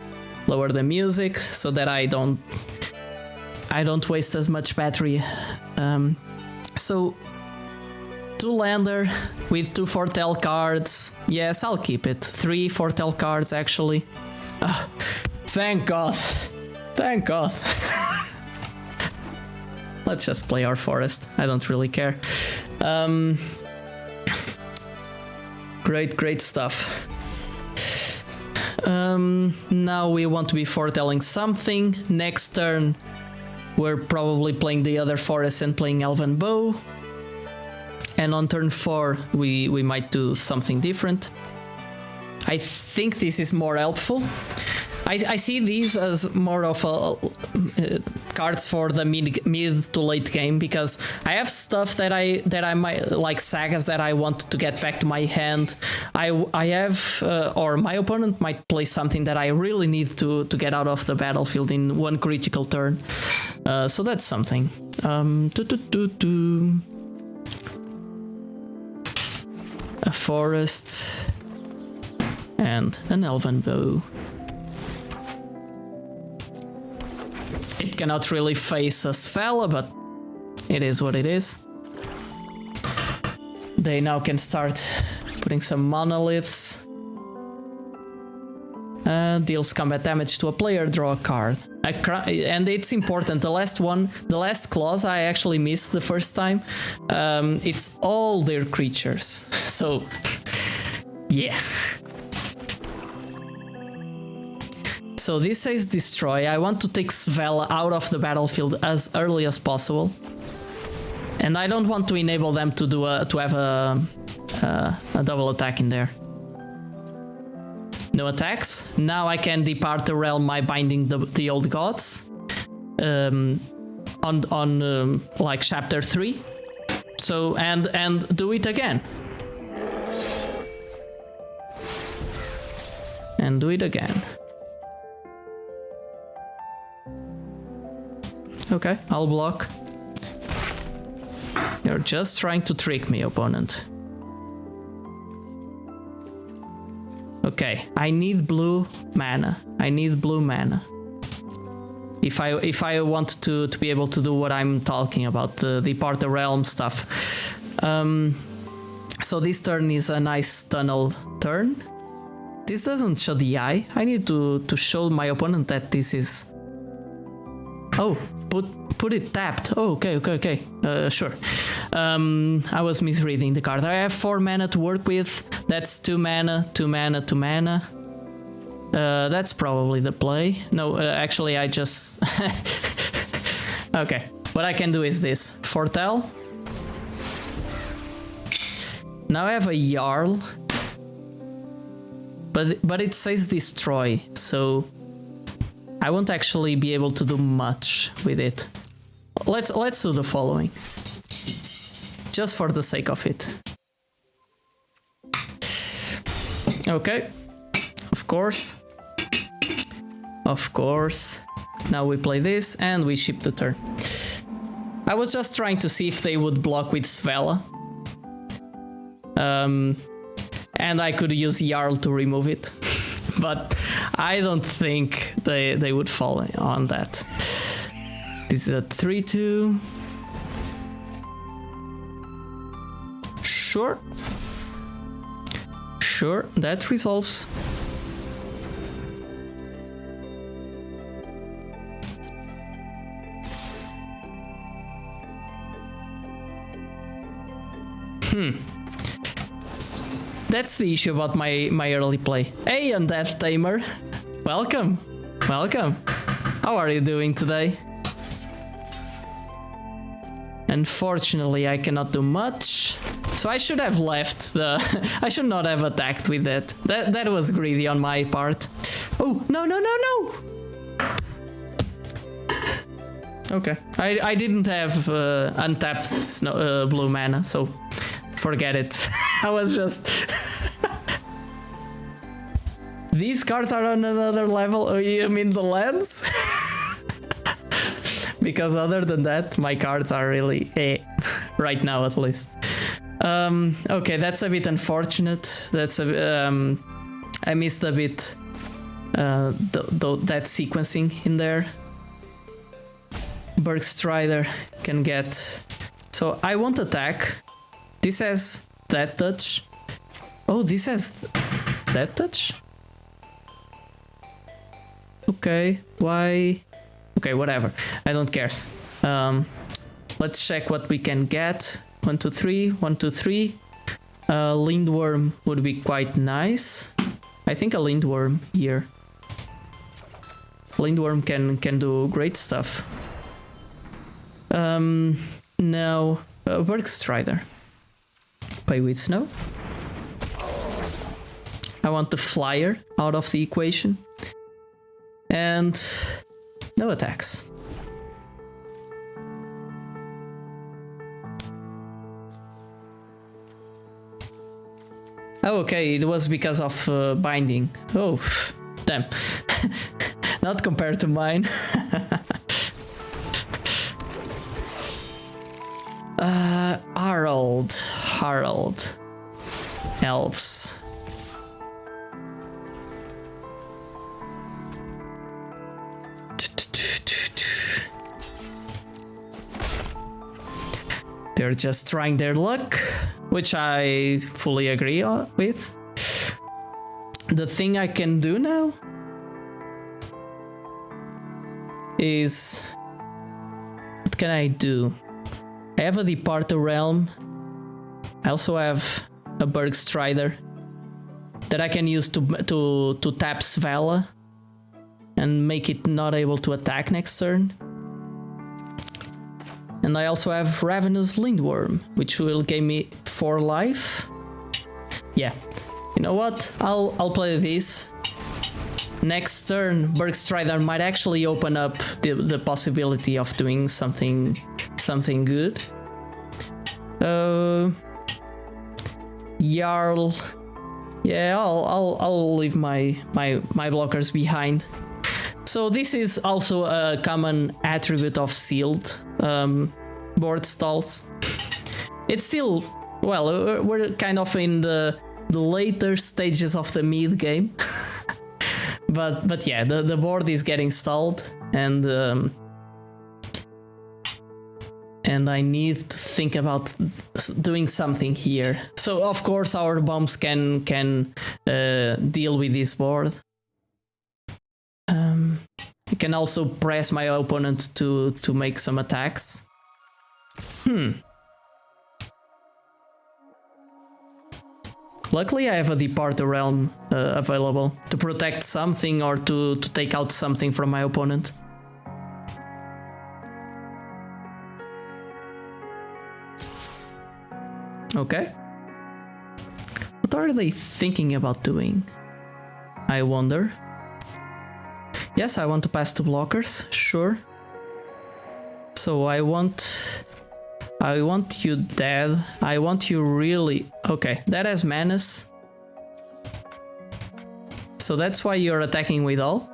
Lower the music so that I don't waste as much battery. So 2 lander with 2 foretell cards. Yes, I'll keep it. 3 foretell cards actually. Thank God. Thank God. Let's just play our forest. I don't really care. Great stuff. Now we want to be foretelling something. Next turn, we're probably playing the other forest and playing Elven Bow. And on turn 4, we might do something different. I think this is more helpful. I see these as more of cards for the mid to late game, because I have stuff that I might, like sagas that I want to get back to my hand. I have or my opponent might play something that I really need to get out of the battlefield in 1 critical turn. So that's something. A forest and an Elven Bow. It cannot really face a Svala, but it is what it is. They now can start putting some monoliths. Deals combat damage to a player, draw a card. And it's important, the last clause I actually missed the first time. It's all their creatures. So, yeah. So this says destroy. I want to take Svala out of the battlefield as early as possible, and I don't want to enable them to have a double attack in there. No attacks. Now I can depart the realm by binding the old gods on like chapter 3. So and do it again. And do it again. Okay, I'll block. You're just trying to trick me, opponent. Okay, I need blue mana. I need blue mana. If I want to be able to do what I'm talking about, the part the realm stuff. So this turn is a nice tunnel turn. This doesn't show the eye. I need to show my opponent that this is... Oh, put it tapped. Oh, okay. Sure. I was misreading the card. I have 4 mana to work with. That's 2 mana, 2 mana, 2 mana. That's probably the play. No, actually I just... Okay, what I can do is this. Foretell. Now I have a Jarl. But it says destroy, so I won't actually be able to do much with it. Let's do the following. Just for the sake of it. Okay. Of course. Of course. Now we play this and we ship the turn. I was just trying to see if they would block with Svella. And I could use Jarl to remove it. But I don't think they would fall on that. This is a 3-2. Sure. Sure, that resolves. That's the issue about my early play. Hey, Undeath Tamer. Welcome. Welcome. How are you doing today? Unfortunately, I cannot do much. So I should have left the... I should not have attacked with that. That was greedy on my part. Oh, no. Okay. I didn't have untapped blue mana, so forget it. I was just... These cards are on another level. Oh, you mean the lands? Because other than that, my cards are really right now at least. Okay, that's a bit unfortunate. That's a I missed a bit that sequencing in there. Bergstrider can get... So I won't attack. This has that touch. Oh, this has that touch? Okay, why? Okay, whatever. I don't care. Let's check what we can get. 1, 2, 3. 1, 2, 3. Lindworm would be quite nice. I think a Lindworm here. Lindworm can do great stuff. Now, Bergstrider. Play with Snow. I want the flyer out of the equation. And no attacks. Oh, okay, it was because of binding. Oh, damn. Not compared to mine. Harald. Elves. They're just trying their luck, which I fully agree with. The thing I can do now is... What can I do? I have a Departed Realm. I also have a Bergstrider that I can use to tap Svella and make it not able to attack next turn. And I also have Ravenous Lindworm, which will give me 4 life. Yeah, you know what? I'll play this. Next turn, Bergstrider might actually open up the possibility of doing something good. Jarl. Yeah, I'll leave my blockers behind. So this is also a common attribute of sealed board stalls. It's still, well, we're kind of in the later stages of the mid game. but yeah, the board is getting stalled, and I need to think about doing something here. So of course our bombs can deal with this board. I can also press my opponent to make some attacks. Luckily I have a Departure Realm available to protect something or to take out something from my opponent. Okay. What are they thinking about doing? I wonder. Yes, I want to pass 2 blockers, sure. So I want you dead. I want you really... Okay, that has Menace. So that's why you're attacking with all?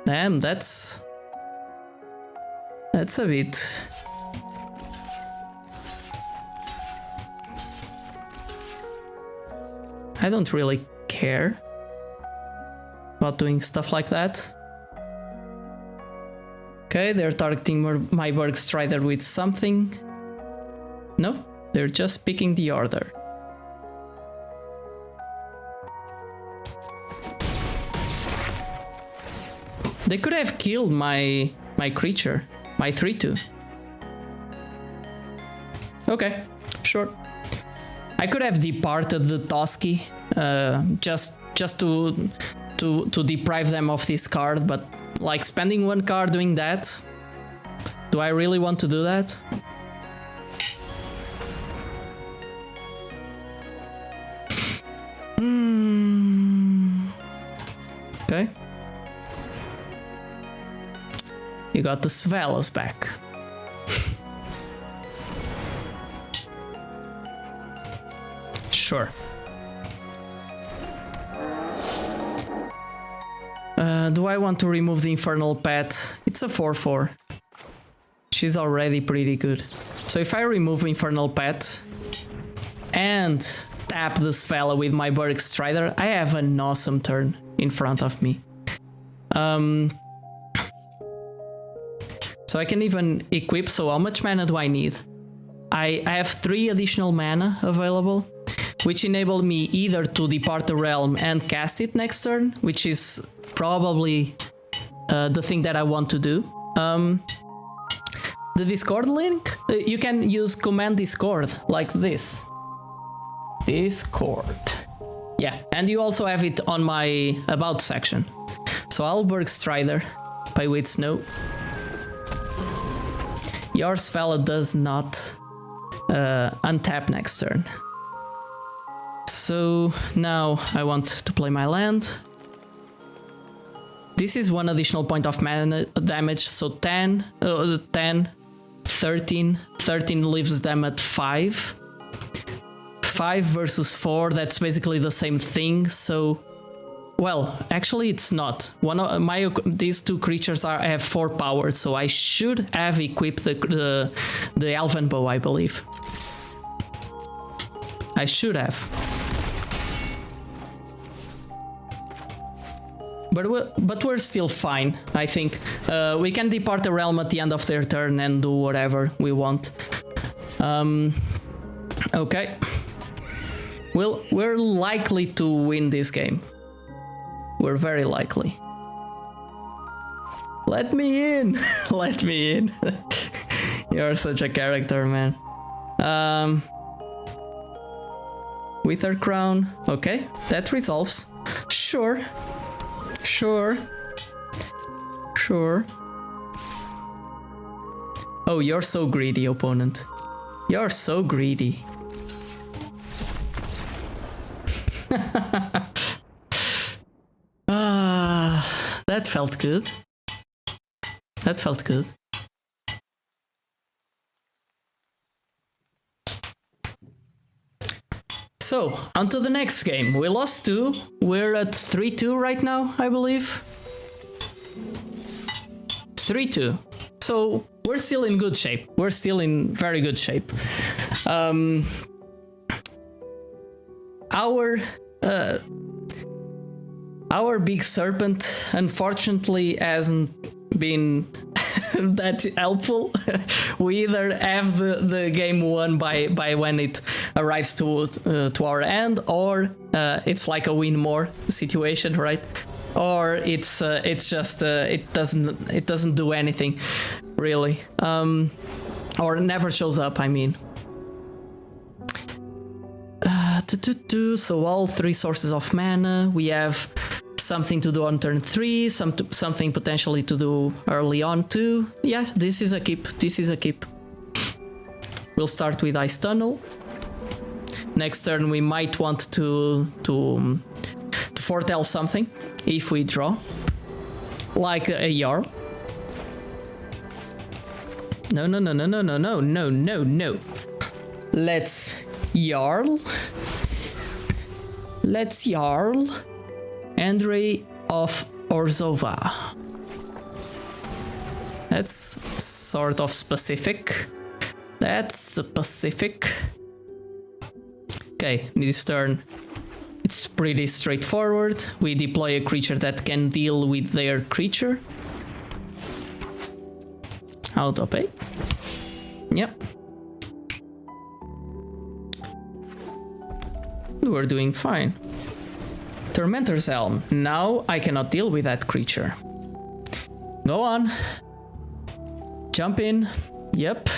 Damn, that's a bit... I don't really care about doing stuff like that. Okay, they're targeting my Berg Strider with something. No, they're just picking the order. They could have killed my creature, my 3/2. Okay, sure. I could have departed the Toski, just to deprive them of this card, but like spending 1 card doing that, do I really want to do that? Okay. You got the Svelas back. Sure. Do I want to remove the Infernal Pet? It's a 4/4. She's already pretty good. So if I remove Infernal Pet and tap the Svela with my Berg Strider, I have an awesome turn in front of me. So I can even equip, so how much mana do I need? I have 3 additional mana available, which enable me either to depart the realm and cast it next turn, which is probably the thing that I want to do. The Discord link, you can use command Discord like this. Discord. Yeah, and you also have it on my about section. So I'll Berg Strider, pay with Snow. Your Svela does not untap next turn. So now I want to play my land. This is 1 additional point of mana damage, so 10, 13 leaves them at 5. 5 versus 4, that's basically the same thing, so... Well, actually it's not. These 2 creatures have 4 power, so I should have equipped the Elven Bow, I believe. I should have. But we're still fine, I think. We can depart the realm at the end of their turn and do whatever we want. Okay. We're likely to win this game. We're very likely. Let me in! Let me in! You're such a character, man. Wither Crown. Okay, that resolves. Sure. Sure. Sure. Oh, you're so greedy, opponent. You're so greedy. That felt good. That felt good. So, on to the next game. We lost 2. We're at 3-2 right now, I believe. 3-2. So, we're still in good shape. We're still in very good shape. Our big serpent unfortunately hasn't been that helpful. We either have the game won by when it arrives to our end, or it's like a win more situation, right? Or it's just it doesn't do anything really, or never shows up, I mean. So all 3 sources of mana. We have something to do on turn 3, something potentially to do early on too. Yeah, this is a keep. This is a keep. We'll start with Ice Tunnel. Next turn we might want to foretell something if we draw, like a Jarl. No. Let's Jarl. Let's Jarl Andre of Orzhova. That's sort of specific. That's specific. Okay, this turn it's pretty straightforward. We deploy a creature that can deal with their creature. Auto pay. Yep. We're doing fine. Tormentor's Helm. Now I cannot deal with that creature. Go on. Jump in. Yep.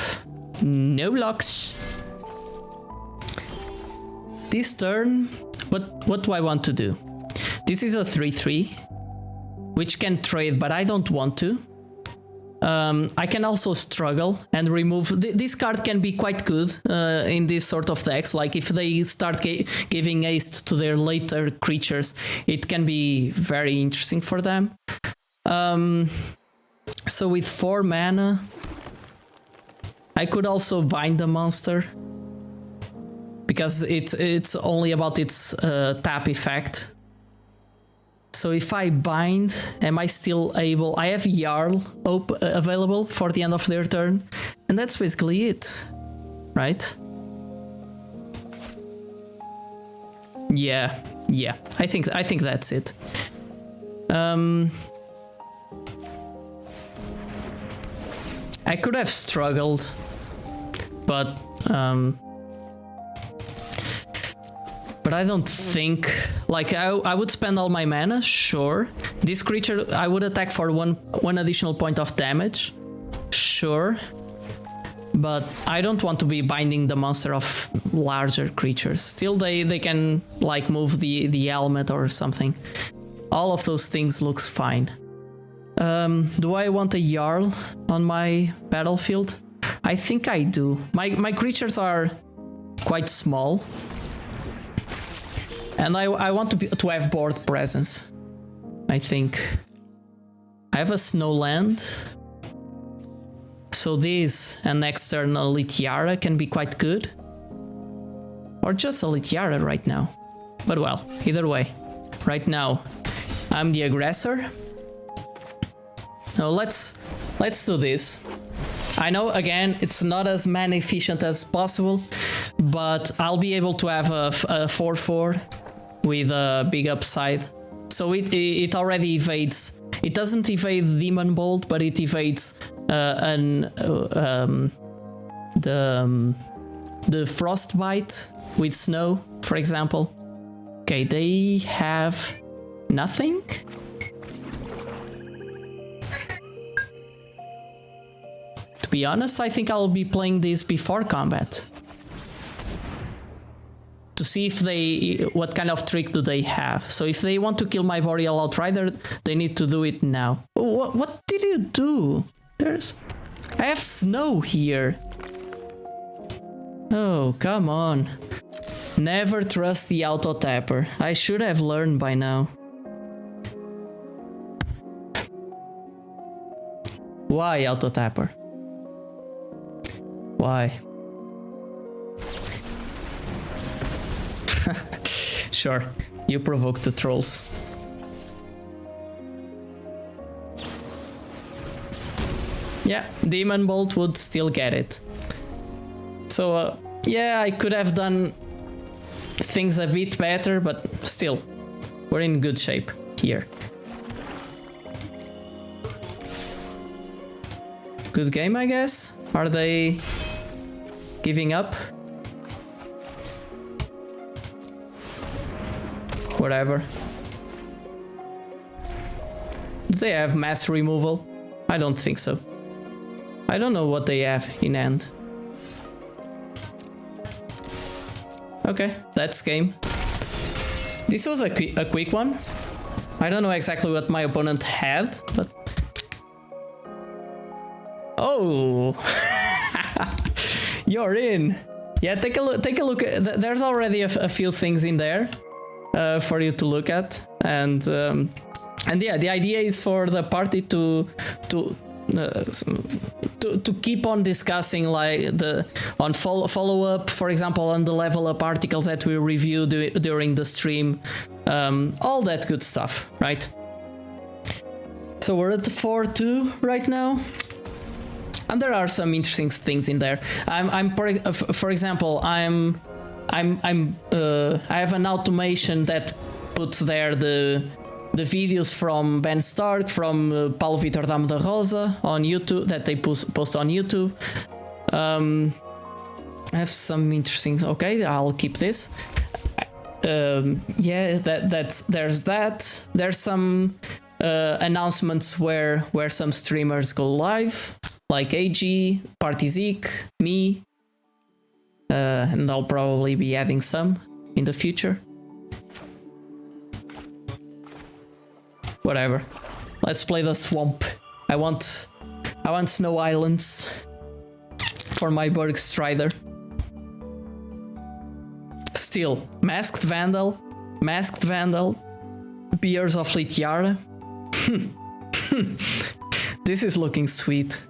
No blocks. This turn, what do I want to do? This is a 3/3, which can trade, but I don't want to. I can also struggle and remove. This card can be quite good in this sort of decks. Like if they start giving haste to their later creatures, it can be very interesting for them. So with 4 mana, I could also bind the monster, because it's only about its tap effect. So if I bind, am I still able? I have Jarl available for the end of their turn, and that's basically it, right? Yeah. I think that's it. I could have struggled, but I don't think, like, I would spend all my mana, sure. This creature, I would attack for one additional point of damage, sure. But I don't want to be binding the monster of larger creatures. Still, they can, like, move the helmet or something. All of those things looks fine. Do I want a Jarl on my battlefield? I think I do. My creatures are quite small. And I want to have board presence, I think. I have a Snowland. So this and next turn a Litiara can be quite good. Or just a Litiara right now. But well, either way. Right now, I'm the aggressor. Now let's do this. I know, again, it's not as mana efficient as possible, but I'll be able to have a 4/4 with a big upside. So it already evades. It doesn't evade Demon Bolt, but it evades the Frostbite with Snow, for example. Okay, they have nothing. To be honest, I think I'll be playing this before combat, to see if what kind of trick do they have. So if they want to kill my Boreal Outrider, they need to do it now. What did you do? I have Snow here. Oh, come on. Never trust the auto tapper. I should have learned by now. Why auto tapper? Why? Sure, you provoked the trolls. Yeah, Demon Bolt would still get it. So Yeah, I could have done things a bit better, but still, we're in good shape here. Good game, I guess. Are they giving up? Whatever. Do they have mass removal? I don't think so. I don't know what they have in hand. Okay, that's game. This was a quick one. I don't know exactly what my opponent had, but... Oh! You're in! Yeah, take a look. There's already a few things in there for you to look at. And yeah, the idea is for the party to keep on discussing, like on follow up, for example, on the level up articles that we review during the stream, all that good stuff, right? So we're at 4-2 right now, and there are some interesting things in there. For example, I have an automation that puts there the videos from Ben Stark, from Paulo Vitor Damo da Rosa on YouTube, that they post on YouTube. I have some interesting... Okay, I'll keep this. Yeah, there's that. There's some announcements where some streamers go live, like AG, Partizik, me, and I'll probably be adding some in the future. Whatever. Let's play the swamp. I want snow islands for my Berg Strider. Still, Masked Vandal, Beers of Litiara. This is looking sweet.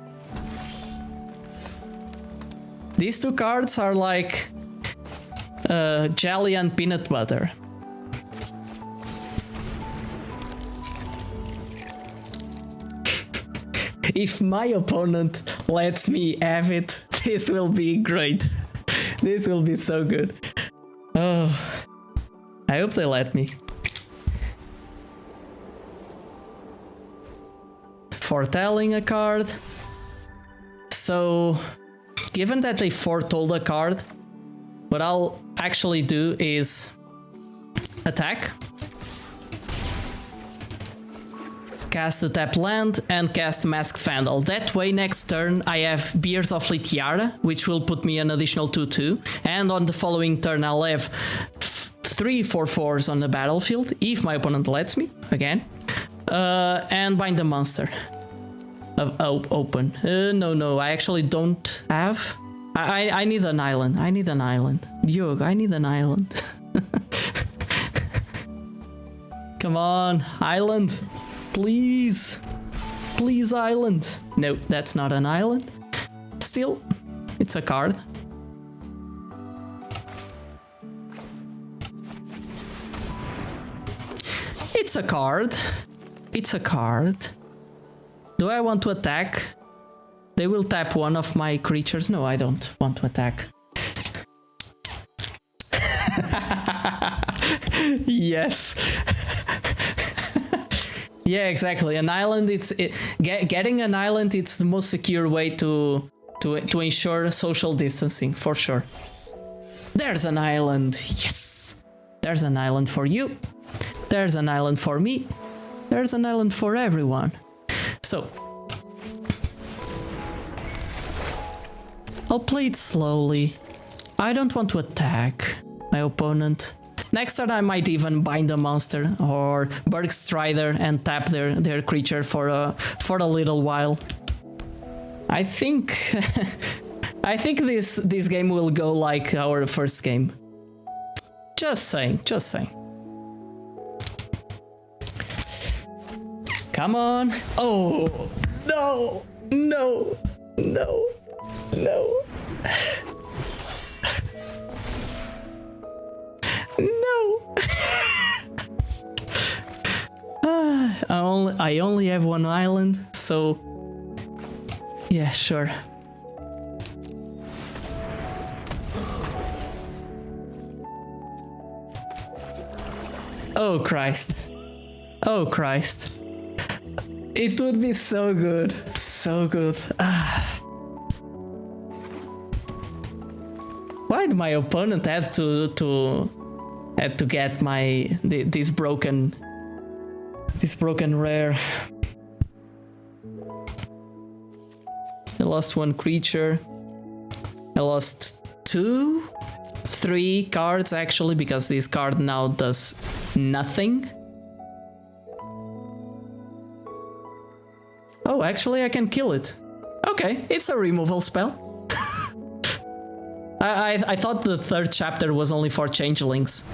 These two cards are like jelly and peanut butter. If my opponent lets me have it, this will be great. This will be so good. Oh, I hope they let me. Foretelling a card. So, given that they foretold a card, what I'll actually do is attack, cast the tap land, and cast Masked Vandal. That way, next turn, I have Beers of Litiara, which will put me an additional 2/2, and on the following turn, I'll have 3 4/4s on the battlefield, if my opponent lets me, again, and bind the monster. Open. No, I actually don't have. I need an island. Diogo, I need an island. Come on, island. Please, island. No, that's not an island. Still, it's a card. It's a card. Do I want to attack? They will tap one of my creatures. No, I don't want to attack. Yes. Yeah, exactly. An island. Getting an island. It's the most secure way to ensure social distancing, for sure. There's an island. Yes. There's an island for you. There's an island for me. There's an island for everyone. So I'll play it slowly. I don't want to attack my opponent. Next turn I might even bind a monster or Berg Strider and tap their creature for a little while. I think this game will go like our first game. Just saying. Come on. Oh, no. No. I only have one island, so yeah, sure. Oh Christ. Oh Christ. It would be so good. So good. Why did my opponent have to get this broken rare? I lost one creature. I lost 3 cards actually, because this card now does nothing. Oh, actually I can kill it. Okay, it's a removal spell. I thought the 3rd chapter was only for changelings.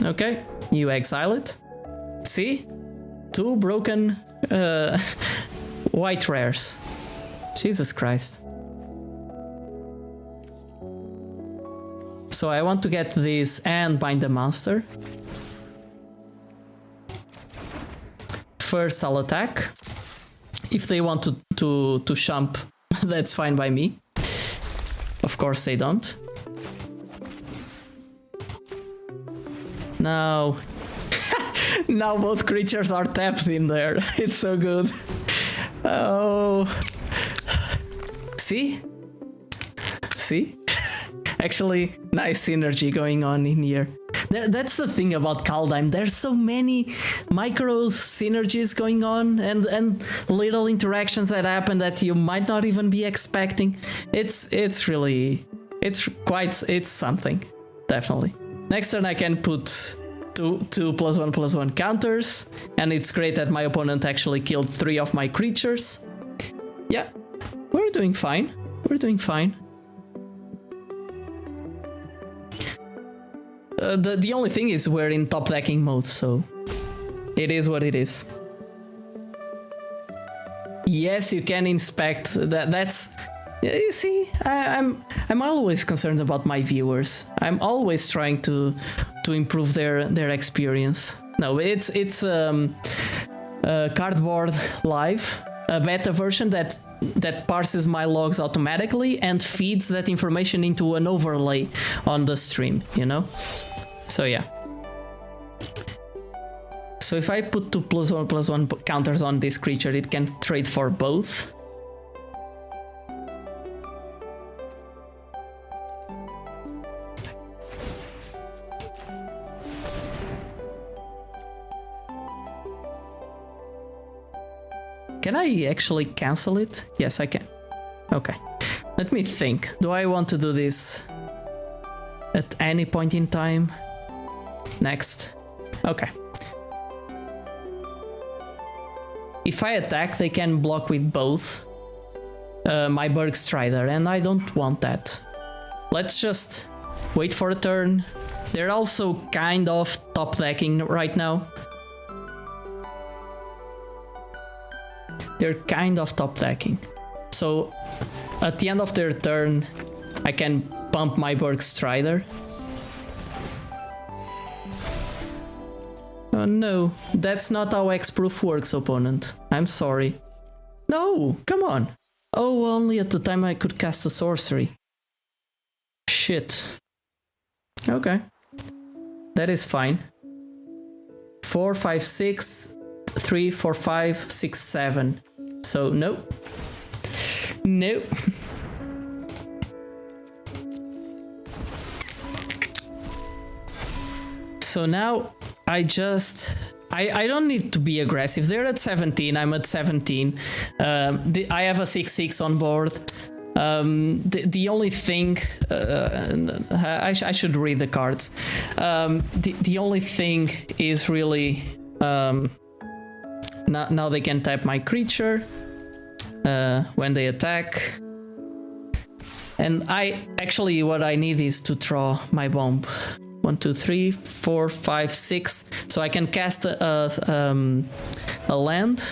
Okay, you exile it. See? 2 broken white rares. Jesus Christ. So I want to get this and bind the monster. First I'll attack. If they want to shump, that's fine by me. Of course they don't. Now... now both creatures are tapped in there. It's so good. Oh... See? See? Actually, nice synergy going on in here. That's the thing about Kaldheim. There's so many micro synergies going on and little interactions that happen that you might not even be expecting. It's really... it's something. Definitely. Next turn I can put two +1/+1 counters, and it's great that my opponent actually killed 3 of my creatures. Yeah, we're doing fine. We're doing fine. The only thing is we're in top decking mode, so it is what it is. Yes, you can inspect. That's... You see, I'm always concerned about my viewers. I'm always trying to improve their experience. No, it's Cardboard Live, a beta version that parses my logs automatically and feeds that information into an overlay on the stream, you know? So yeah. So if I put 2 +1/+1 counters on this creature, it can trade for both. Can I actually cancel it? Yes, I can. Okay. Let me think. Do I want to do this at any point in time? Next. Okay. If I attack, they can block with both my Berg Strider, and I don't want that. Let's just wait for a turn. They're also kind of top decking right now. They're kind of top decking. So at the end of their turn, I can pump my Berg Strider. Oh no, that's not how Hexproof works, opponent. I'm sorry. No, come on. Oh, only at the time I could cast a sorcery. Shit. Okay. That is fine. 4, 5, 6, 3, 4, 5, 6, 7. So, no. No. So now I don't need to be aggressive. They're at 17, I'm at 17. I have a 6/6 on board. The only thing I should read the cards. The only thing is really now they can tap my creature when they attack, and what I need is to draw my bomb. 1, 2, 3, 4, 5, 6. So I can cast a land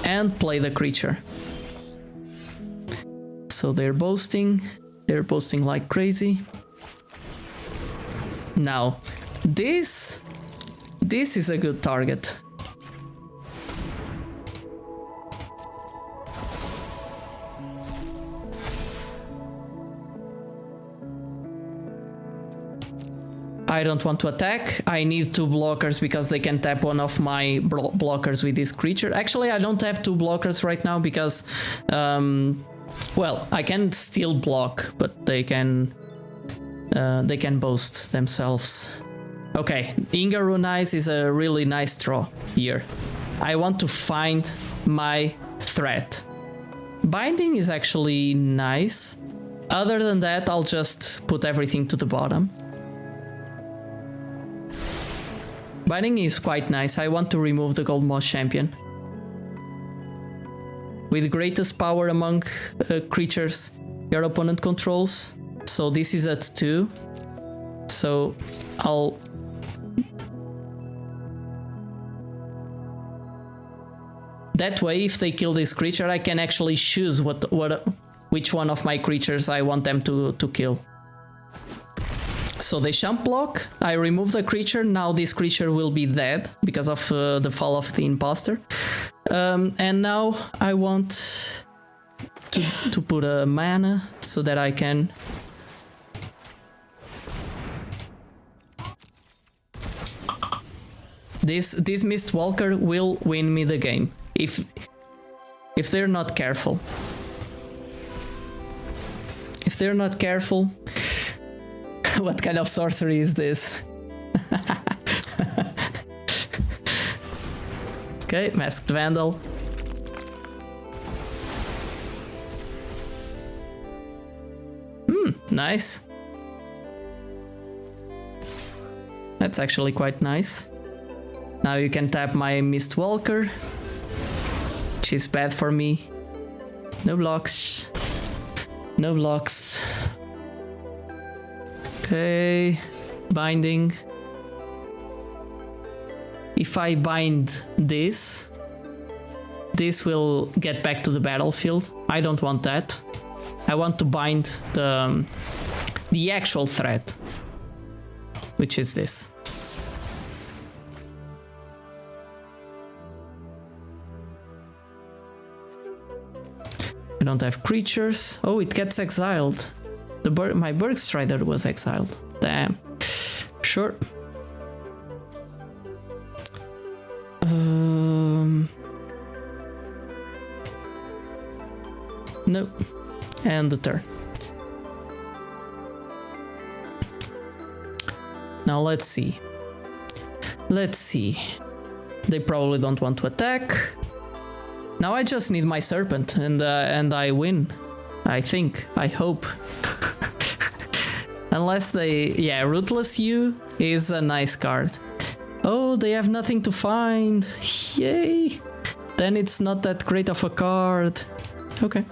and play the creature. So they're boasting like crazy. Now, this is a good target. I don't want to attack. I need 2 blockers because they can tap one of my blockers with this creature. Actually, I don't have 2 blockers right now because, well, I can still block, but they can boast themselves. Okay, Inga Rune Eyes is a really nice draw here. I want to find my threat. Binding is actually nice. Other than that, I'll just put everything to the bottom. Binding is quite nice. I want to remove the Gold Moss Champion. With greatest power among creatures your opponent controls. So this is at 2. So I'll... That way, if they kill this creature, I can actually choose which one of my creatures I want them to kill. So they champ block, I remove the creature, now this creature will be dead because of the fall of the imposter. And now I want to put a mana so that I can... This Mistwalker will win me the game, if they're not careful. If they're not careful... What kind of sorcery is this? Okay, Masked Vandal. Nice. That's actually quite nice. Now you can tap my Mistwalker, which is bad for me. No blocks. No blocks. Okay, binding. If I bind this, this will get back to the battlefield. I don't want that. I want to bind the actual threat, which is this. I don't have creatures. Oh, it gets exiled. My Bergstrider was exiled. Damn. Sure. No. And the turn. Now let's see. Let's see. They probably don't want to attack. Now I just need my Serpent and I win. I think. I hope. Unless they... Yeah, Ruthless You is a nice card. Oh, they have nothing to find. Yay. Then it's not that great of a card. Okay.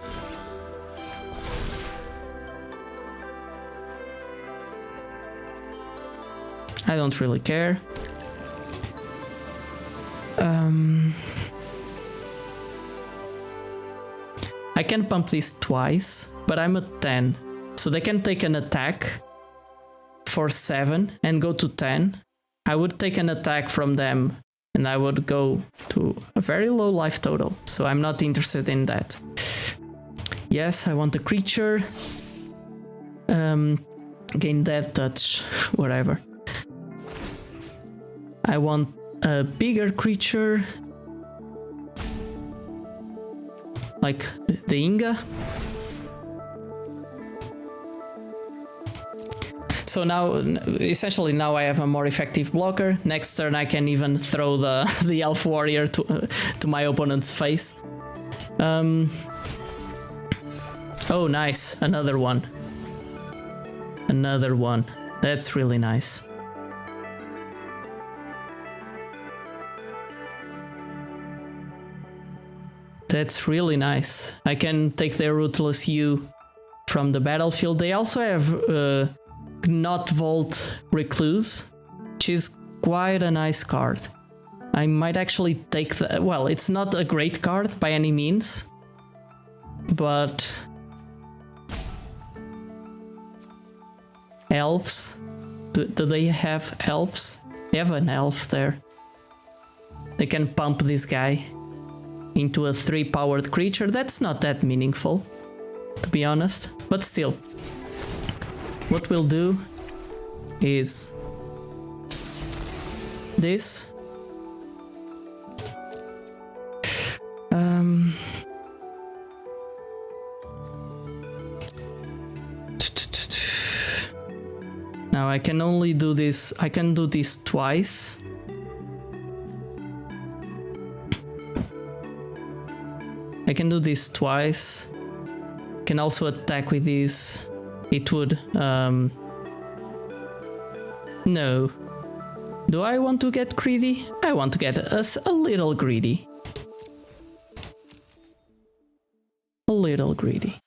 I don't really care. I can pump this twice, but I'm at 10. So they can take an attack for 7 and go to 10. I would take an attack from them and I would go to a very low life total. So I'm not interested in that. Yes, I want a creature. Gain Death Touch, whatever. I want a bigger creature. Like the Inga. So now, essentially now I have a more effective blocker. Next turn I can even throw the Elf Warrior to my opponent's face. Oh nice, another one. Another one. That's really nice. That's really nice. I can take their Ruthless You from the battlefield. They also have Not Vault Recluse, which is quite a nice card. I might actually take the... Well, it's not a great card by any means, but... Elves? Do they have elves? They have an elf there. They can pump this guy into a 3-powered creature. That's not that meaningful, to be honest, but still. What we'll do is this. Now I can only do this, I can do this twice. I can do this twice. Can also attack with this. It would, no. Do I want to get greedy? I want to get a little greedy. A little greedy.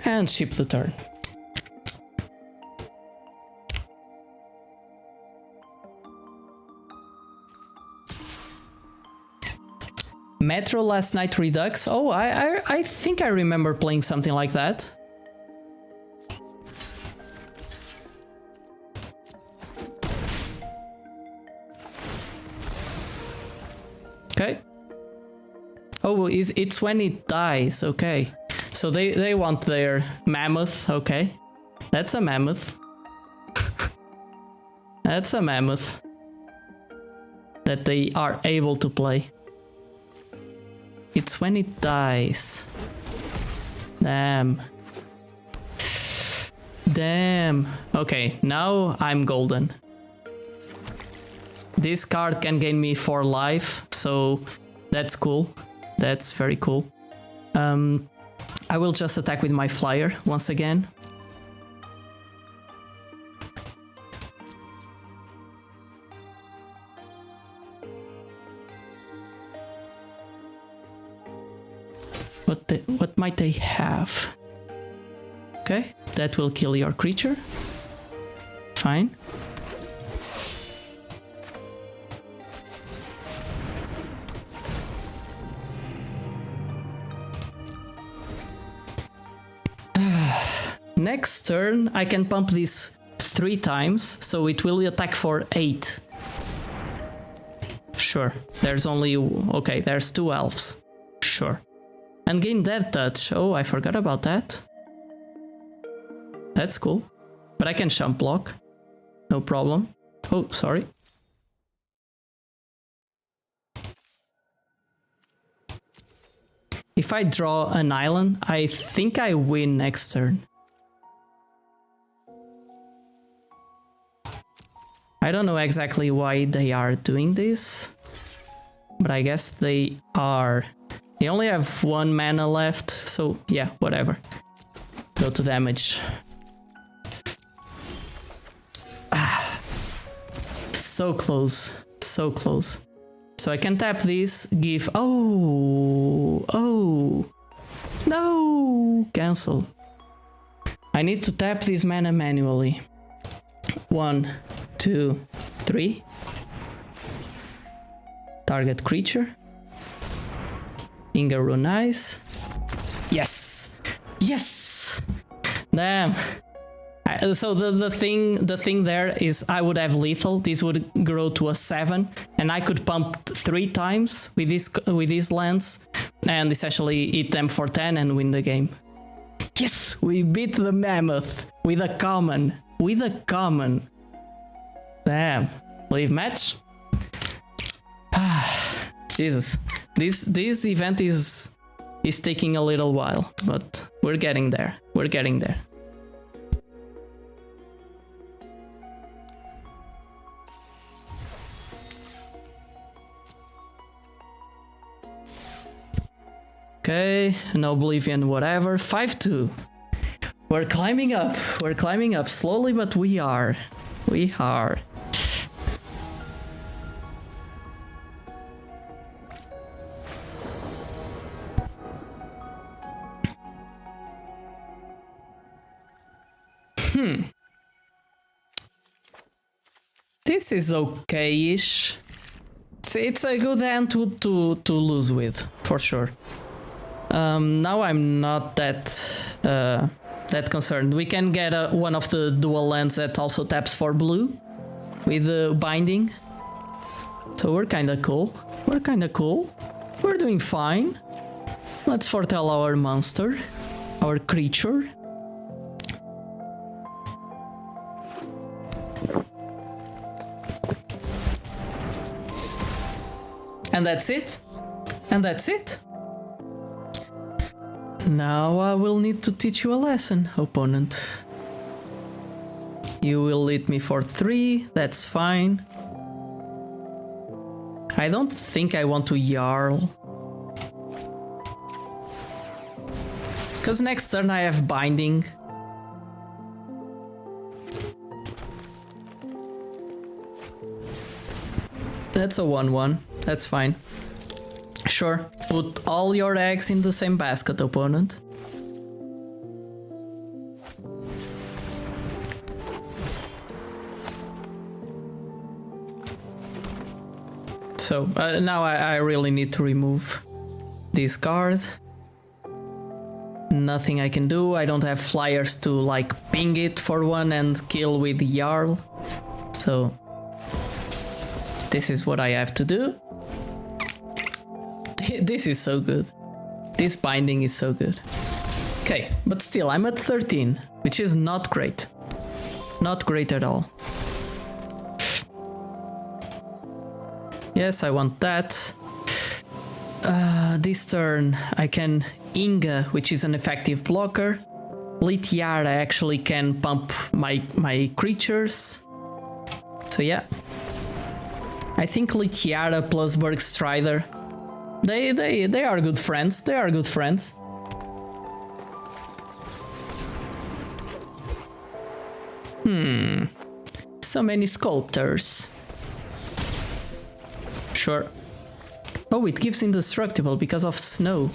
And ship the turn. Metro last night Redux. Oh, I think I remember playing something like that. Okay. Oh, it's when it dies. Okay. So they want their mammoth. Okay. That's a mammoth. That's a mammoth that they are able to play. It's when it dies. Damn. Damn. Okay, now I'm golden. This card can gain me 4 life, so that's cool. That's very cool. I will just attack with my flyer once again. What might they have? Okay, that will kill your creature. Fine. Next turn, I can pump this 3 times, so it will attack for 8. Sure, there's only... okay, there's 2 elves. Sure. And gain Death Touch. Oh, I forgot about that. That's cool. But I can Shump Block. No problem. Oh, sorry. If I draw an island, I think I win next turn. I don't know exactly why they are doing this, but I guess they are. They only have 1 mana left, so yeah, whatever. Go to damage. Ah, so close, so close. So I can tap this, give... oh, no, cancel. I need to tap this mana manually. 1, 2, 3. Target creature. Inga Runize. Yes! Yes! Damn. So the thing there is I would have lethal. This would grow to a 7, and I could pump 3 times with these lands, and essentially eat them for 10 and win the game. Yes, we beat the mammoth with a common. With a common. Damn. Leave match. Jesus. This event is taking a little while, but we're getting there. We're getting there. Okay, an Oblivion, whatever. 5-2. We're climbing up. We're climbing up slowly, but we are. We are. This is okay-ish. It's a good hand to lose with, for sure. Now I'm not that that concerned. We can get one of the dual lands that also taps for blue with the binding. So we're kinda cool. We're kinda cool. We're doing fine. Let's foretell our monster, our creature. And that's it. And that's it. Now I will need to teach you a lesson, opponent. You will lead me for 3, that's fine. I don't think I want to Jarl. Because next turn I have binding. That's a 1-1. That's fine. Sure, put all your eggs in the same basket, opponent. So now I really need to remove this card. Nothing I can do. I don't have flyers to like ping it for 1 and kill with Jarl. So this is what I have to do. This is so good. This binding is so good. Okay, but still I'm at 13, which is not great. Not great at all. Yes, I want that. This turn I can Inga, which is an effective blocker. Litiara actually can pump my creatures. So yeah. I think Litiara plus Bergstrider, they are good friends. They are good friends. So many sculptors. Sure. Oh, it gives indestructible because of snow.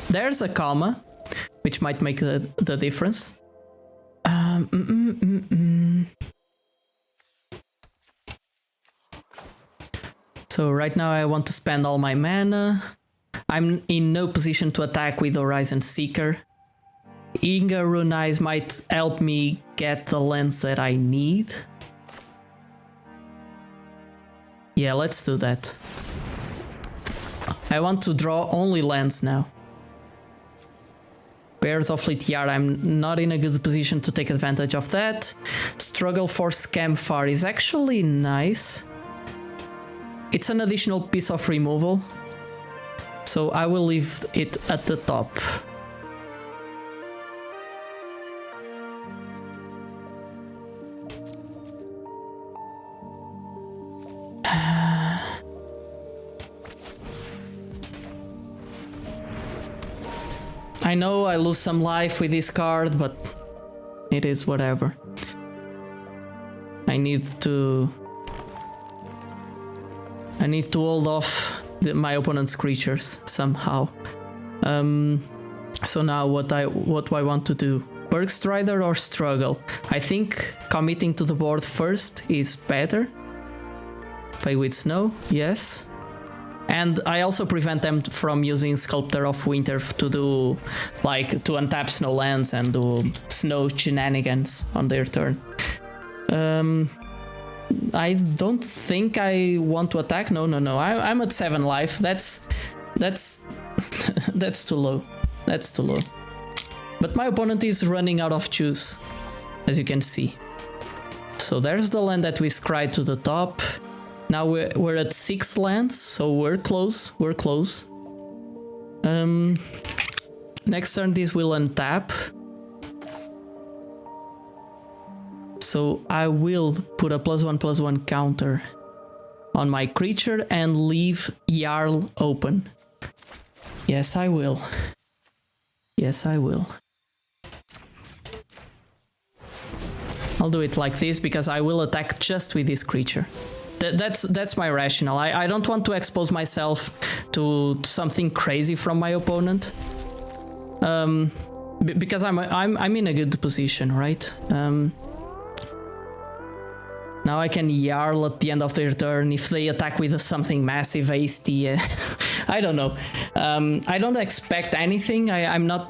There's a comma, which might make the difference. So right now I want to spend all my mana. I'm in no position to attack with Horizon Seeker. Inga Rune Eyes might help me get the lands that I need. Yeah, let's do that. I want to draw only lands now. Bears of Litiara, I'm not in a good position to take advantage of that. Struggle for Scamfar is actually nice. It's an additional piece of removal, so I will leave it at the top. I know I lose some life with this card, but it is whatever. I need to hold off my opponent's creatures somehow. So now what do I want to do? Bergstrider or Struggle? I think committing to the board first is better. Play with Snow, yes. And I also prevent them from using Sculptor of Winter to do, like, to untap snow lands and do snow shenanigans on their turn. I don't think I want to attack. No. I'm at 7 life. That's that's too low. That's too low. But my opponent is running out of juice, as you can see. So there's the land that we scried to the top. Now we're at 6 lands, so we're close. We're close. Next turn this will untap. So I will put a +1/+1 counter on my creature and leave Jarl open. Yes, I will. Yes, I will. I'll do it like this because I will attack just with this creature. That's my rationale. I don't want to expose myself to something crazy from my opponent. Because I'm in a good position, right? Now I can Jarl at the end of their turn. If they attack with something massive, hasty, I don't know. I don't expect anything. I'm not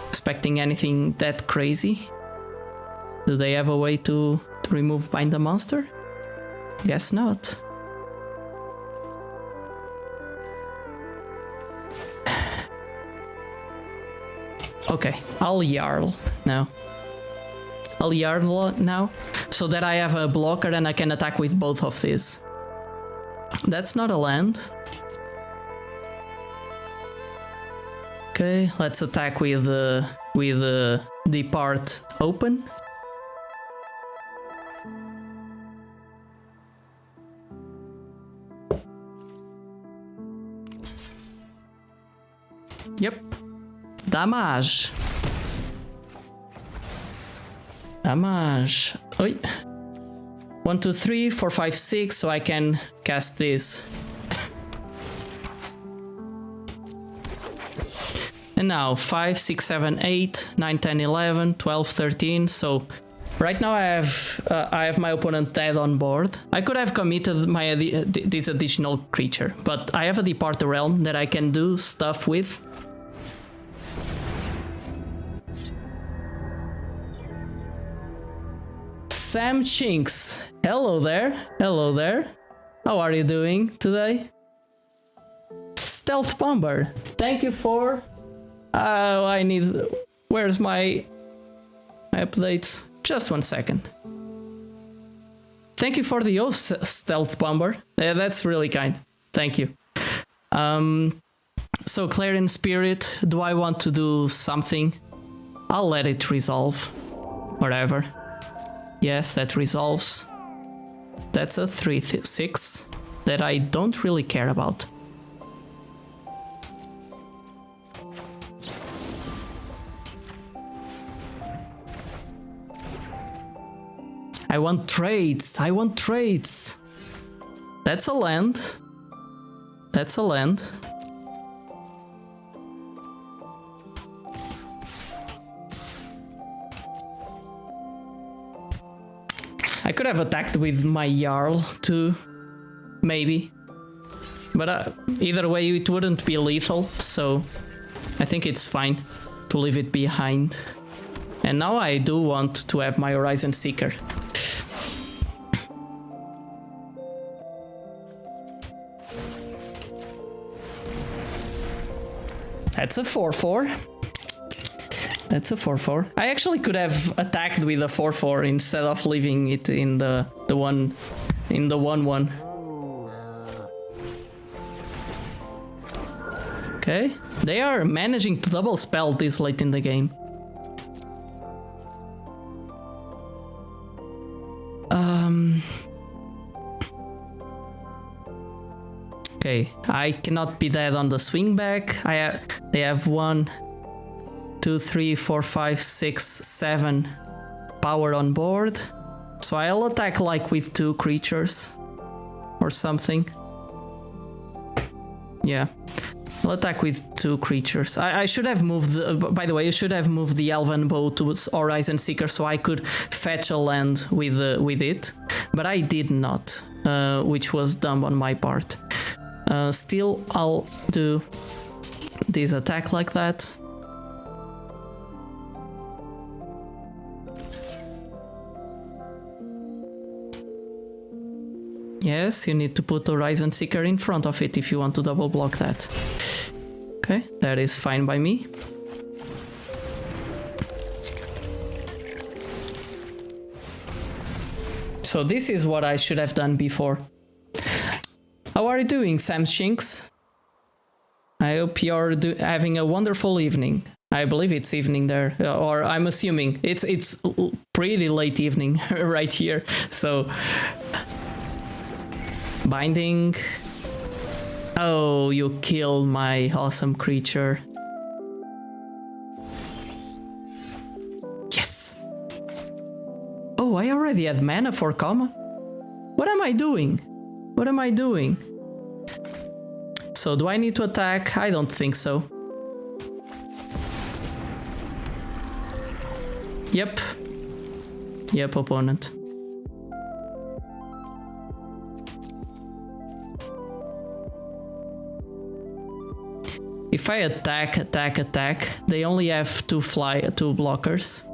expecting anything that crazy. Do they have a way to remove Bind the Monster? Guess not. Okay, I'll Jarl now. I'll Jarl now, so that I have a blocker and I can attack with both of these. That's not a land. Okay, let's attack with Depart open. Yep. Damage. Damage. Oi. 1, 2, 3, 4, 5, 6, so I can cast this. And now 5, 6, 7, 8, 9, 10, 11, 12, 13. So right now I have my opponent dead on board. I could have committed my this additional creature, but I have a Depart the Realm that I can do stuff with. Sam Chinks, hello there, hello there. How are you doing today? Stealth Bomber, thank you for... Oh, I need... Where's my updates? Just 1 second. Thank you for the Stealth Bomber. That's really kind. Thank you. So Clarion Spirit, do I want to do something? I'll let it resolve. Whatever. Yes, that resolves. That's a 3/6 that I don't really care about. I want trades. I want trades. That's a land. That's a land. I could have attacked with my Jarl too, maybe. But either way it wouldn't be lethal, so I think it's fine to leave it behind. And now I do want to have my Horizon Seeker. That's a 4/4. That's a 4/4. I actually could have attacked with a 4/4 instead of leaving it in the 1/1. Okay, they are managing to double spell this late in the game. Okay, I cannot be dead on the swing back. They have 1, 2, 3, 4, 5, 6, 7 power on board. So I'll attack like with 2 creatures or something. Yeah, I'll attack with 2 creatures. I should have moved, by the way, you should have moved the Elven Bow to Horizon Seeker so I could fetch a land with it. But I did not, which was dumb on my part. Still, I'll do this attack like that. Yes, you need to put Horizon Seeker in front of it if you want to double block that. Okay, that is fine by me. So this is what I should have done before. How are you doing, Sam Shinks? I hope you're having a wonderful evening. I believe it's evening there, or I'm assuming it's pretty late evening right here. So binding. Oh, you killed my awesome creature. Yes. Oh, I already had mana for comma. What am I doing? What am I doing? So do I need to attack? I don't think so. Yep. Yep, opponent. If I attack, they only have two blockers.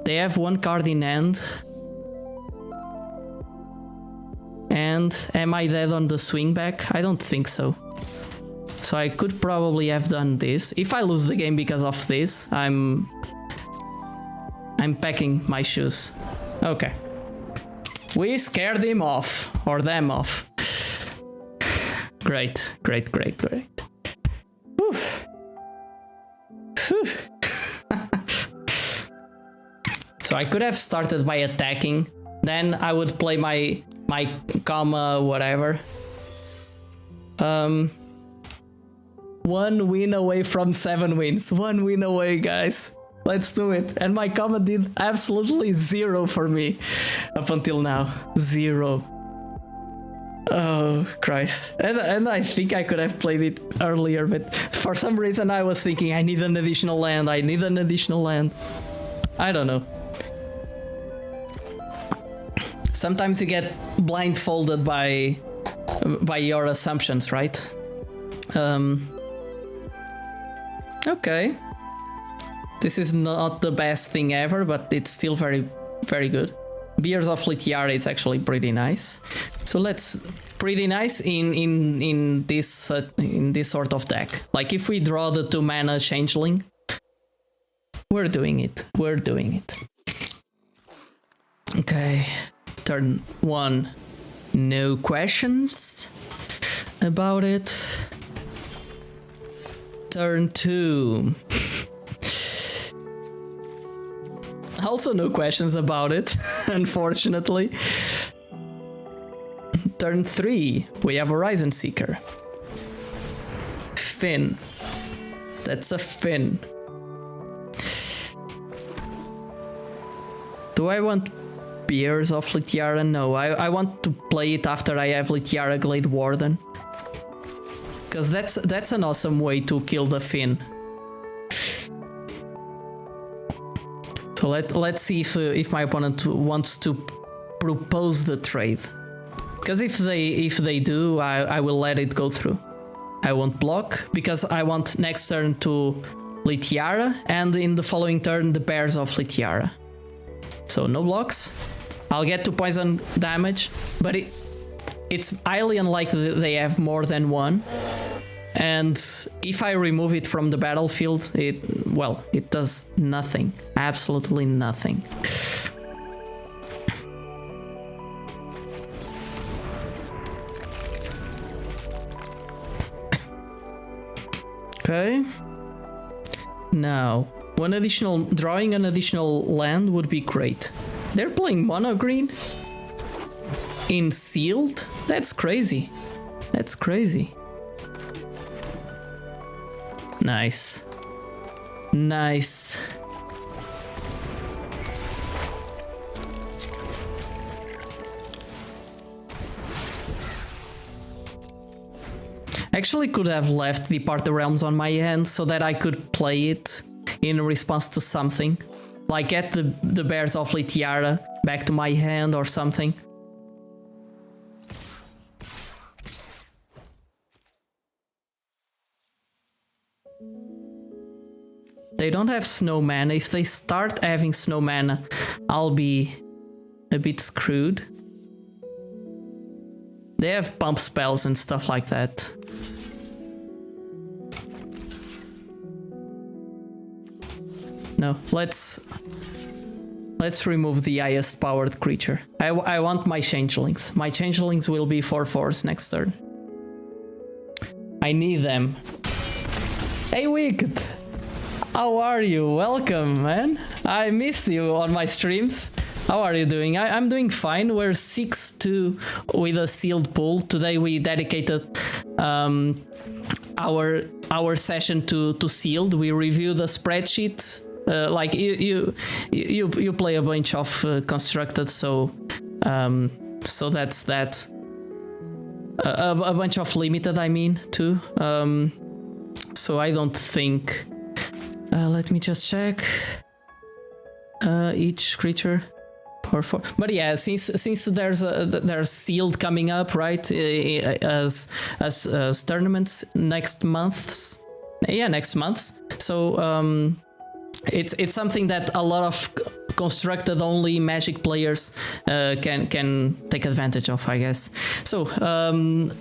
They have one card in hand. And am I dead on the swing back? I don't think so. So I could probably have done this. If I lose the game because of this, I'm packing my shoes. Okay. We scared him off, or them off. Great. Whew. Whew. So I could have started by attacking, then I would play my comma whatever. 1 win away from 7 wins. 1 win away, guys. Let's do it. And my comma did absolutely 0 for me up until now. 0. Oh, Christ. And I think I could have played it earlier, but for some reason I was thinking I need an additional land. I don't know. Sometimes you get blindfolded by your assumptions, right? Okay. This is not the best thing ever, but it's still very, very good. Beers of Litiara is actually pretty nice. So let's pretty nice in this sort of deck. Like if we draw the 2 mana changeling, we're doing it. Okay. Turn 1. No questions about it. Turn 2. Also no questions about it, unfortunately. Turn 3. We have Horizon Seeker. Fin. That's a fin. Do I want Beers of Litiara? No, I want to play it after I have Litiara Glade Warden. Because that's an awesome way to kill the fin. So let's see if my opponent wants to propose the trade. Because if they do, I will let it go through. I won't block because I want next turn to Litiara, and in the following turn the Bears of Litiara. So no blocks. I'll get 2 poison damage, but it's highly unlikely that they have more than 1. And if I remove it from the battlefield, it does nothing. Absolutely nothing. Okay. Now, drawing an additional land would be great. They're playing mono green in sealed? That's crazy. Nice. Actually could have left Depart the Realms on my hand so that I could play it in response to something. Like get the Bears of Litiara back to my hand or something. They don't have snow mana. If they start having snow mana, I'll be a bit screwed. They have pump spells and stuff like that. No, let's remove the highest powered creature. I want my changelings. My changelings will be 4/4s next turn. I need them. Hey Wicked! How are you? Welcome, man. I missed you on my streams. How are you doing? I'm doing fine. We're 6-2 with a sealed pool. Today we dedicated our session to sealed. We reviewed the spreadsheet. Like you play a bunch of constructed, so that's that. A bunch of limited, I mean, too. So I don't think. Let me just check. Each creature. But yeah, since there's sealed coming up, right? As tournaments next months, yeah, next month. So it's something that a lot of constructed only Magic players can take advantage of, I guess. So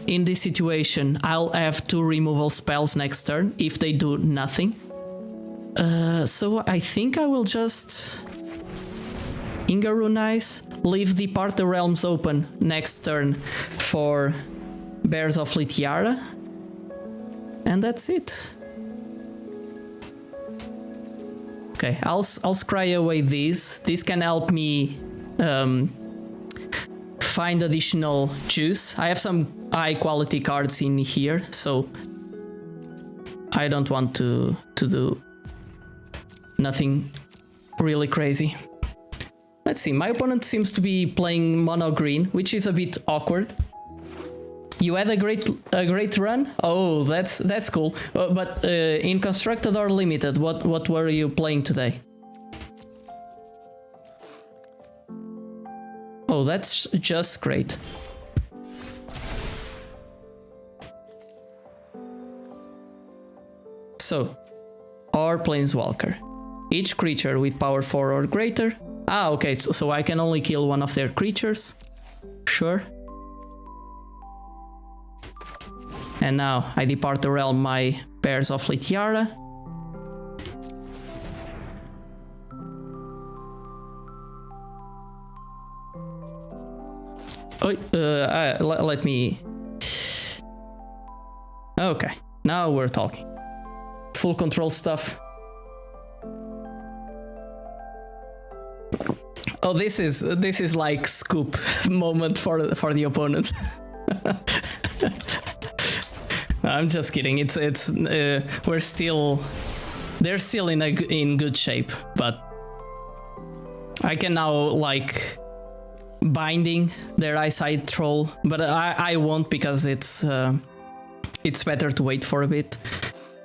in this situation, I'll have 2 removal spells next turn if they do nothing. So I think I will just Ingarunize, leave Depart the Realms open next turn for Bears of Litiara, and that's it. Okay, I'll scry away these. This can help me find additional juice. I have some high quality cards in here, so I don't want to do nothing really crazy. Let's see, my opponent seems to be playing mono green, which is a bit awkward. You had a great run? Oh, that's cool. But in Constructed or Limited, what were you playing today? Oh, that's just great. So, our Planeswalker. Each creature with power 4 or greater. Ah, okay, so I can only kill one of their creatures. Sure. And now I depart the realm my Bears of Litiara. Oh, let me... Okay, now we're talking. Full control stuff. Oh, this is like scoop moment for the opponent. I'm just kidding. They're still in good shape, but I can now like binding their Eyesight Troll, but I won't because it's better to wait for a bit.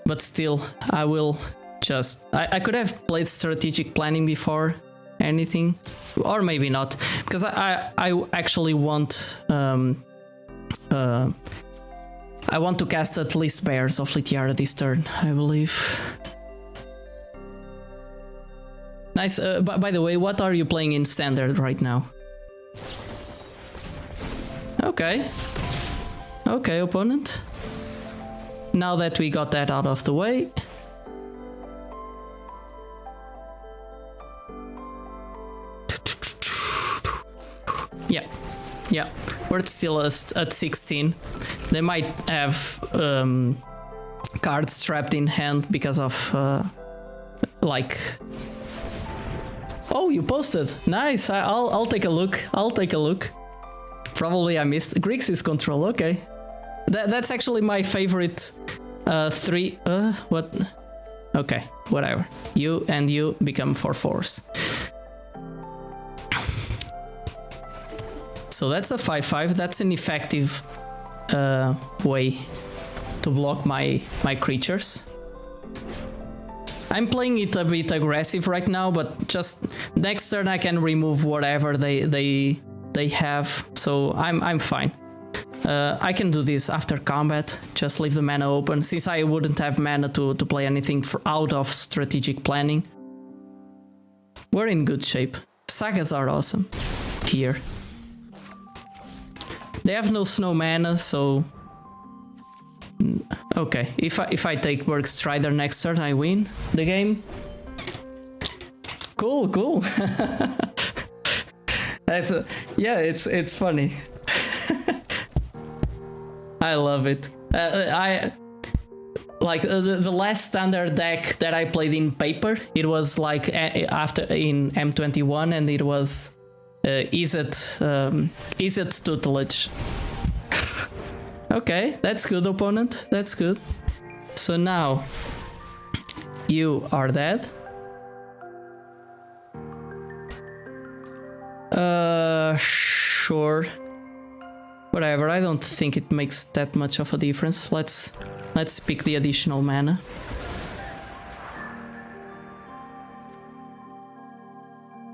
But still, I will just I could have played strategic planning before anything, or maybe not, because I actually want I want to cast at least Bears of Litiara this turn, I believe. Nice. By the way, what are you playing in Standard right now? Okay. Okay, opponent. Now that we got that out of the way. Yeah, we're still at 16. They might have cards trapped in hand because of like... Oh, you posted. Nice. I'll take a look. Probably I missed Grixis Control. Okay, that's actually my favorite 3. What? Okay, whatever. You and you become 4/4s. So that's a 5/5. That's an effective way to block my creatures. I'm playing it a bit aggressive right now, but just next turn I can remove whatever they have, so I'm fine. I can do this after combat, just leave the mana open, since I wouldn't have mana to play anything out of strategic planning. We're in good shape. Sagas are awesome here. They have no snow mana, so... Okay, if I take Berg Strider next turn, I win the game. Cool. Yeah, it's funny. I love it. I like the last Standard deck that I played in paper. It was like after in M21, and it was Izzet Tutelage. Okay, that's good, opponent. That's good. So now you are dead. Sure. Whatever. I don't think it makes that much of a difference. Let's pick the additional mana.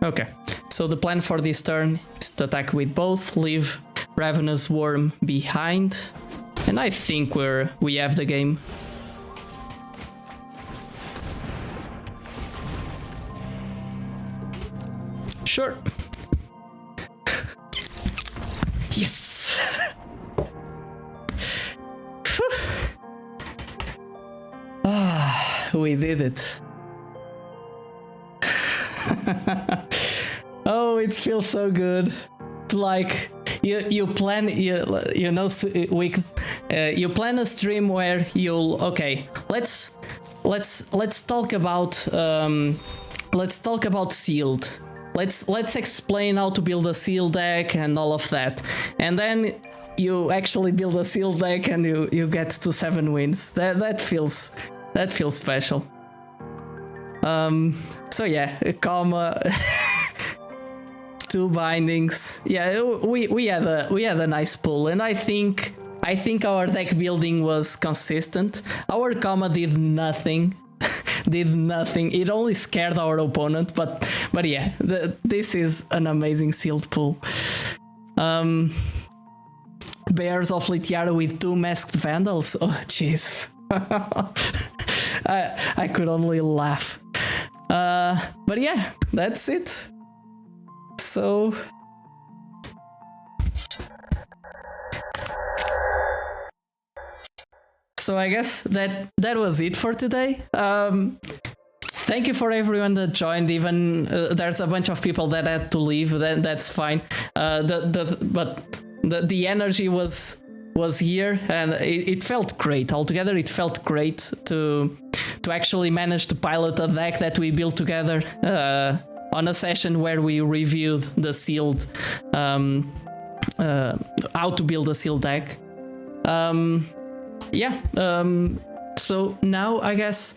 Okay. So the plan for this turn is to attack with both, leave Ravenous Worm behind. And I think we have the game. Sure. Yes. We did it. Oh, it feels so good. It's like you plan you plan a stream where you'll let's talk about sealed. Let's explain how to build a sealed deck and all of that, and then you actually build a sealed deck and you get to 7 wins. That feels special. So yeah, comma. 2 bindings. Yeah, we had a nice pull, and I think our deck building was consistent. Our comma did nothing. Did nothing. It only scared our opponent, but yeah, this is an amazing sealed pull. Bears of Litiara with 2 masked vandals. Oh jeez. I could only laugh. But yeah, that's it. So I guess that was it for today. Thank you for everyone that joined. Even there's a bunch of people that had to leave. Then that's fine. But the energy was here, and it felt great. Altogether, it felt great to actually manage to pilot a deck that we built together on a session where we reviewed the sealed, how to build a sealed deck. So now I guess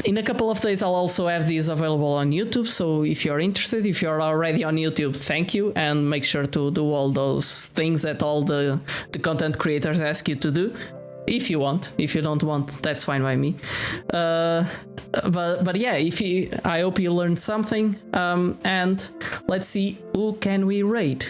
in a couple of days I'll also have these available on YouTube, so if you're interested, if you're already on YouTube, thank you, and make sure to do all those things that all the content creators ask you to do. If you want. If you don't want, that's fine by me. But yeah, I hope you learned something, and let's see who can we raid.